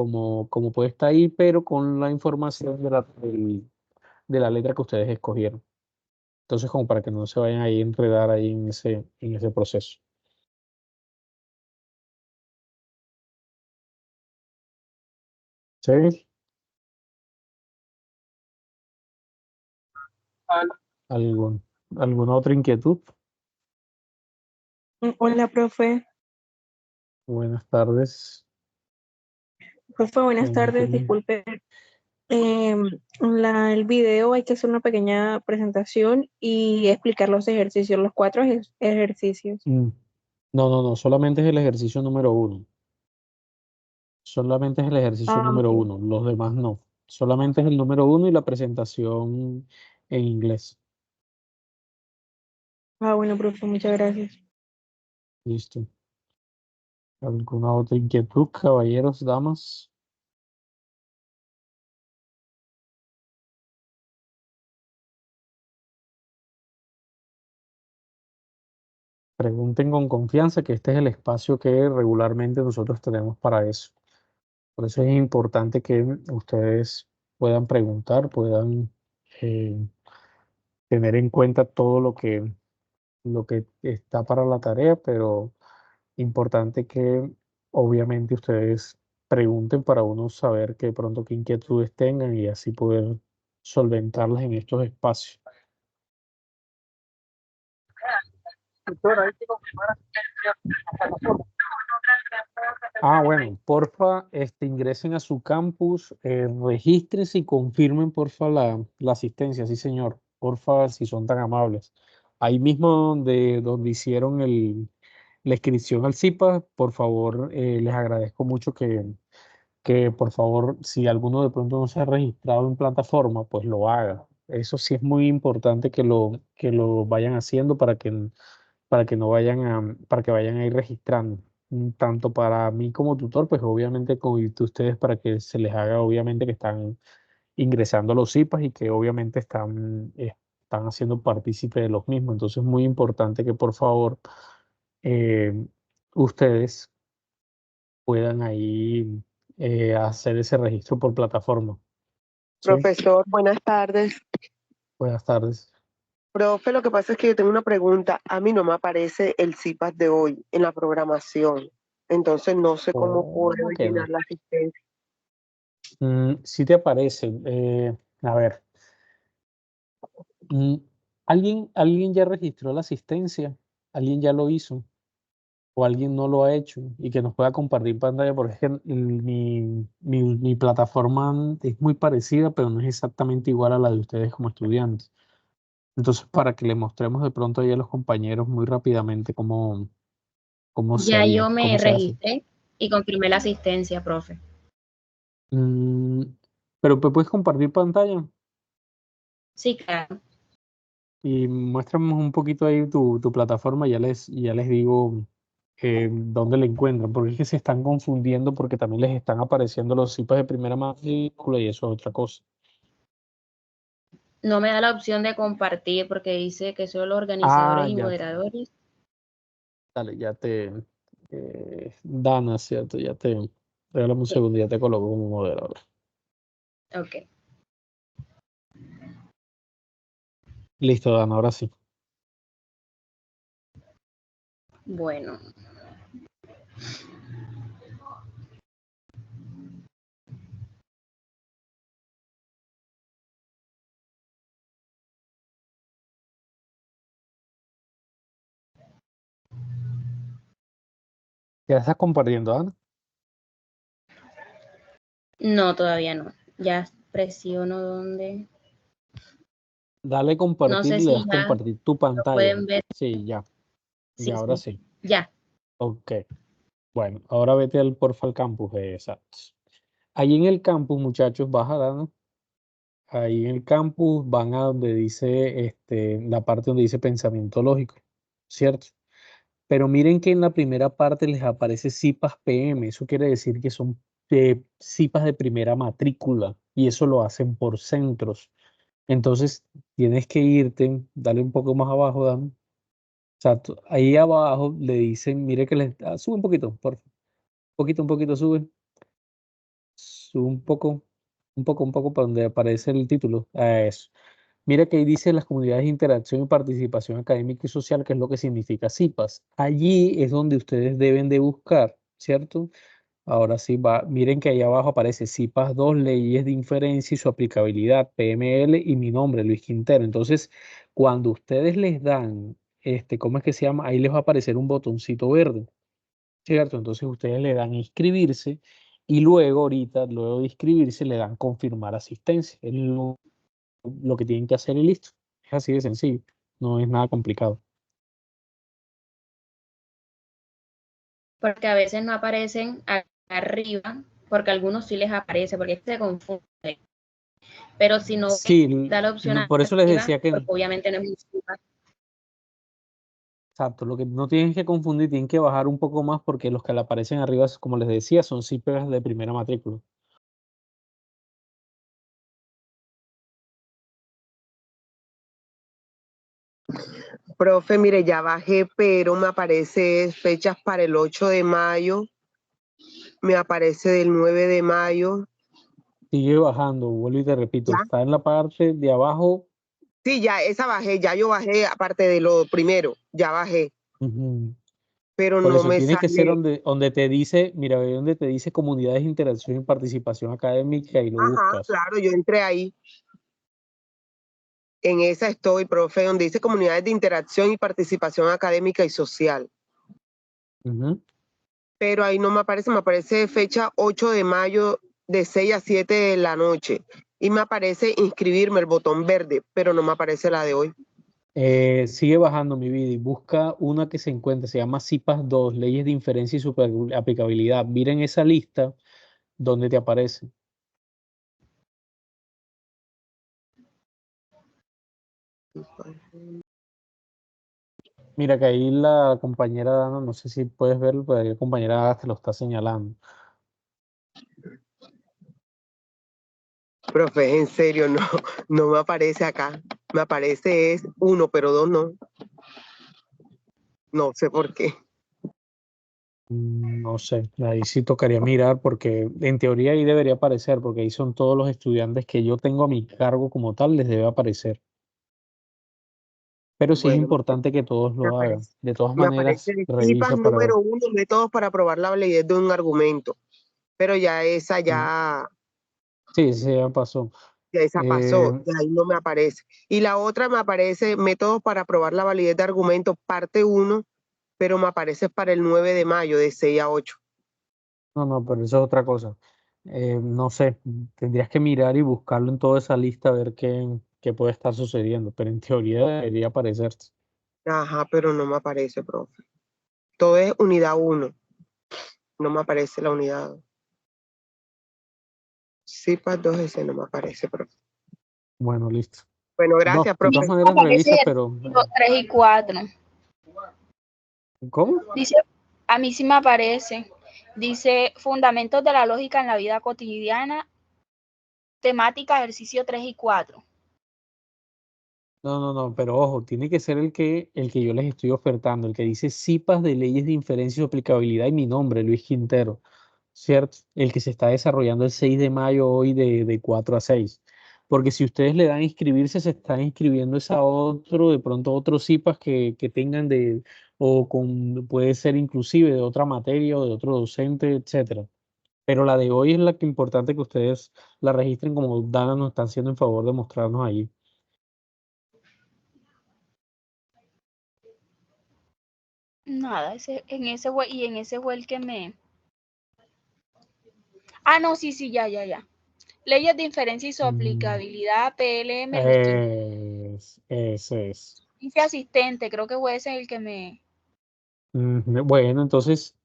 [SPEAKER 1] puede estar ahí, pero con la información de la letra que ustedes escogieron. Entonces, como para que no se vayan ahí a enredar ahí en ese proceso. ¿Sí?
[SPEAKER 3] Al-
[SPEAKER 1] ¿Alguna otra inquietud?
[SPEAKER 10] Hola, profe.
[SPEAKER 1] Buenas tardes.
[SPEAKER 10] Profe, buenas tardes.
[SPEAKER 1] Cuénteme.
[SPEAKER 10] Disculpe. El video hay que hacer una pequeña presentación y explicar los ejercicios, los 4 ejercicios.
[SPEAKER 1] No, solamente es el ejercicio número 1. Solamente es el ejercicio número
[SPEAKER 10] Ok.
[SPEAKER 1] 1, los demás no. Solamente es el número 1 y la presentación en inglés.
[SPEAKER 10] Bueno, profe, muchas gracias.
[SPEAKER 1] Listo. ¿Alguna otra inquietud, caballeros, damas? Pregunten con confianza, que este es el espacio que regularmente nosotros tenemos para eso. Por eso es importante que ustedes puedan preguntar, puedan eh, tener en cuenta todo lo que está para la tarea, pero importante que obviamente ustedes pregunten para uno saber que de pronto qué inquietudes tengan y así poder solventarlas en estos espacios.
[SPEAKER 3] Doctora, hay que confirmar asistencia en la plataforma.
[SPEAKER 1] Bueno, porfa, ingresen a su campus, regístrense y confirmen, porfa, la asistencia. Sí, señor. Porfa, si son tan amables. Ahí mismo donde hicieron la inscripción al CIPA, por favor, les agradezco mucho que, por favor, si alguno de pronto no se ha registrado en plataforma, pues lo haga. Eso sí es muy importante que lo vayan haciendo para que vayan a ir registrando. Tanto para mí como tutor, pues obviamente con ustedes para que se les haga obviamente que están ingresando a los CIPAS y que obviamente están haciendo partícipe de los mismos. Entonces es muy importante que por favor eh, ustedes puedan ahí hacer ese registro por plataforma. ¿Sí?
[SPEAKER 11] Profesor, buenas tardes.
[SPEAKER 1] Buenas tardes.
[SPEAKER 11] Profe, lo que pasa es que yo tengo una pregunta. A mí no me aparece el CIPAS de hoy en la programación. Entonces no sé cómo puedo
[SPEAKER 1] ¿Cómo que
[SPEAKER 11] llenar
[SPEAKER 1] no?
[SPEAKER 11] la asistencia.
[SPEAKER 1] Sí te aparece. A ver. ¿Alguien ya registró la asistencia? ¿Alguien ya lo hizo? ¿O alguien no lo ha hecho? Y que nos pueda compartir pantalla, porque es que mi plataforma es muy parecida, pero no es exactamente igual a la de ustedes como estudiantes. Entonces, para que le mostremos de pronto ahí a los compañeros muy rápidamente cómo
[SPEAKER 8] Ya
[SPEAKER 1] sería,
[SPEAKER 8] yo me
[SPEAKER 1] cómo se hace.
[SPEAKER 8] registré y confirmé la asistencia, profe.
[SPEAKER 1] Mm, pero puedes compartir pantalla
[SPEAKER 8] Sí, claro.
[SPEAKER 1] y muéstrame un poquito ahí tu plataforma, ya les digo dónde la encuentran, porque es que se están confundiendo porque también les están apareciendo los CIPAS de primera matrícula y eso es otra cosa.
[SPEAKER 8] No me da la opción de compartir porque dice que solo organizadores y
[SPEAKER 1] Ya,
[SPEAKER 8] moderadores.
[SPEAKER 1] dale, Dana, ¿cierto? Regálame un
[SPEAKER 8] Sí.
[SPEAKER 1] segundo, ya te coloco como moderador.
[SPEAKER 8] Ok.
[SPEAKER 1] Listo, Dana, ahora sí.
[SPEAKER 8] Bueno.
[SPEAKER 1] ¿Ya estás compartiendo, Dana?
[SPEAKER 8] No, todavía no. Ya presiono donde.
[SPEAKER 1] Dale
[SPEAKER 8] No
[SPEAKER 1] compartir
[SPEAKER 8] sé
[SPEAKER 1] y le
[SPEAKER 8] si
[SPEAKER 1] das
[SPEAKER 8] ya
[SPEAKER 1] compartir tu
[SPEAKER 8] lo
[SPEAKER 1] pantalla.
[SPEAKER 8] pueden ver.
[SPEAKER 1] Sí, ya
[SPEAKER 8] Sí,
[SPEAKER 1] ahora
[SPEAKER 8] sí.
[SPEAKER 1] sí.
[SPEAKER 8] Ya.
[SPEAKER 1] Ok. Bueno, ahora vete porfa al campus, exacto. Ahí en el campus, muchachos, baja, Dana. Ahí en el campus van a donde dice, la parte donde dice pensamiento lógico, ¿cierto? Pero miren que en la primera parte les aparece CIPAS PM, eso quiere decir que son CIPAS de primera matrícula y eso lo hacen por centros. Entonces tienes que irte, dale un poco más abajo, Dan. Exacto. Ahí abajo le dicen, mire que sube un poquito, por favor. Un poquito, sube. Sube un poco para donde aparece el título. Eso. Mira que ahí dice las comunidades de interacción y participación académica y social, que es lo que significa CIPAS. Allí es donde ustedes deben de buscar, ¿cierto? Ahora sí va, miren que ahí abajo aparece CIPAS 2, leyes de inferencia y su aplicabilidad, PML y mi nombre, Luis Quintero. Entonces, cuando ustedes les dan, ¿cómo es que se llama? Ahí les va a aparecer un botoncito verde, ¿cierto? Entonces ustedes le dan inscribirse y luego ahorita, luego de inscribirse, le dan confirmar asistencia. Es lo que tienen que hacer y listo. Es así de sencillo, no es nada complicado.
[SPEAKER 8] Porque a veces no aparecen arriba, porque a algunos sí les aparece, porque se confunde. Pero si no
[SPEAKER 1] Sí,
[SPEAKER 8] da la opción
[SPEAKER 1] por eso les
[SPEAKER 8] arriba,
[SPEAKER 1] decía que,
[SPEAKER 8] pues obviamente no es un CIPAS.
[SPEAKER 1] exacto, lo que no tienen que confundir, tienen que bajar un poco más porque los que le aparecen arriba, como les decía, son CIPAS de primera matrícula.
[SPEAKER 11] Profe, mire, ya bajé, pero me aparece fechas para el 8 de mayo, me aparece del 9 de mayo.
[SPEAKER 1] Sigue bajando, vuelvo y te repito,
[SPEAKER 11] ¿Ya?
[SPEAKER 1] está en la parte de abajo.
[SPEAKER 11] Sí, ya esa bajé, ya yo bajé, aparte de lo primero, ya bajé, pero
[SPEAKER 1] Por
[SPEAKER 11] no
[SPEAKER 1] eso
[SPEAKER 11] me
[SPEAKER 1] tiene que ser
[SPEAKER 11] sale.
[SPEAKER 1] donde te dice, mira, ve donde te dice comunidades de interacción y participación académica y lo
[SPEAKER 11] Ajá,
[SPEAKER 1] buscas.
[SPEAKER 11] claro, yo entré ahí. En esa estoy, profe, donde dice comunidades de interacción y participación académica y social. Pero ahí no me aparece fecha 8 de mayo de 6 a 7 de la noche. Y me aparece inscribirme, el botón verde, pero no me aparece la de hoy.
[SPEAKER 1] Sigue bajando mi vida y busca una que se encuentra, se llama CIPAS 2, leyes de inferencia y su aplicabilidad. Miren esa lista donde te aparece. Mira que ahí la compañera Dana, no sé si puedes verlo, pero ahí la compañera Dana te lo está señalando.
[SPEAKER 11] Profe, en serio, no me aparece acá. Me aparece es 1, pero 2 no. No sé por qué.
[SPEAKER 1] No sé, ahí sí tocaría mirar porque en teoría ahí debería aparecer, porque ahí son todos los estudiantes que yo tengo a mi cargo como tal, les debe aparecer. Pero sí es
[SPEAKER 11] Bueno,
[SPEAKER 1] importante que todos lo hagan. De todas
[SPEAKER 11] me aparece
[SPEAKER 1] maneras,
[SPEAKER 11] el
[SPEAKER 1] revisa
[SPEAKER 11] CIPAS
[SPEAKER 1] para ver.
[SPEAKER 11] número 1, métodos para probar la validez de un argumento. Pero ya esa ya
[SPEAKER 1] Sí, sí, ya pasó.
[SPEAKER 11] esa pasó, y ahí no me aparece. Y la otra me aparece métodos para probar la validez de argumentos, parte 1, pero me aparece para el 9 de mayo, de 6 a 8.
[SPEAKER 1] No, pero eso es otra cosa. No sé, tendrías que mirar y buscarlo en toda esa lista a ver qué puede estar sucediendo, pero en teoría debería aparecerte.
[SPEAKER 11] Ajá, pero no me aparece, profe. Todo es unidad 1. No me aparece la unidad 2. CIPAS 2S no me aparece, profe.
[SPEAKER 1] Bueno, listo.
[SPEAKER 11] Bueno,
[SPEAKER 1] No,
[SPEAKER 11] gracias,
[SPEAKER 1] de
[SPEAKER 11] profe.
[SPEAKER 1] todas maneras
[SPEAKER 4] Aparece
[SPEAKER 1] revisa, pero...
[SPEAKER 4] 3 y 4.
[SPEAKER 1] ¿Cómo?
[SPEAKER 4] Dice, a mí sí me aparece. Dice, fundamentos de la lógica en la vida cotidiana, temática, ejercicio 3 y 4.
[SPEAKER 1] No, pero ojo, tiene que ser el que yo les estoy ofertando, el que dice CIPAS de leyes de inferencia y su aplicabilidad y mi nombre, Luis Quintero, ¿cierto? El que se está desarrollando el 6 de mayo hoy de 4 a 6. Porque si ustedes le dan a inscribirse, se están inscribiendo es a otro, de pronto otros CIPAS que tengan puede ser inclusive de otra materia o de otro docente, etcétera. Pero la de hoy es la que importante que ustedes la registren como Dana nos está haciendo en favor de mostrarnos allí.
[SPEAKER 4] Nada, en ese fue el que me... Ah, no, sí, ya. Leyes de inferencia y su aplicabilidad, PLM, Luis Quintero.
[SPEAKER 1] Ese es.
[SPEAKER 4] Dice asistente, creo que fue ese el que me...
[SPEAKER 1] Bueno, entonces,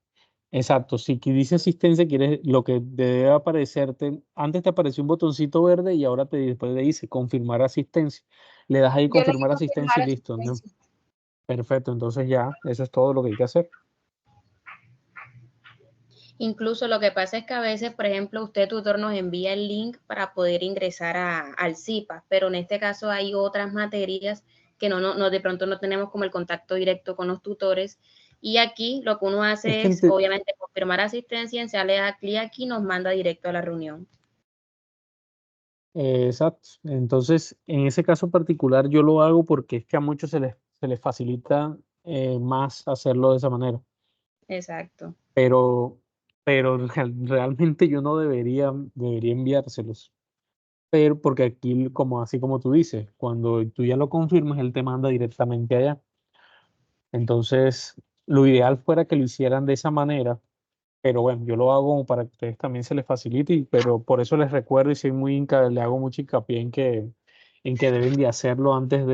[SPEAKER 1] exacto, si que dice asistencia, lo que debe aparecerte, antes te apareció un botoncito verde y ahora después le dice confirmar asistencia. Le das ahí
[SPEAKER 4] Yo le di
[SPEAKER 1] confirmar asistencia
[SPEAKER 4] confirmar
[SPEAKER 1] y listo, ¿no?
[SPEAKER 4] asistencia.
[SPEAKER 1] Perfecto, entonces ya, eso es todo lo que hay que hacer.
[SPEAKER 8] Incluso lo que pasa es que a veces, por ejemplo, usted tutor nos envía el link para poder ingresar al CIPAS, pero en este caso hay otras materias que de pronto no tenemos como el contacto directo con los tutores. Y aquí lo que uno hace es, obviamente, confirmar asistencia, se le da clic aquí y nos manda directo a la reunión.
[SPEAKER 1] Exacto. Entonces, en ese caso particular yo lo hago porque es que a muchos se les facilita más hacerlo de esa manera.
[SPEAKER 8] Exacto.
[SPEAKER 1] Pero pero realmente yo no debería enviárselos. Pero porque aquí, así como tú dices, cuando tú ya lo confirmas, él te manda directamente allá. Entonces, lo ideal fuera que lo hicieran de esa manera, pero bueno, yo lo hago como para que a ustedes también se les facilite, pero por eso les recuerdo y soy le hago mucho hincapié en que deben de hacerlo antes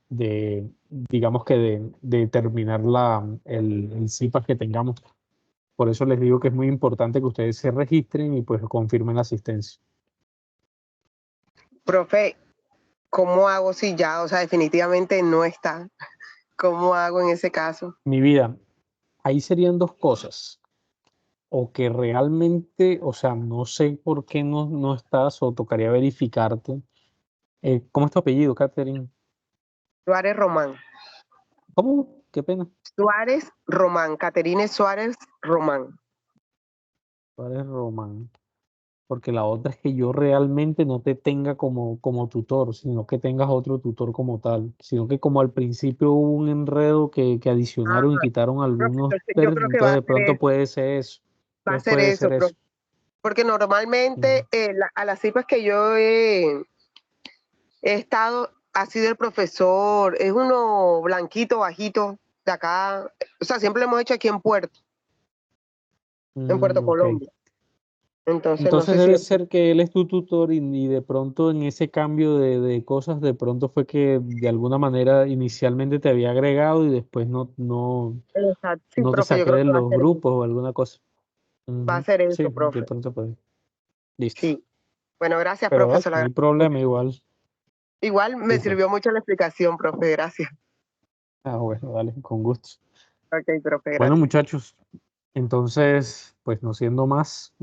[SPEAKER 1] digamos que de terminar el CIPAS que tengamos. Por eso les digo que es muy importante que ustedes se registren y pues confirmen la asistencia.
[SPEAKER 11] Profe, ¿cómo hago si ya, o sea, definitivamente no está? ¿Cómo hago en ese caso?
[SPEAKER 1] Mi vida, ahí serían dos cosas. O que realmente, o sea, no sé por qué no estás o tocaría verificarte. ¿Cómo es tu apellido, Catherine?
[SPEAKER 11] Suárez Román.
[SPEAKER 1] ¿Cómo? Qué pena.
[SPEAKER 11] Suárez Román, Caterine Suárez Román.
[SPEAKER 1] Suárez Román. Porque la otra es que yo realmente no te tenga como tutor, sino que tengas otro tutor como tal. Sino que como al principio hubo un enredo que adicionaron y quitaron algunos
[SPEAKER 11] Yo creo que va
[SPEAKER 1] entonces
[SPEAKER 11] a
[SPEAKER 1] de
[SPEAKER 11] ser
[SPEAKER 1] pronto
[SPEAKER 11] eso.
[SPEAKER 1] puede ser eso.
[SPEAKER 11] Va a
[SPEAKER 1] Entonces
[SPEAKER 11] ser
[SPEAKER 1] puede
[SPEAKER 11] eso,
[SPEAKER 1] ser eso.
[SPEAKER 11] porque normalmente a las cipas que yo he estado, ha sido el profesor, es uno blanquito, bajito, de acá, o sea, siempre lo hemos hecho aquí en Puerto
[SPEAKER 1] Ok.
[SPEAKER 11] Colombia. Entonces, no
[SPEAKER 1] Entonces
[SPEAKER 11] sé si
[SPEAKER 1] debe ser que él es tu tutor y de pronto en ese cambio de cosas, de pronto fue que de alguna manera inicialmente te había agregado y después
[SPEAKER 11] exacto. Sí,
[SPEAKER 1] no te
[SPEAKER 11] profe, yo
[SPEAKER 1] saqué
[SPEAKER 11] creo
[SPEAKER 1] de
[SPEAKER 11] que va a
[SPEAKER 1] los
[SPEAKER 11] ser eso.
[SPEAKER 1] grupos o alguna cosa.
[SPEAKER 11] Va a
[SPEAKER 1] Ujú.
[SPEAKER 11] ser
[SPEAKER 1] Sí,
[SPEAKER 11] eso,
[SPEAKER 1] de
[SPEAKER 11] profe.
[SPEAKER 1] pronto puede. Listo.
[SPEAKER 11] Sí. Bueno, gracias,
[SPEAKER 1] Pero
[SPEAKER 11] profe,
[SPEAKER 1] dale,
[SPEAKER 11] se lo
[SPEAKER 1] no hay
[SPEAKER 11] agradezco
[SPEAKER 1] problema
[SPEAKER 11] mucho.
[SPEAKER 1] igual.
[SPEAKER 11] Igual me
[SPEAKER 1] Listo.
[SPEAKER 11] sirvió mucho la explicación, profe, gracias.
[SPEAKER 1] Ah, bueno, dale, con gusto.
[SPEAKER 11] Ok, profe,
[SPEAKER 1] Bueno,
[SPEAKER 11] gracias.
[SPEAKER 1] muchachos, entonces, pues no siendo más,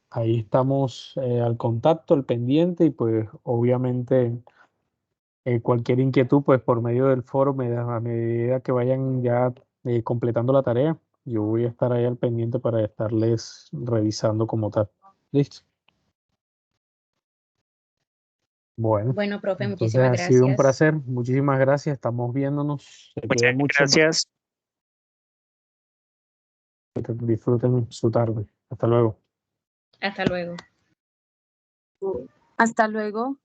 [SPEAKER 1] ahí estamos al contacto, al pendiente y pues obviamente cualquier inquietud, pues por medio del foro, a medida que vayan ya completando la tarea, yo voy a estar ahí al pendiente para estarles revisando como tal. ¿Listo? Bueno,
[SPEAKER 8] Bueno, profe,
[SPEAKER 1] entonces
[SPEAKER 8] muchísimas
[SPEAKER 1] ha sido un
[SPEAKER 8] gracias.
[SPEAKER 1] placer. Muchísimas gracias. Estamos viéndonos. Se
[SPEAKER 12] Muchas
[SPEAKER 1] cuidan mucho.
[SPEAKER 12] gracias.
[SPEAKER 1] Disfruten su tarde. Hasta luego.
[SPEAKER 8] Hasta luego.
[SPEAKER 6] Hasta luego.